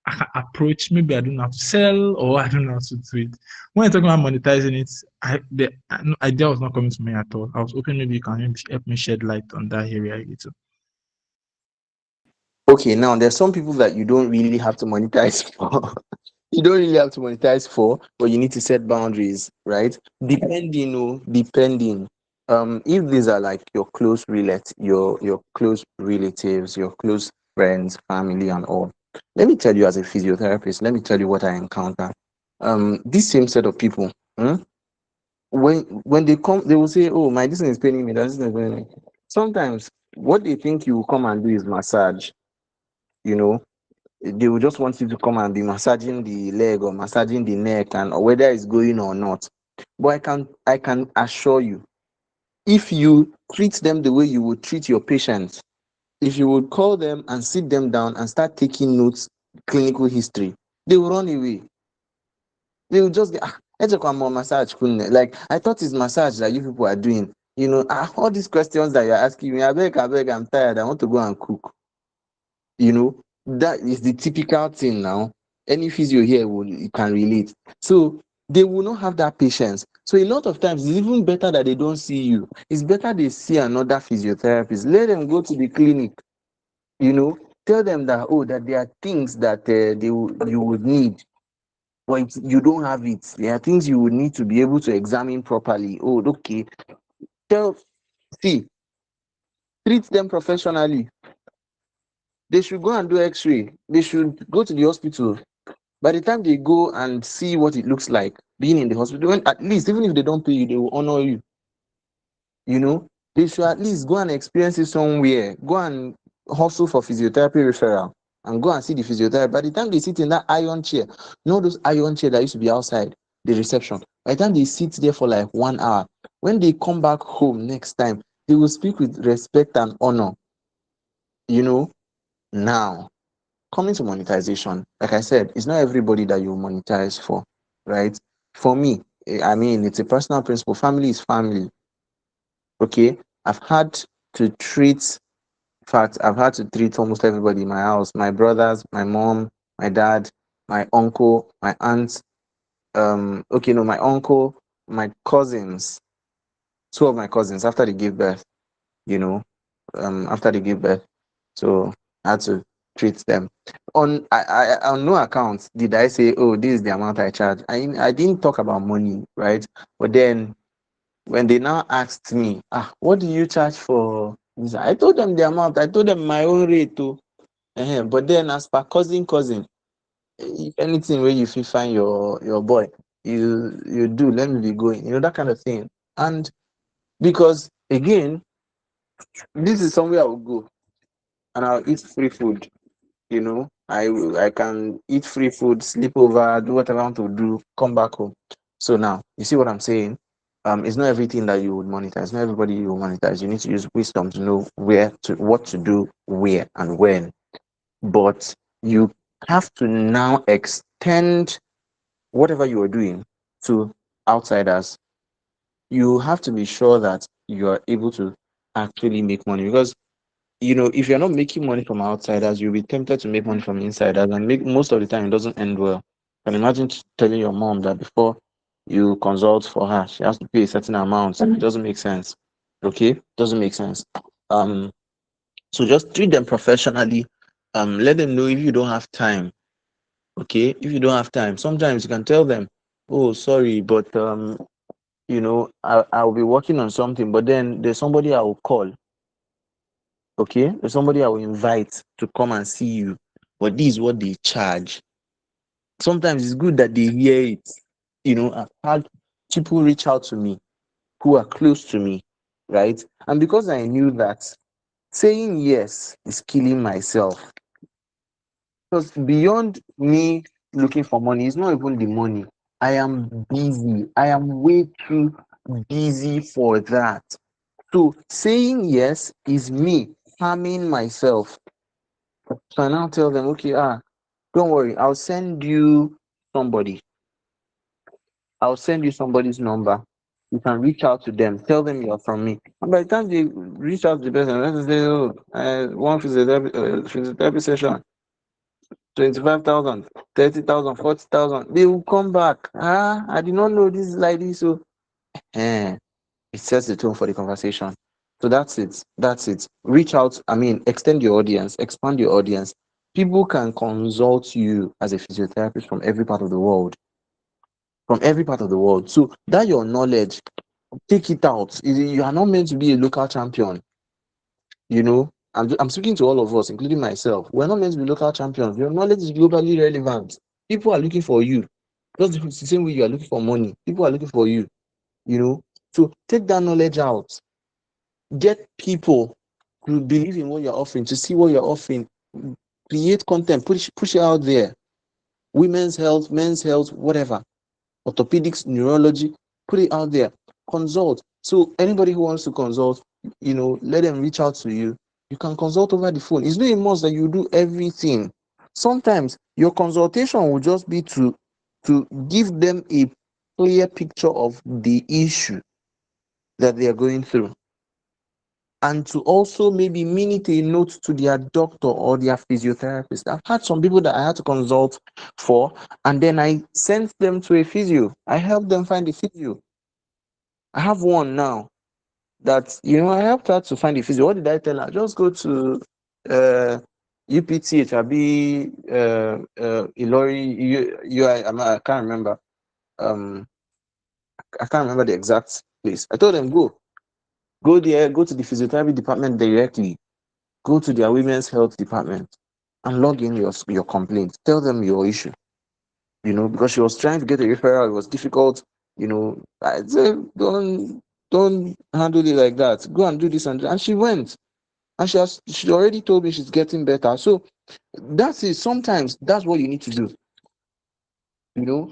S5: I can approach? Maybe I don't know how to sell, or I don't know how to do it. When I'm talking about monetizing it, the idea was not coming to me at all. I was hoping maybe you can help me shed light on that area a little.
S2: Okay, now there's some people that you don't really have to monetize for. You don't really have to monetize for, but you need to set boundaries, right? Depending, depending. If these are like your your close relatives, your close friends, family, and all. Let me tell you, as a physiotherapist, let me tell you what I encounter. This same set of people, when they come, they will say, "Oh, my this thing is paining me. That this thing is paining me." Sometimes, what they think you will come and do is massage. You know, they will just want you to come and be massaging the leg or massaging the neck, and or whether it's going or not. But I can assure you, if you treat them the way you would treat your patients, if you would call them and sit them down and start taking notes, clinical history, they will run away. They will just get let's talk about massage. Like, I thought it's massage that you people are doing. All these questions that you're asking me, I beg, I'm tired. I want to go and cook. That is the typical thing now. Any physio here you can relate. So they will not have that patience. So a lot of times it's even better that they don't see you. It's better they see another physiotherapist. Let them go to the clinic. Tell them that, that there are things that you would need, but you don't have it. There are things you would need to be able to examine properly. Oh, okay. Tell See, treat them professionally. They should go and do x-ray. They should go to the hospital. By the time they go and see what it looks like being in the hospital, at least, even if they don't pay you, they will honor you. They should at least go and experience it somewhere. Go and hustle for physiotherapy referral and go and see the physiotherapist. By the time they sit in that iron chair, those iron chair that used to be outside the reception, by the time they sit there for like 1 hour, when they come back home next time, they will speak with respect and honor. Now, coming to monetization, like I said, it's not everybody that you monetize for, right? For me, I mean, it's a personal principle. Family is family. Okay. I've had to treat, in fact, I've had to treat almost everybody in my house: my brothers, my mom, my dad, my uncle, my aunt. Okay, no, my uncle, my cousins, two of my cousins after they gave birth, you know, after they gave birth. So I had to treat them. On no account did I say, "Oh, this is the amount I charge." I didn't talk about money, right? But then when they now asked me, what do you charge for this? I told them the amount. I told them my own rate too. But then, as per cousin, if anything where you feel find your boy, you do. Let me be going. That kind of thing. And because again, this is somewhere I will go and I'll eat free food. I can eat free food, sleep over, do whatever I want to do, come back home. So now, you see what I'm saying? It's not everything that you would monetize. Not everybody you will monetize. You need to use wisdom to know what to do, where, and when. But you have to now extend whatever you are doing to outsiders. You have to be sure that you are able to actually make money, because if you're not making money from outsiders, you'll be tempted to make money from insiders, and make most of the time it doesn't end well. And imagine telling your mom that before you consult for her, she has to pay a certain amount. It doesn't make sense. Okay, doesn't make sense. Um, so just treat them professionally. Let them know if you don't have time. Okay, if you don't have time, sometimes you can tell them, "Oh, sorry, but I'll be working on something, but then there's somebody I will call. Okay, there's somebody I will invite to come and see you, but this is what they charge. Sometimes it's good that they hear it. I've had people reach out to me who are close to me, right? And because I knew that saying yes is killing myself, because beyond me looking for money, it's not even the money. I am busy. I am way too busy for that. So saying yes is me harming myself. So I now tell them, okay, don't worry, somebody. I'll send you somebody's number. You can reach out to them, tell them you're from me. And by the time they reach out to the person, let's say, oh, one physiotherapy session, 25,000, 30,000, 40,000. They will come back. I did not know this is like this. So, eh, it sets the tone for the conversation. So that's it. That's it. Reach out. I mean, extend your audience, expand your audience. People can consult you as a physiotherapist from every part of the world. From every part of the world. So that your knowledge, take it out. You are not meant to be a local champion. I'm speaking to all of us, including myself. We're not meant to be local champions. Your knowledge is globally relevant. People are looking for you. Just the same way you are looking for money. People are looking for you. You know. So take that knowledge out. Get people to believe in what you're offering, to see what you're offering. Create content, push it out there. Women's health, men's health, whatever. Orthopedics, neurology, put it out there. Consult. So anybody who wants to consult, let them reach out to you. You can consult over the phone. It's not a must that you do everything. Sometimes your consultation will just be to give them a clear picture of the issue that they are going through, and to also maybe minute a note to their doctor or their physiotherapist. I've had some people that I had to consult for, and then I sent them to a physio. I helped them find a physio. I have one now that, I helped her to find a physio. What did I tell her? Just go to uh, UPTH, Ilori, I can't remember. I can't remember the exact place. I told them, go there, go to the physiotherapy department directly. Go to their women's health department and log in your complaint. Tell them your issue. Because she was trying to get a referral, it was difficult. I said, don't handle it like that. Go and do this and she went. And she already told me she's getting better. So that's it. Sometimes that's what you need to do.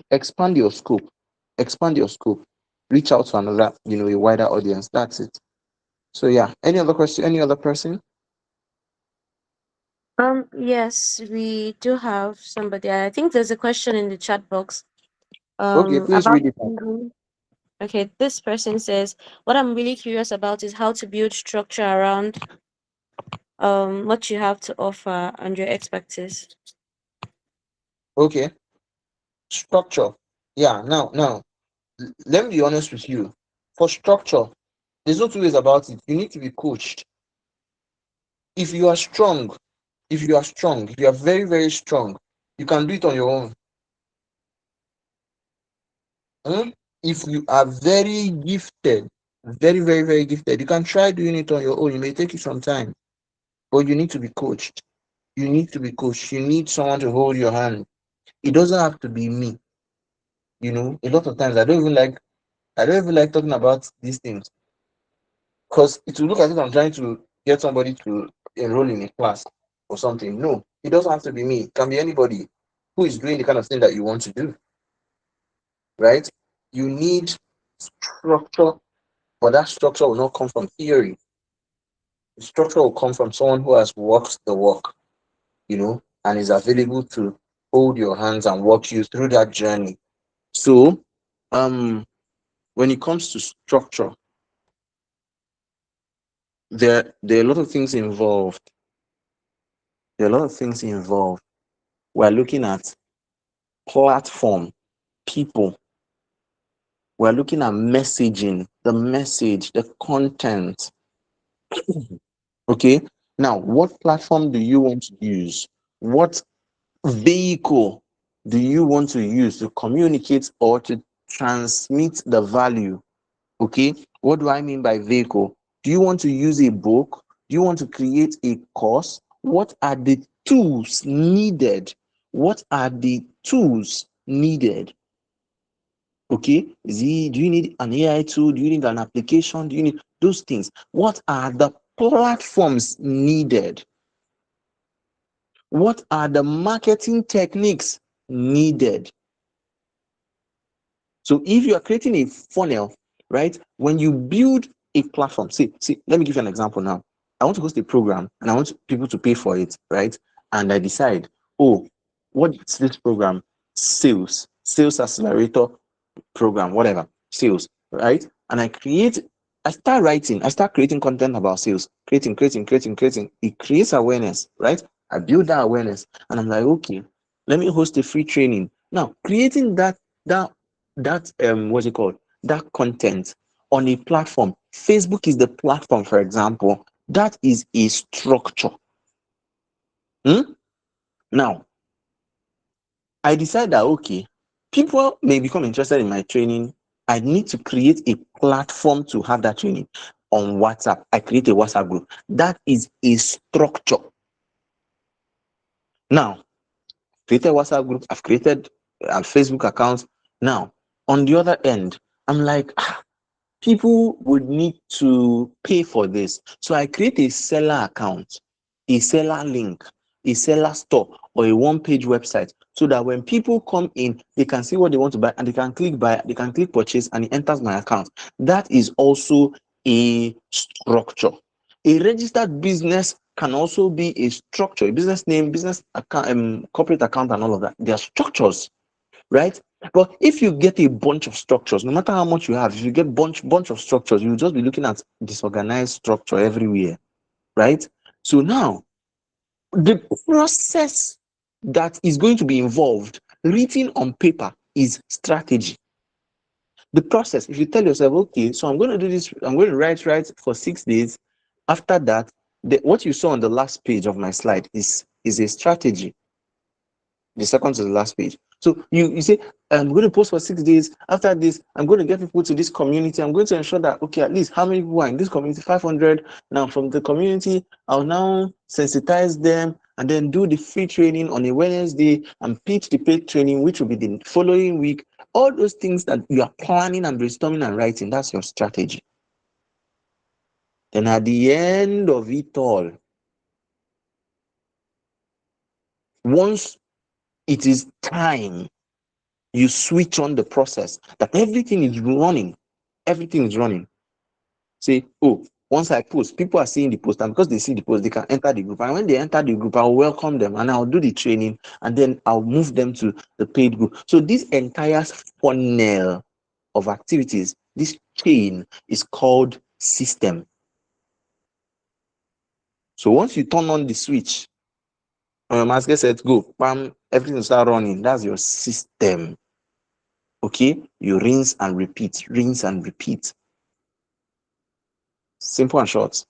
S2: Expand your scope. Expand your scope. Reach out to another, a wider audience. That's it. So yeah. Any other question? Any other person?
S1: Yes, we do have somebody. I think there's a question in the chat box.
S2: Okay, please
S1: About
S2: read it.
S1: okay, this person says, what I'm really curious about is how to build structure around what you have to offer and your expertise.
S2: Okay. Structure. Yeah, now, let me be honest with you. For structure, there's no two ways about it. You need to be coached. If you are strong, if you are very, very strong, you can do it on your own. Hmm? If you are very gifted, very, very, very gifted, you can try doing it on your own. It may take you some time, but you need to be coached. You need to be coached. You need someone to hold your hand. It doesn't have to be me. A lot of times I don't even like talking about these things, because it will look as if I'm trying to get somebody to enroll in a class or something. No, it doesn't have to be me. It can be anybody who is doing the kind of thing that you want to do, right? You need structure, but that structure will not come from theory. The structure will come from someone who has walked the walk, and is available to hold your hands and walk you through that journey. So, when it comes to structure, there are a lot of things involved. There are a lot of things involved. We're looking at platform, people. We're looking at messaging, the message, the content. Okay. Now, what platform do you want to use? What vehicle do you want to use to communicate or to transmit the value? Okay, what do I mean by vehicle? Do you want to use a book? Do you want to create a course? What are the tools needed? What are the tools needed? Okay, do you need an AI tool? Do you need an application? Do you need those things? What are the platforms needed? What are the marketing techniques needed? So if you are creating a funnel, right, when you build a platform, see, let me give you an example now. I want to host a program and I want people to pay for it, right? And I decide, oh, what's this program? Sales accelerator program, whatever, sales, right? And I start creating content about sales, creating. It creates awareness, right? I build that awareness and I'm like, okay, let me host a free training. Now, creating that what's it called? That content on a platform. Facebook is the platform, for example. That is a structure. Now, I decide that okay, people may become interested in my training. I need to create a platform to have that training. On WhatsApp, I create a WhatsApp group. That is a structure. Now, created WhatsApp group, I've created a Facebook account. Now, on the other end, I'm like, people would need to pay for this. So I create a seller account, a seller link, a seller store, or a one-page website so that when people come in, they can see what they want to buy and they can click buy, they can click purchase, and it enters my account. That is also a structure. A registered business can also be a structure, a business name, business account, corporate account, and all of that. They are structures, right? But if you get a bunch of structures, no matter how much you have, if you get bunch of structures, you'll just be looking at disorganized structure everywhere, right? So now the process that is going to be involved, written on paper, is strategy. The process, if you tell yourself, okay, so I'm going to do this, I'm going to write for 6 days. After that, what you saw on the last page of my slide is a strategy. The second to the last page. So you say, I'm going to post for 6 days. After this, I'm going to get people to this community. I'm going to ensure that, okay, at least how many people are in this community? 500. Now from the community, I'll now sensitize them and then do the free training on a Wednesday and pitch the paid training, which will be the following week. All those things that you are planning and brainstorming and writing, that's your strategy. Then at the end of it all, once it is time, you switch on the process that everything is running. Say, oh, once I post, people are seeing the post, and because they see the post, they can enter the group. And when they enter the group, I'll welcome them and I'll do the training, and then I'll move them to the paid group. So this entire funnel of activities, this chain, is called system. So once you turn on the switch, Master said go, bam, everything will start running. That's your system. Okay, you rinse and repeat, simple and short.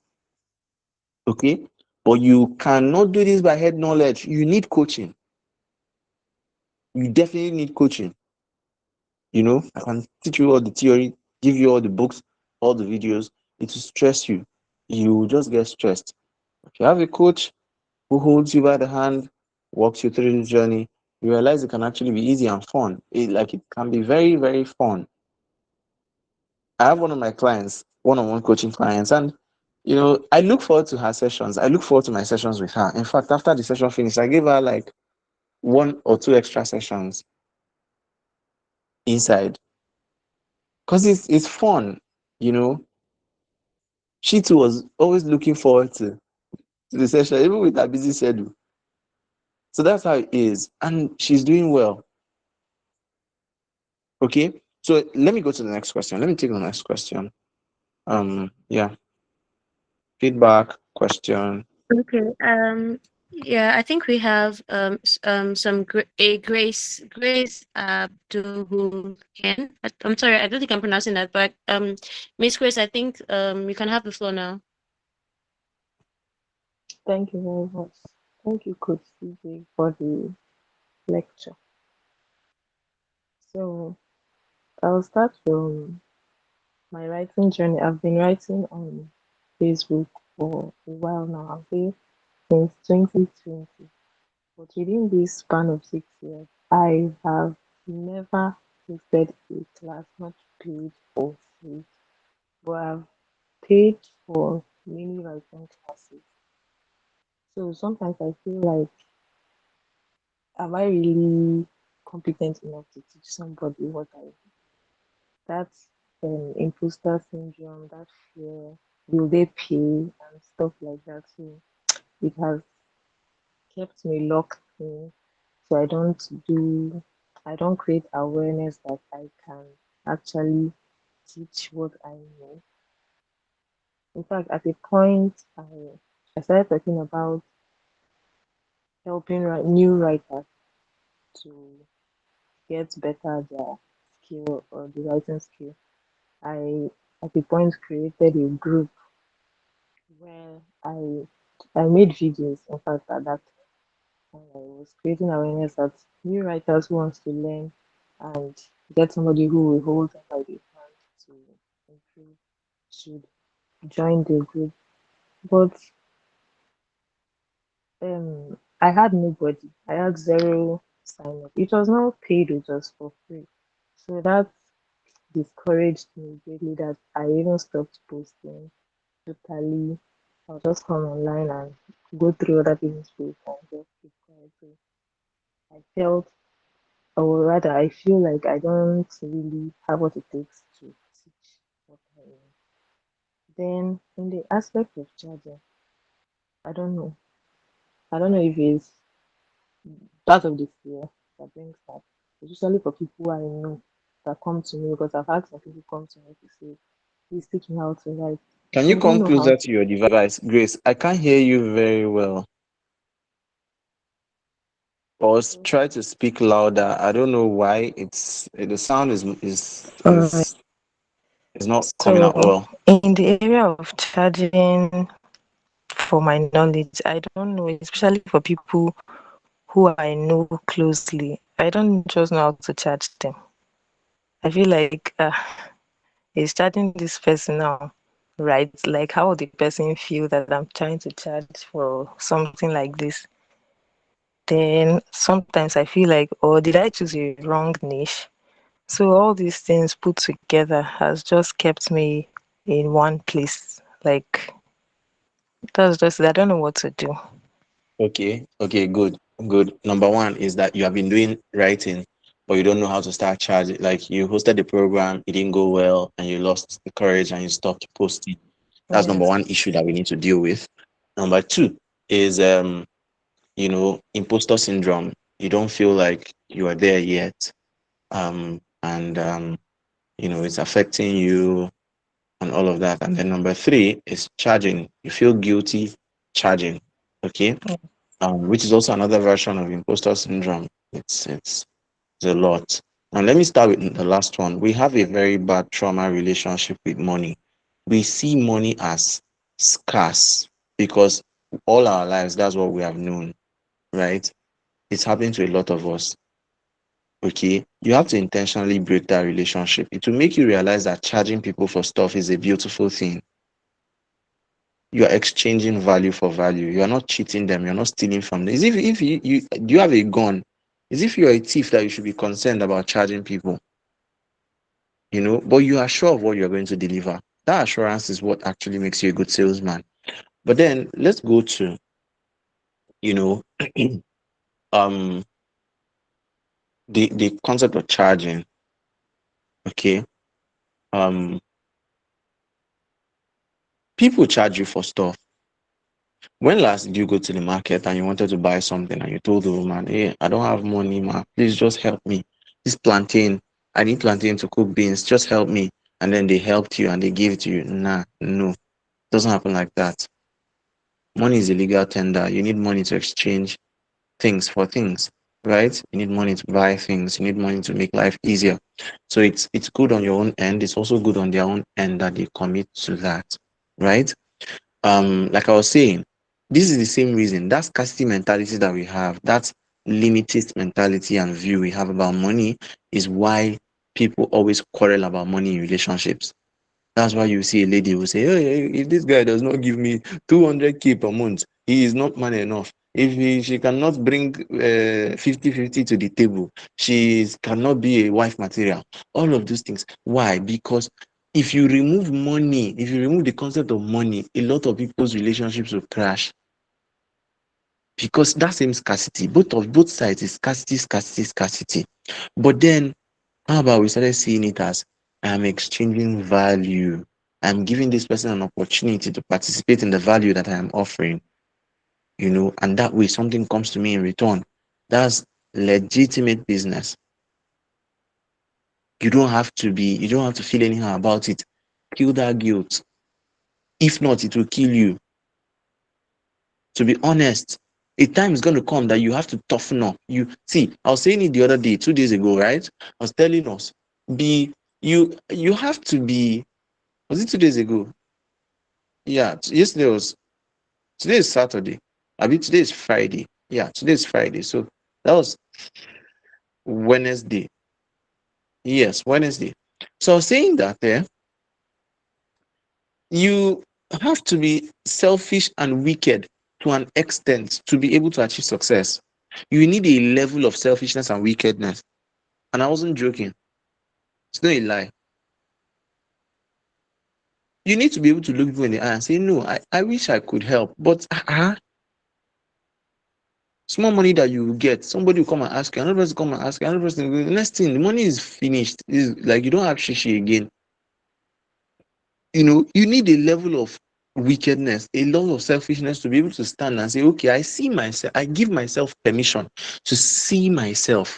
S2: Okay, but you cannot do this by head knowledge. You need coaching. You definitely need coaching. I can teach you all the theory, give you all the books, all the videos. It will stress you. You will just get stressed. If you have a coach who holds you by the hand, walks you through the journey, you realize it can actually be easy and fun. It can be very, very fun. I have one of my clients, one-on-one coaching clients, and I look forward to her sessions. I look forward to my sessions with her. In fact, after the session finished, I gave her like 1 or 2 extra sessions inside because it's fun. You know, she too was always looking forward to the session, even with her busy schedule. So that's how it is, and she's doing well. Okay, so let me go to the next question. Let me take the next question. Yeah, feedback question.
S1: Okay. Yeah, I think we have some Grace Abdul I'm sorry, I don't think I'm pronouncing that, but Miss Grace, I think you can have the floor now.
S6: Thank you very much. Thank you, Coach CJ, for the lecture. So I'll start from my writing journey. I've been writing on Facebook for a while now. I've been since 2020. But within this span of 6 years, I have never hosted a class, not paid or free, but I've paid for many writing classes. So sometimes I feel like, am I really competent enough to teach somebody what I do? That's imposter syndrome, that fear, will they pay and stuff like that. So it has kept me locked in. So I don't create awareness that I can actually teach what I know. In fact, at a point, I started talking about helping new writers to get better at their skill or the writing skill. I, at a point, created a group where I made videos. In fact, at that time, I was creating awareness that new writers who wants to learn and get somebody who will hold them by the hand to improve should join the group. But I had nobody. I had zero sign up. It was not paid, it was for free. So that discouraged me greatly that I even stopped posting totally. I'll just come online and go through other people's posts and just keep quiet. So I felt, or rather, I feel like I don't really have what it takes to teach what I know. Then, in the aspect of charging, I don't know. I don't know if it's part of the fear that brings that. Especially for people I know that come to me because I've had some people come to me to say, please teach me how to write.
S2: Can you
S6: I don't
S2: come
S6: know how
S2: closer
S6: to.
S2: to your device, Grace? I can't hear you very well. Or try to speak louder. I don't know why the sound
S6: Alright.
S2: is not coming out
S6: So
S2: well.
S6: in the area of charging for my knowledge, I don't know, especially for people who I know closely. I don't just know how to charge them. I feel like is charging this person now, right? Like how would the person feel that I'm trying to charge for something like this? Then sometimes I feel like, oh, did I choose a wrong niche? So all these things put together has just kept me in one place. Like that's just I don't know what to do.
S2: Okay, good, good. Number one is that you have been doing writing, but you don't know how to start charging. Like you hosted the program, it didn't go well, and you lost the courage and you stopped posting. That's number
S6: Yes.
S2: one issue that we need to deal with. Number two is imposter syndrome. You don't feel like you are there yet. And it's affecting you and all of that. And then number three is charging. You feel guilty charging. Okay. Which is also another version of imposter syndrome. It's a lot. And let me start with the last one. We have a very bad trauma relationship with money. We see money as scarce because all our lives, that's what we have known, right? It's happening to a lot of us. Okay. You have to intentionally break that relationship. It will make you realize that charging people for stuff is a beautiful thing. You are exchanging value for value. You are not cheating them. You're not stealing from them. As if you do you have a gun? As if you're a thief that you should be concerned about charging people, but you are sure of what you're going to deliver. That assurance is what actually makes you a good salesman. But then let's go to, you know, um the concept of charging. Okay. Um People charge you for stuff. When last did you go to the market and you wanted to buy something and you told the woman, hey, I don't have money, ma. Please just help me. This plantain, I need plantain to cook beans. Just help me. And then they helped you and they gave it to you. Nah, no. It doesn't happen like that. Money is a legal tender. You need money to exchange things for things, right? You need money to buy things. You need money to make life easier. So it's good on your own end. It's also good on their own end that they commit to that, right? Like I was saying, this is the same reason that scarcity mentality that we have, that limited mentality and view we have about money is why people always quarrel about money in relationships. That's why you see a lady who say, hey, if this guy does not give me 200K per month, he is not man enough. If she cannot bring 50-50 to the table, she cannot be a wife material. All of those things. Why? Because if you remove money, if you remove the concept of money, a lot of people's relationships will crash. Because that same scarcity, both sides is scarcity, scarcity, scarcity. But then, how about we started seeing it as I'm exchanging value. I'm giving this person an opportunity to participate in the value that I am offering, and that way something comes to me in return. That's legitimate business. You don't have to feel anyhow about it. Kill that guilt. If not, it will kill you. To be honest, a time is going to come that you have to toughen up. You see, I was saying it the other day, 2 days ago, right? I was telling us, you have to be. Was it 2 days ago? Yeah, today is Saturday. I mean, today is Friday. Yeah, today is Friday. So that was Wednesday. Yes, Wednesday. So I was saying that you have to be selfish and wicked to an extent to be able to achieve success. You need a level of selfishness and wickedness. And I wasn't joking. It's not a lie. You need to be able to look people in the eye and say, no, I wish I could help, but small money that you get, somebody will come and ask you, another person come and ask you, another person. The next thing, the money is finished. Is like you don't have shishi again. You need a level of wickedness, a level of selfishness to be able to stand and say, okay, I see myself, I give myself permission to see myself.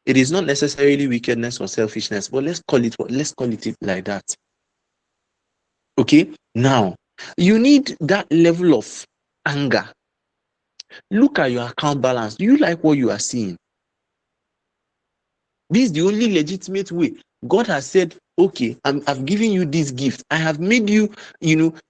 S2: It is not necessarily wickedness or selfishness, but let's call it like that. Okay, now you need that level of anger. Look at your account balance. Do you like what you are seeing? This is the only legitimate way. God has said, okay, I've given you this gift. I have made you,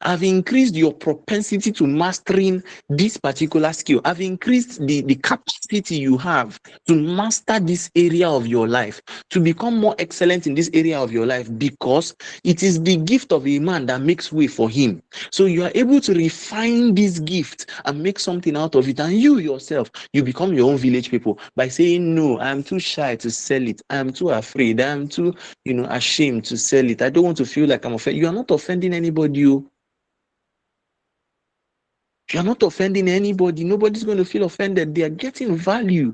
S2: I've increased your propensity to mastering this particular skill. I've increased the capacity you have to master this area of your life, to become more excellent in this area of your life, because it is the gift of a man that makes way for him. So you are able to refine this gift and make something out of it. And you yourself, you become your own village people by saying, no, I'm too shy to sell it. I'm too afraid. I'm too, ashamed to sell it. I don't want to feel like I'm offended. You are not offending anybody. You are not offending anybody. Nobody's going to feel offended. They are getting value.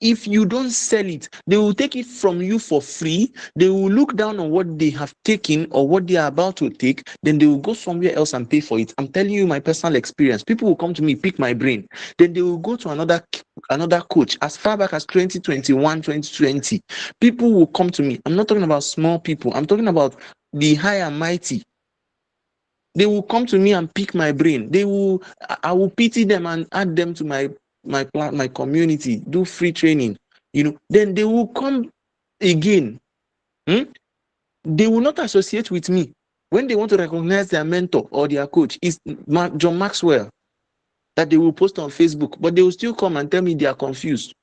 S2: If you don't sell it, they will take it from you for free. They will look down on what they have taken or what they are about to take. Then they will go somewhere else and pay for it. I'm telling you my personal experience. People will come to me, pick my brain. Then they will go to another coach as far back as 2021, 2020. People will come to me. I'm not talking about small people. I'm talking about the high and mighty. They will come to me and pick my brain. I will pity them and add them to my community, do free training. Then they will come again. They will not associate with me when they want to recognize their mentor or their coach. Is John Maxwell that they will post on Facebook, but they will still come and tell me they are confused.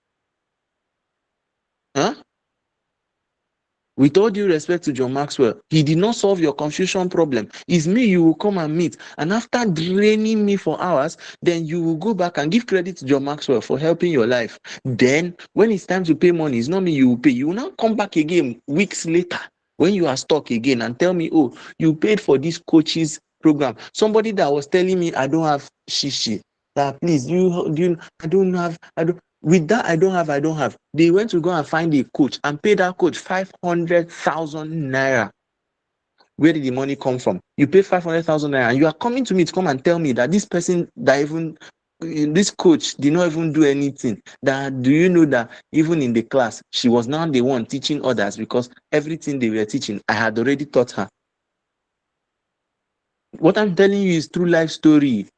S2: With all due respect to John Maxwell, he did not solve your confusion problem. It's me you will come and meet. And after draining me for hours, then you will go back and give credit to John Maxwell for helping your life. Then, when it's time to pay money, it's not me you will pay. You will now come back again weeks later when you are stuck again and tell me, oh, you paid for this coach's program. Somebody that was telling me I don't have shishi. That please, I don't have. With that, I don't have. They went to go and find a coach and pay that coach 500,000 naira. Where did the money come from? You pay 500,000 naira and you are coming to me to come and tell me that this person this coach did not even do anything. That do you know that even in the class, she was now the one teaching others because everything they were teaching, I had already taught her. What I'm telling you is true life story.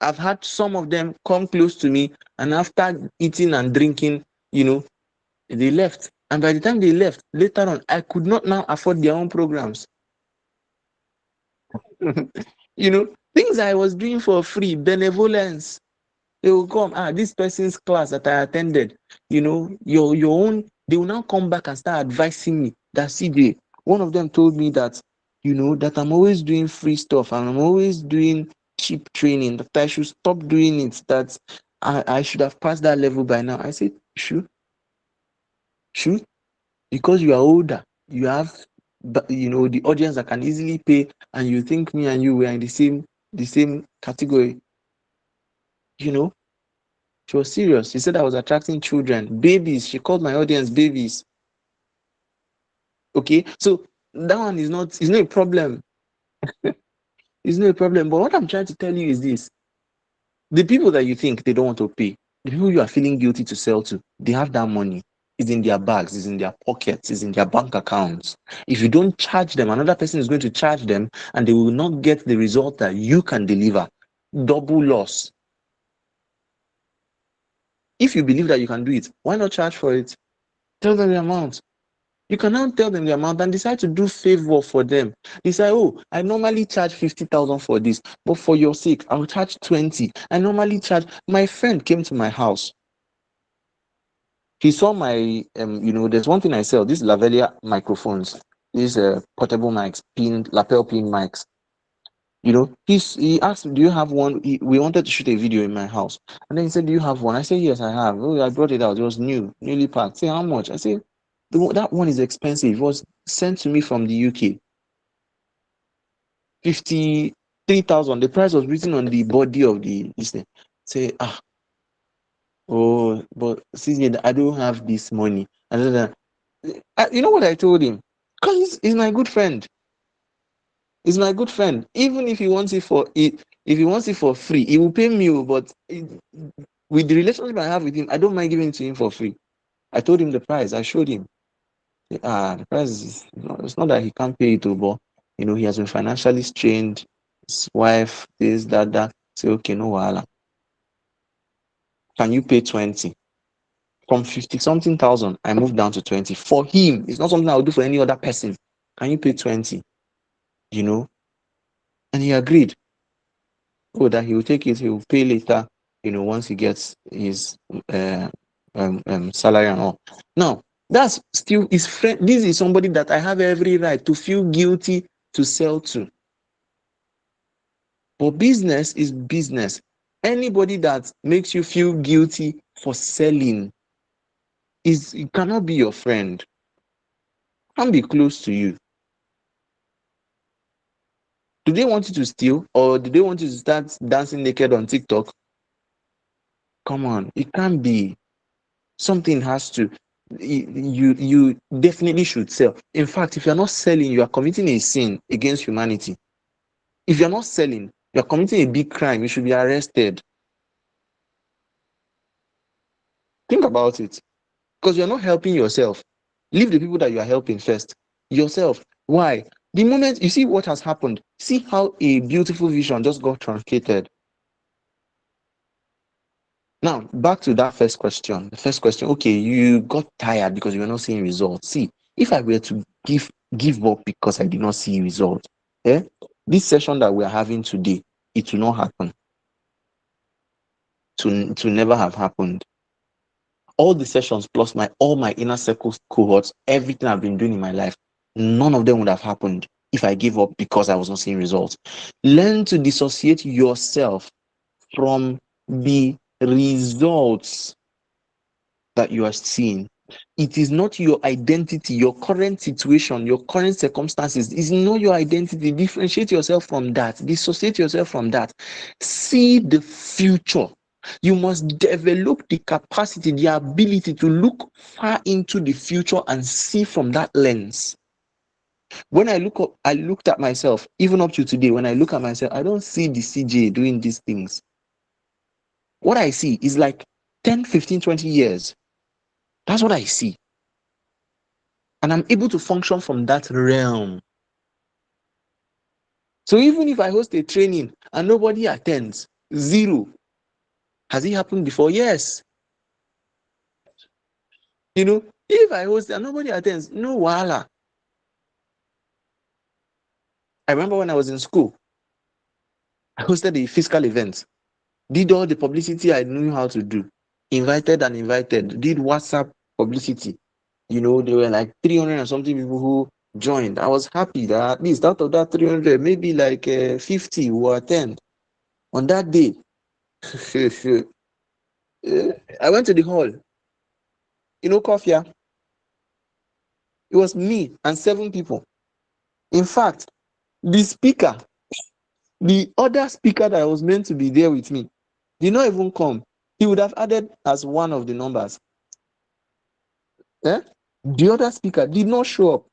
S2: I've had some of them come close to me, and after eating and drinking, they left. And by the time they left, later on, I could not now afford their own programs. Things I was doing for free, benevolence. They will come, this person's class that I attended, your own They will now come back and start advising me that CJ, one of them told me that, that I'm always doing free stuff and I'm always doing cheap training, that I should stop doing it, that I should have passed that level by now. I said, sure, because you are older, you have, the audience that can easily pay, and you think me and you were in the same category. She was serious. She said I was attracting children, babies. She called my audience babies. Okay, so that one is not a problem. It's not a problem. But what I'm trying to tell you is this: the people that you think they don't want to pay, the people you are feeling guilty to sell to, they have that money. It's in their bags, it's in their pockets, it's in their bank accounts. If you don't charge them, another person is going to charge them, and they will not get the result that you can deliver. Double loss. If you believe that you can do it, why not charge for it? Tell them the amount. You can now tell them the amount and decide to do favor for them. Decide, oh, I normally charge 50,000 for this, but for your sake, I'll charge 20. I normally charge. My friend came to my house. He saw my, there's one thing I sell. These lavalier microphones, these portable mics, lapel pin mics. He asked, do you have one? We wanted to shoot a video in my house. And then he said, do you have one? I said, yes, I have. Oh, I brought it out. It was newly packed. Say, how much? I said, that one is expensive. It was sent to me from the UK. 53,000. The price was written on the body of the thing. Say, but see, I don't have this money. And then, you know what I told him? Because he's my good friend. He's my good friend. Even if he wants it for free, he will pay me. But with the relationship I have with him, I don't mind giving it to him for free. I told him the price. I showed him. The price is it's not that he can't pay it, but he has been financially strained. His wife, this, that. Say, okay, no wahala. Can you pay 20? From 50 something thousand, I moved down to 20. For him, it's not something I would do for any other person. Can you pay 20? And he agreed. Oh, that he will take it, he will pay later, once he gets his salary and all. Now, that's still his friend. This is somebody that I have every right to feel guilty to sell to. But business is business. Anybody that makes you feel guilty for selling it cannot be your friend. Can't be close to you. Do they want you to steal, or do they want you to start dancing naked on TikTok? Come on, it can't be. Something has to. You definitely should sell. In fact, if you're not selling, you are committing a sin against humanity. If you're not selling, you're committing a big crime. You should be arrested. Think about it. Because you're not helping yourself. Leave the people that you are helping first. Yourself. Why? The moment you see what has happened, see how a beautiful vision just got truncated. Now, back to that first question. The first question, okay, you got tired because you were not seeing results. See, if I were to give up because I did not see results, this session that we are having today, it will not happen. To never have happened. All the sessions plus all my inner circle cohorts, everything I've been doing in my life, none of them would have happened if I gave up because I was not seeing results. Learn to dissociate yourself from the results that you are seeing. It is not your identity, your current situation, your current circumstances is not your identity. Differentiate yourself from that. Dissociate yourself from that. See the future. You must develop the capacity, the ability to look far into the future and see from that lens. When I looked at myself, even up to today, when I look at myself, I don't see the CJ doing these things. What I see is like 10, 15, 20 years. That's what I see. And I'm able to function from that realm. So even if I host a training and nobody attends, zero. Has it happened before? Yes. If I host and nobody attends, no wahala. I remember when I was in school, I hosted a fiscal event, did all the publicity I knew how to do, invited, did WhatsApp publicity. There were like 300 and something people who joined. I was happy that at least out of that 300, maybe like 50 who attend on that day. I went to the hall. Coffee. It was me and 7 people. In fact, the speaker, the other speaker that was meant to be there with me, did not even come. He would have added as one of the numbers. The other speaker did not show up.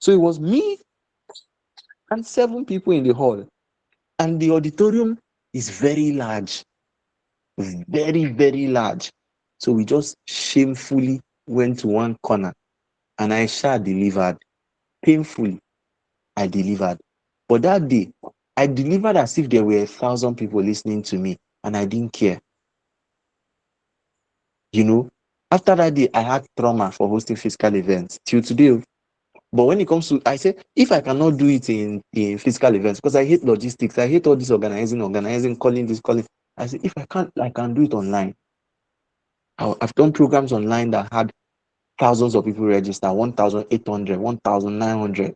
S2: So it was me and 7 people in the hall. And the auditorium is very large. Very, very large. So we just shamefully went to one corner and I delivered. Painfully, I delivered. But that day, I delivered as if there were 1,000 people listening to me and I didn't care. After that day, I had trauma for hosting physical events till today. But when it comes to, I say, if I cannot do it in physical events, because I hate logistics, I hate all this organizing, calling this, calling. I say, if I can't, I can do it online. I've done programs online that had thousands of people register, 1,800, 1,900,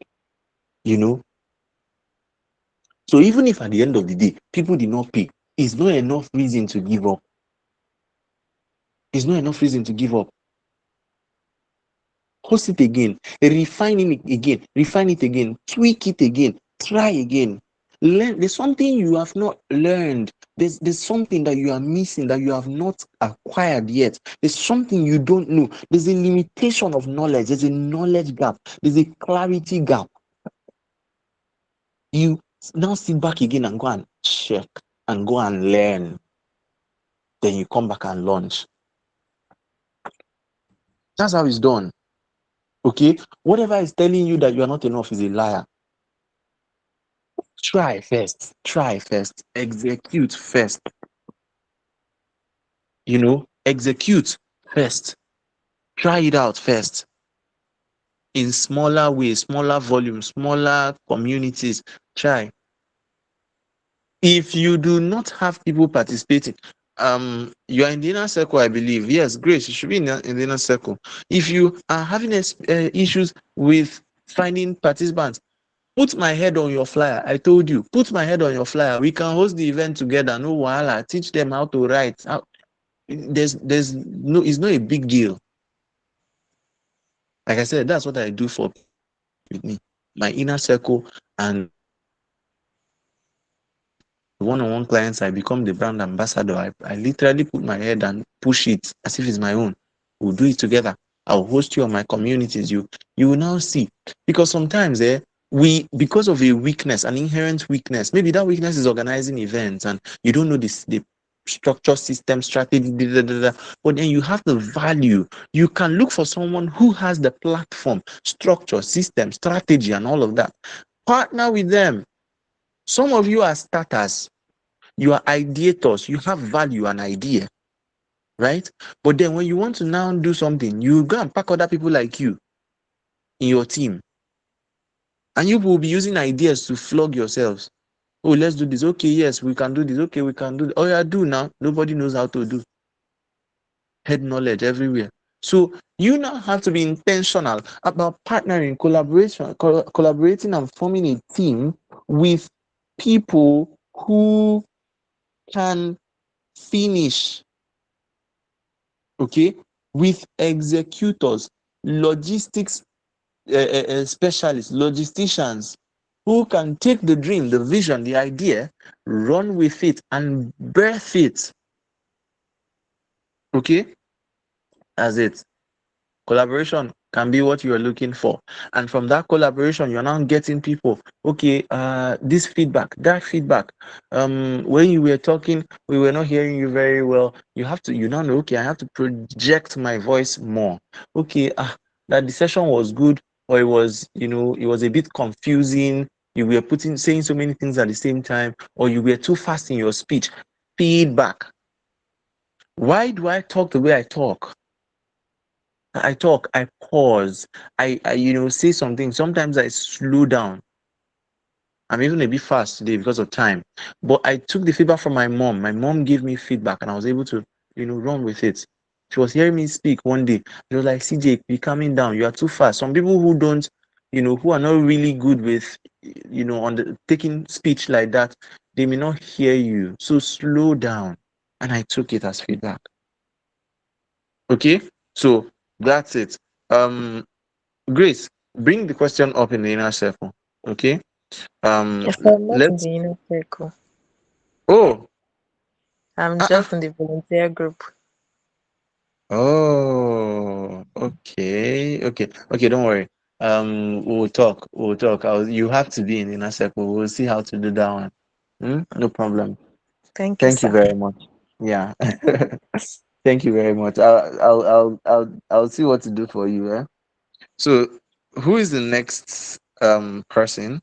S2: So even if at the end of the day, people did not pay, it's not enough reason to give up. It's not enough reason to give up. Host it again, refine it again, tweak it again, try again. Learn. There's something you have not learned. There's something that you are missing that you have not acquired yet. There's something you don't know. There's a limitation of knowledge. There's a knowledge gap. There's a clarity gap. You now sit back again and go and check and go and learn. Then you come back and launch. That's how it's done. Okay? Whatever is telling you that you are not enough is a liar. Try first, execute first. Execute first. Try it out first. In smaller ways, smaller volume, smaller communities. Try. If you do not have people participating, you are in the inner circle, I believe. Yes, Grace, you should be in the inner circle. If you are having issues with finding participants, put my head on your flyer. I told you, put my head on your flyer. We can host the event together. No wahala. Teach them how to write. It's not a big deal. Like I said, that's what I do for with me, my inner circle, and one-on-one clients. I become the brand ambassador. I literally put my head and push it as if it's my own. We'll do it together. I'll host you on my communities. You will now see, because sometimes because of a weakness, an inherent weakness, maybe that weakness is organizing events and you don't know the structure, system, strategy, but then you have the value. You can look for someone who has the platform, structure, system, strategy, and all of that. Partner with them. Some of you are starters. You are ideators. You have value and idea, right? But then when you want to now do something, you go and pack other people like you in your team. And you will be using ideas to flog yourselves. Oh, let's do this. Okay, yes, we can do this. Okay, we can do this. Oh, yeah, do now. Nobody knows how to do. Head knowledge everywhere. So you now have to be intentional about partnering, collaborating and forming a team with people who can finish, okay, with executors, logistics specialists, logisticians, who can take the dream, the vision, the idea, run with it and birth it. Okay, that's it. Collaboration can be what you are looking for, and from that collaboration you're now getting people. Okay, this feedback, that feedback, when you were talking we were not hearing you very well. You now know, okay, I have to project my voice more. Okay, that the session was good, or it was a bit confusing. You were saying so many things at the same time, or you were too fast in your speech. Feedback. Why do I talk the way I talk? I pause, I say something. Sometimes I slow down. I'm even a bit fast today because of time. But I took the feedback from my mom. My mom gave me feedback and I was able to, run with it. She was hearing me speak one day. She was like, CJ, be calming down. You are too fast. Some people who don't, who are not really good with, on the taking speech like that, they may not hear you. So slow down. And I took it as feedback. Okay, so that's it. Grace, bring the question up in the inner circle. Okay.
S6: Yes, I'm not in
S2: Let's.
S6: the inner circle.
S2: Oh.
S6: I'm
S2: Uh-uh.
S6: just in the volunteer group.
S2: Oh. Okay. Okay. Okay. Don't worry. We'll talk. We'll talk. You have to be in the inner circle. We'll see how to do that one. No problem.
S6: Thank you,
S2: Thank you
S6: sir.
S2: very much. Yeah. Thank you very much. I'll see what to do for you. So, who is the next person?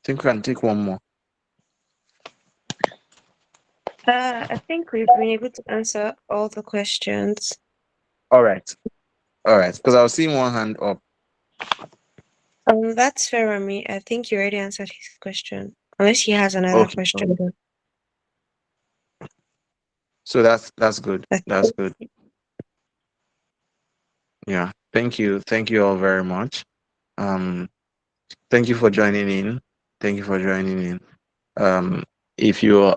S2: Think we can take one more.
S1: I think we've been able to answer all the questions.
S2: All right. All right. Because I was seeing one hand up.
S1: That's fair on me. I think you already answered his question. Unless he has another
S2: Okay.
S1: question. Then
S2: So that's good.
S1: that's
S2: That's good. Yeah. Thank you. Thank you all very much. Um, thank you for joining in. Thank you for joining in. Um, if you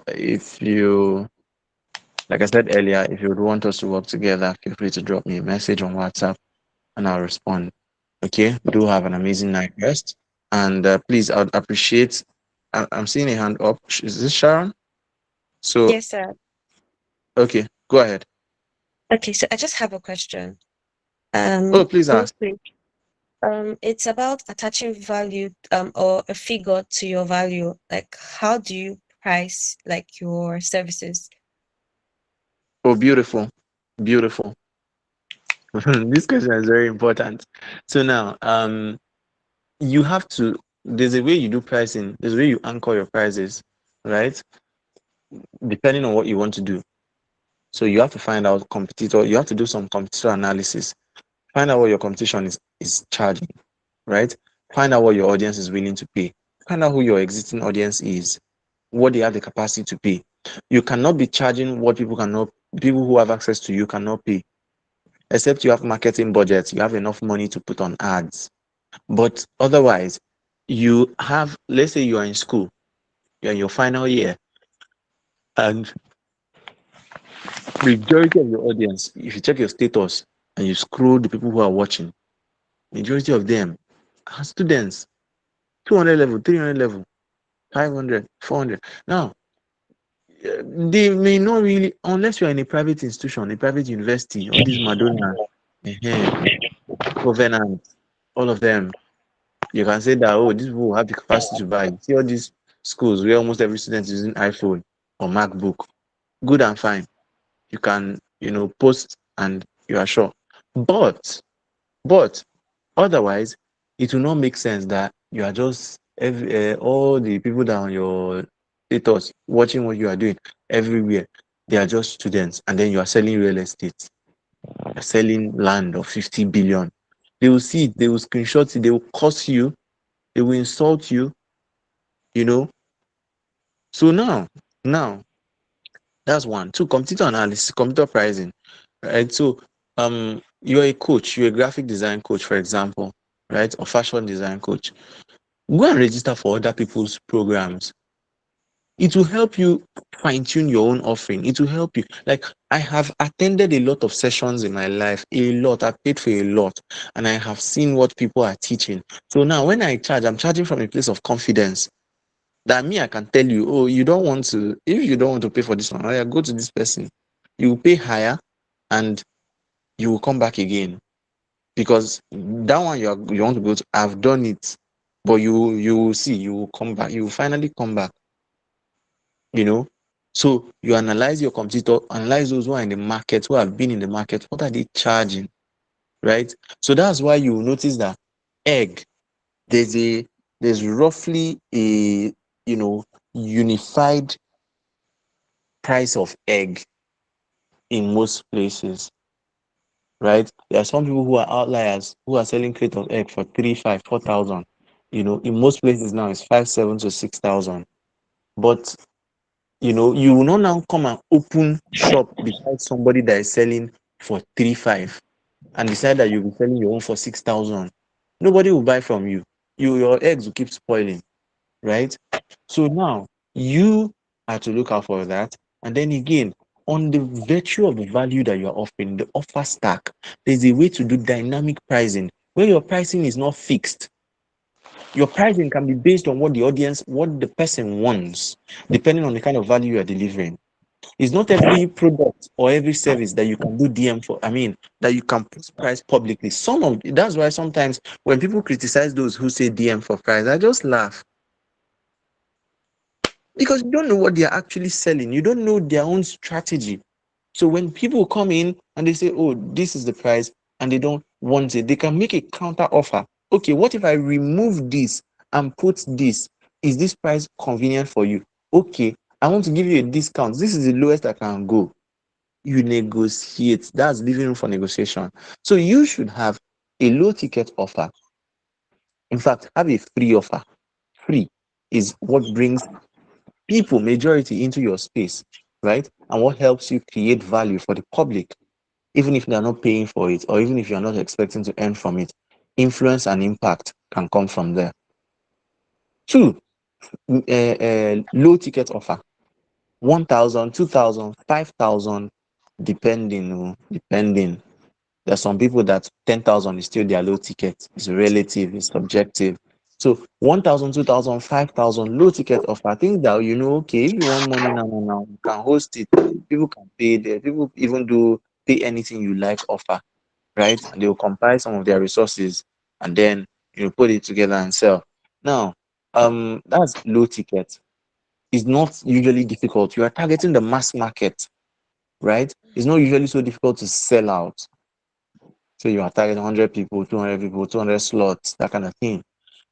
S2: like I said earlier, if you would want us to work together, feel free to drop me a message on WhatsApp and I'll respond. Okay. Do have an amazing night rest. And please, I'd appreciate. I'm seeing a hand up. Is this Sharon? So
S1: yes, sir.
S2: okay, go ahead.
S1: Okay, so I just have a question.
S2: Oh, please
S1: Real
S2: ask.
S1: quick. It's about attaching value or a figure to your value. Like, how do you price like your services?
S2: Oh, beautiful, beautiful. This question is very important. So now, you have to. There's a way you do pricing. There's a way you anchor your prices, right? Depending on what you want to do. So you have to find out competitor. You have to do some competitor analysis. Find out what your competition is charging, right? Find out what your audience is willing to pay. Find out who your existing audience is, what they have the capacity to pay. You cannot be charging what people who have access to you cannot pay. Except you have marketing budgets, you have enough money to put on ads. But otherwise, you have, let's say you are in school, you're in your final year, and majority of your audience, if you check your status and you scroll the people who are watching, majority of them are students, 200 level, 300 level, 500, 400. Now, they may not really, unless you're in a private institution, a private university, all these Madonna, uh Covenant, all of them, you can say that, oh, these people have the capacity to buy. See all these schools where almost every student is using iPhone or MacBook. Good and fine. You can, post and you are sure. But otherwise, it will not make sense that you are just all the people that are on your status watching what you are doing everywhere. They are just students, and then you are selling real estate. You're selling land of 50 billion. They will see it, they will screenshot it, they will curse you, they will insult you, you know. So now that's one. Two, computer analysis, computer pricing, right? So you're a coach, you're a graphic design coach, for example, right? Or fashion design coach. Go and register for other people's programs. It will help you fine-tune your own offering. It will help you. Like, I have attended a lot of sessions in my life, a lot. I paid for a lot, and I have seen what people are teaching. So now when I charge, I'm charging from a place of confidence. That me, I can tell you, oh, you don't want to, if you don't want to pay for this one, oh, yeah, go to this person. You will pay higher and you will come back again. Because that one you want to go to, I've done it. But you will see, you will come back, you will finally come back, you know. So you analyze your competitor, analyze those who are in the market, who have been in the market, what are they charging? Right? So that's why you will notice that egg, there's roughly a unified price of egg in most places, right? There are some people who are outliers who are selling crate of egg for 3, 5, 4,000. In most places now it's 5, 7 to 6,000. But you will not now come and open shop beside somebody that is selling for 3,500 and decide that you'll be selling your own for 6,000, nobody will buy from you. Your eggs will keep spoiling, right? So now you have to look out for that. And then again, on the virtue of the value that you're offering, the offer stack, there's a way to do dynamic pricing where your pricing is not fixed. Your pricing can be based on what the audience, what the person wants, depending on the kind of value you are delivering. It's not every product or every service that you can do DM for. I mean, that you can post price publicly. That's why sometimes when people criticize those who say DM for price, I just laugh because you don't know what they are actually selling. You don't know their own strategy. So when people come in and they say, "Oh, this is the price," and they don't want it, they can make a counter offer. Okay, what if I remove this and put this? Is this price convenient for you? Okay, I want to give you a discount. This is the lowest I can go. You negotiate. That's leaving room for negotiation. So you should have a low ticket offer. In fact, have a free offer. Free is what brings people, majority, into your space, right? And what helps you create value for the public, even if they're not paying for it, or even if you're not expecting to earn from it. Influence and impact can come from there. Two, low ticket offer. 1,000, 2,000, 5,000, depending, depending. There's some people that 10,000 is still their low ticket. It's relative, it's subjective. So 1,000, 2,000, 5,000 low ticket offer. I think that okay, if you want money now, you can host it. People can pay there. People even do pay anything you like offer, right? And they will compile some of their resources and then put it together and sell. Now, that's low ticket. It's not usually difficult. You are targeting the mass market, right? It's not usually so difficult to sell out. So you are targeting 100 people, 200 people, 200 slots, that kind of thing.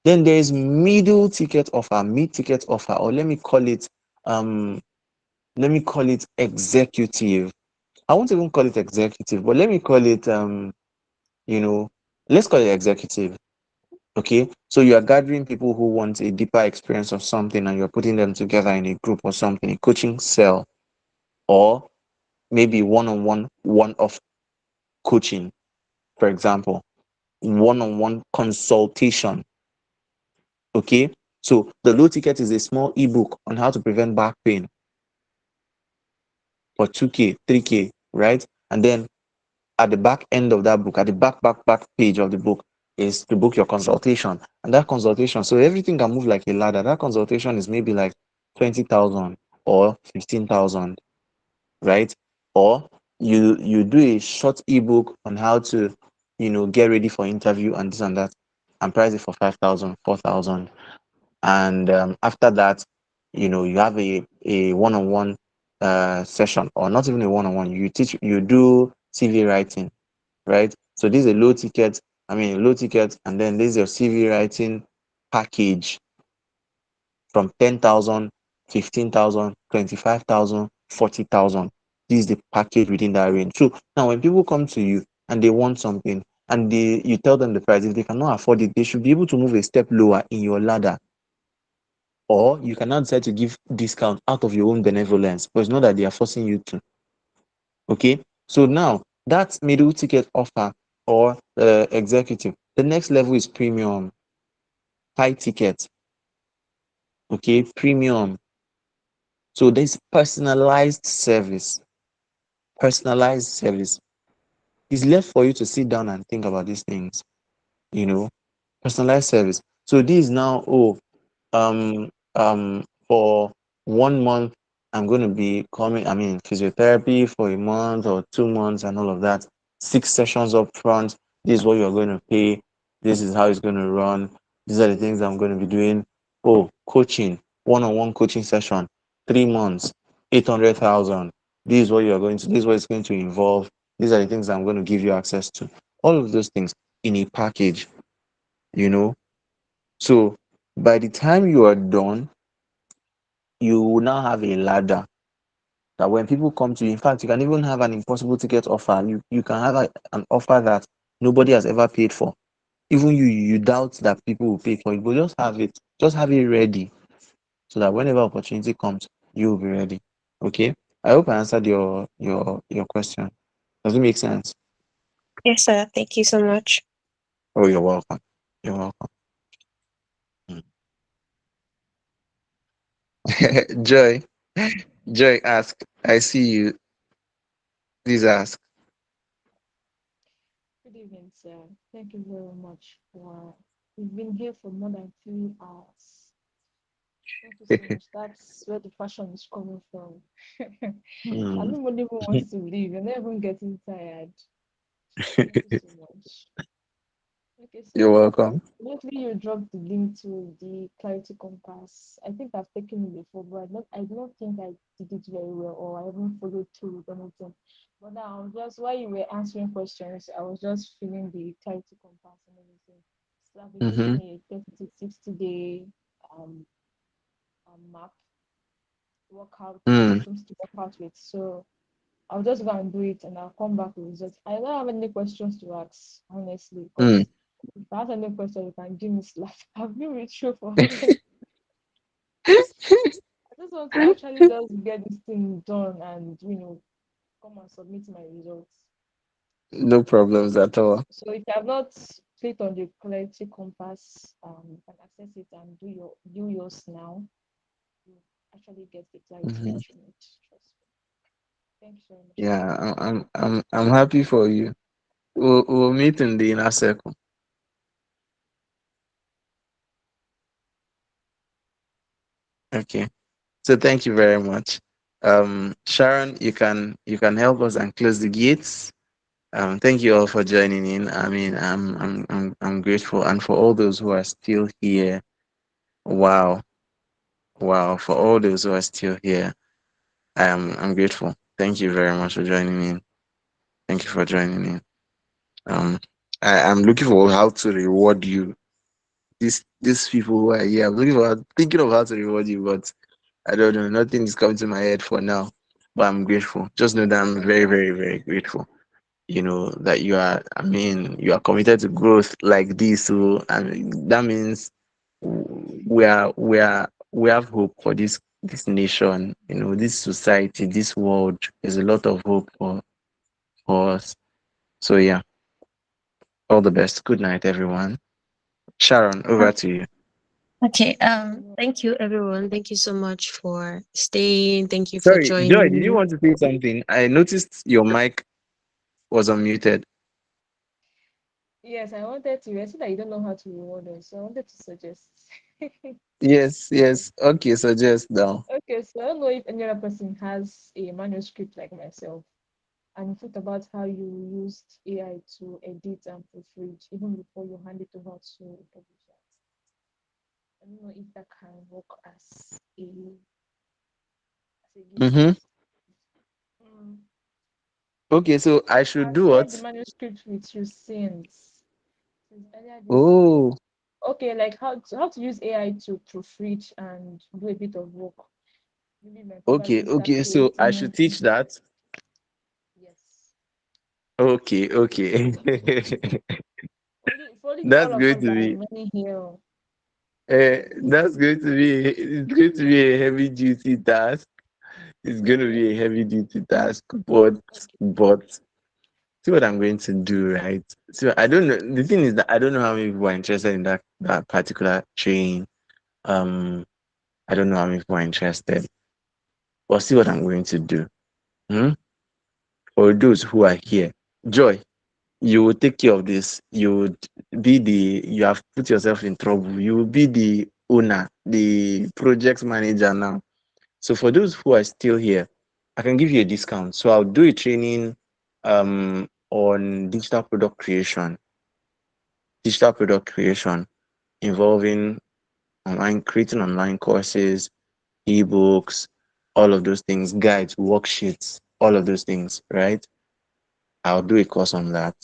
S2: Then there is middle ticket offer, mid ticket offer, or let me call it executive. I won't even call it executive, but let me call it you know, let's call it executive. Okay. So you are gathering people who want a deeper experience of something and you're putting them together in a group or something, a coaching cell, or maybe one-on-one, one-off coaching, for example, one-on-one consultation. Okay. So the low ticket is a small ebook on how to prevent back pain for 2K, 3K, right? And then at the back end of that book, at the back page of the book, is to book your consultation. And that consultation, so everything can move like a ladder. That consultation is maybe like 20,000 or 15,000, right? Or you do a short ebook on how to, get ready for interview and this and that, and price it for 5,000, 4,000. And after that, you have a one-on-one session, or not even a one-on-one. You do CV writing, right? So this is a low ticket, and then this is your CV writing package from 10,000, 15,000, 25,000, 40,000. This is the package within that range. So now when people come to you and they want something and you tell them the price, if they cannot afford it, they should be able to move a step lower in your ladder. Or you cannot decide to give discount out of your own benevolence, but it's not that they are forcing you to. Okay. So now that's middle ticket offer or executive. The next level is premium, high ticket. Okay, premium. So there's personalized service. Personalized service. It's left for you to sit down and think about these things. You know, personalized service. So this is now, for 1 month, I'm going to be coming, physiotherapy for a month or 2 months and all of that. 6 sessions up front. This is what you're going to pay. This is how it's going to run. These are the things I'm going to be doing. Oh, coaching, one-on-one coaching session, 3 months, 800,000. This is what it's going to involve. These are the things I'm going to give you access to. All of those things in a package, you know. So by the time you are done, you will now have a ladder that when people come to you, in fact, you can even have an impossible ticket offer. You can have an offer that nobody has ever paid for. Even you doubt that people will pay for it, but just have it ready so that whenever opportunity comes, you will be ready. Okay. I hope I answered your question. Does it make sense?
S7: Yes, sir. Thank you so much.
S2: Oh, you're welcome. You're welcome. Mm. Joy, Joy, ask. I see you. Please ask.
S8: Good evening, sir. Thank you very much for we've been here for more than 3 hours. Thank you so much. That's where the passion is coming from. And
S2: Mm.
S8: nobody even wants to leave. You're not even getting tired. Thank you so much. Okay,
S2: You're
S8: so
S2: welcome.
S8: lately you dropped the link to the Clarity Compass. I think I've taken it before, but I don't think I did it very well or I haven't followed through with anything. But now just while you were answering questions, I was just feeling the Clarity Compass and everything. So I've been
S2: Mm-hmm.
S8: making a 30 to 60 day um, map, workout,
S2: Mm.
S8: items to work out with. So I'll just go and do it and I'll come back with results. I don't have any questions to ask, honestly,
S2: Mm.
S8: because if I have any question, you can give me slack. I've been with you for how many? I just want to actually just get this thing done and come and submit my results.
S2: No problems at all.
S8: So if you have not clicked on the clarity compass, you can access it and do yours now. You actually get the clarity
S2: Mhm.
S8: that you need. Trust me. Thank you so much, sir.
S2: Yeah, I'm happy for you. We'll meet in the inner circle. Okay. So thank you very much. Sharon, you can help us and close the gates. Thank you all for joining in. I mean, I'm grateful, and for all those who are still here. Wow, wow, for all those who are still here, I'm grateful. Thank you very much for joining in. Thank you for joining in. Um, I'm looking for how to reward you. These people who are here, I'm looking for thinking of how to reward you, but I don't know. Nothing is coming to my head for now. But I'm grateful. Just know that I'm very, very, very grateful. That you are committed to growth like this. So, and that means we have hope for this nation, this society, this world. There's a lot of hope for us. So yeah, all the best. Good night, everyone. Sharon, over to you.
S1: Okay.
S8: Thank you.
S1: Thank you, everyone. Thank you so much for staying. Thank you for
S2: Sorry, Joy, did you
S1: joining.
S2: want to say something? I noticed your mic was unmuted.
S8: Yes, I wanted to. I said that you don't know how to reward us, so I wanted to suggest.
S2: Yes, yes. Okay, suggest now.
S8: Okay, so I don't know if any other person has a manuscript like myself and you thought about how you used AI to edit and proofread even before you hand it over to a publisher. I don't know if that can work as a gift to
S2: Mm-hmm.
S8: yourself. Mm,
S2: Okay, so I should
S8: I've
S2: do
S8: shared the
S2: what?
S8: manuscript with you since earlier this year.
S2: Oh,
S8: Okay, like how to use AI to proofread and do a bit of work. Maybe you might
S2: okay,
S8: probably start
S2: okay. So I
S8: creating.
S2: should teach that.
S8: Yes.
S2: Okay, okay.
S8: For only the
S2: That's
S8: all of
S2: going
S8: us
S2: to
S8: that are
S2: be
S8: remaining here.
S2: that's going to be it's going to be a heavy duty task. It's going to be a heavy duty task, but see what I'm going to do, right? So I don't know. The thing is that I don't know how many people are interested in that particular training. Um, I don't know how many people are interested. But see what I'm going to do. Hmm? For those who are here, Joy, you will take care of this. You have put yourself in trouble. You will be the owner, the project manager now. So for those who are still here, I can give you a discount. So I'll do a training on digital product creation involving creating online courses, ebooks, all of those things, guides, worksheets, all of those things, right? I'll do a course on that.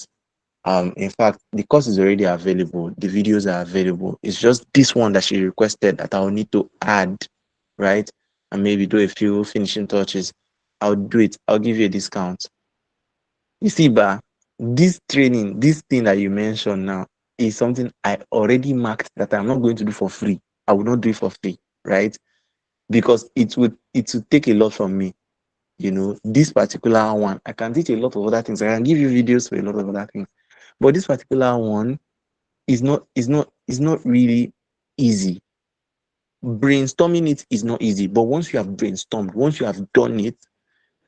S2: In fact, the course is already available. The videos are available. It's just this one that she requested that I'll need to add, right? And maybe do a few finishing touches. I'll do it. I'll give you a discount. You see, this training, this thing that you mentioned now is something I already marked that I'm not going to do for free. I will not do it for free, right? Because it would take a lot from me. this particular one, I can teach a lot of other things. I can give you videos for a lot of other things. But this particular one is not really easy. Brainstorming it is not easy. But once you have brainstormed, once you have done it,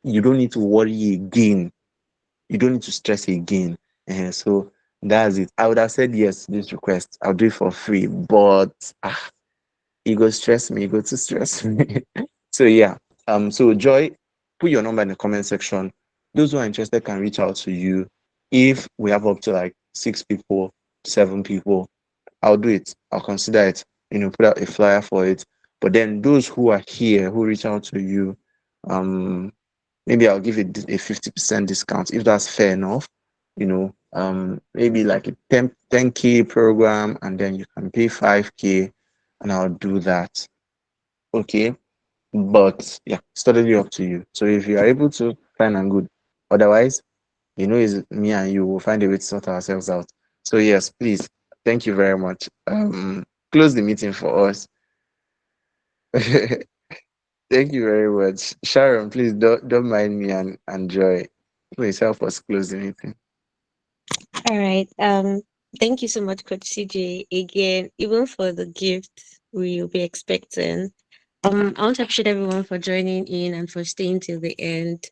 S2: you don't need to worry again. You don't need to stress again. And so that's it. I would have said yes to this request. I'll do it for free. But it go stress me, it go to stress me. So yeah. So Joy, put your number in the comment section. Those who are interested can reach out to you. If we have up to like 6 people, 7 people, I'll do it. I'll consider it. Put out a flyer for it. But then those who are here who reach out to you, maybe I'll give it a 50% discount if that's fair enough. Maybe like a 10K program, and then you can pay 5K, and I'll do that. Okay. But yeah, it's totally up to you. So if you are able to, fine and good. Otherwise, it's me and you will find a way to sort ourselves out. So yes, please. Thank you very much. Close the meeting for us. Thank you very much. Sharon, please don't mind me and Joy. Please help us close the meeting.
S1: All right. Thank you so much, Coach CJ. Again, even for the gift we'll be expecting. I want to appreciate everyone for joining in and for staying till the end.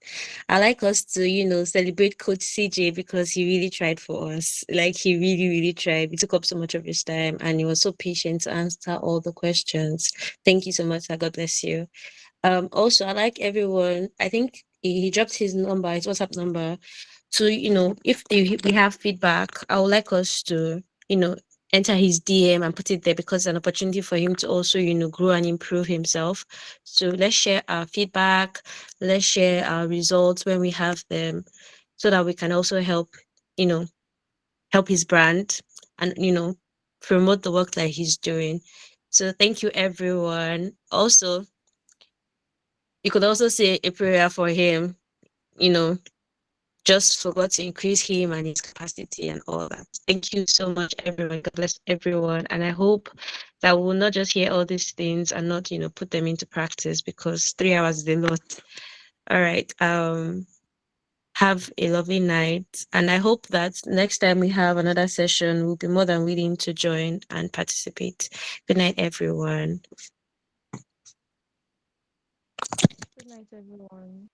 S1: I like us to, celebrate Coach CJ because he really tried for us. Like he really, really tried. He took up so much of his time and he was so patient to answer all the questions. Thank you so much. God bless you. Also, I like everyone. I think he dropped his number, his WhatsApp number. So, if we have feedback, I would like us to, enter his DM and put it there because it's an opportunity for him to also, grow and improve himself. So let's share our feedback, let's share our results when we have them, so that we can also you know, help his brand and, promote the work that he's doing. So thank you everyone. Also, you could also say a prayer for him, you know, just for God to increase him and his capacity and all that. Thank you so much, everyone. God bless everyone. And I hope that we'll not just hear all these things and not, put them into practice because 3 hours is a lot. All right. Have a lovely night. And I hope that next time we have another session, we'll be more than willing to join and participate. Good night, everyone.
S8: Good night, everyone.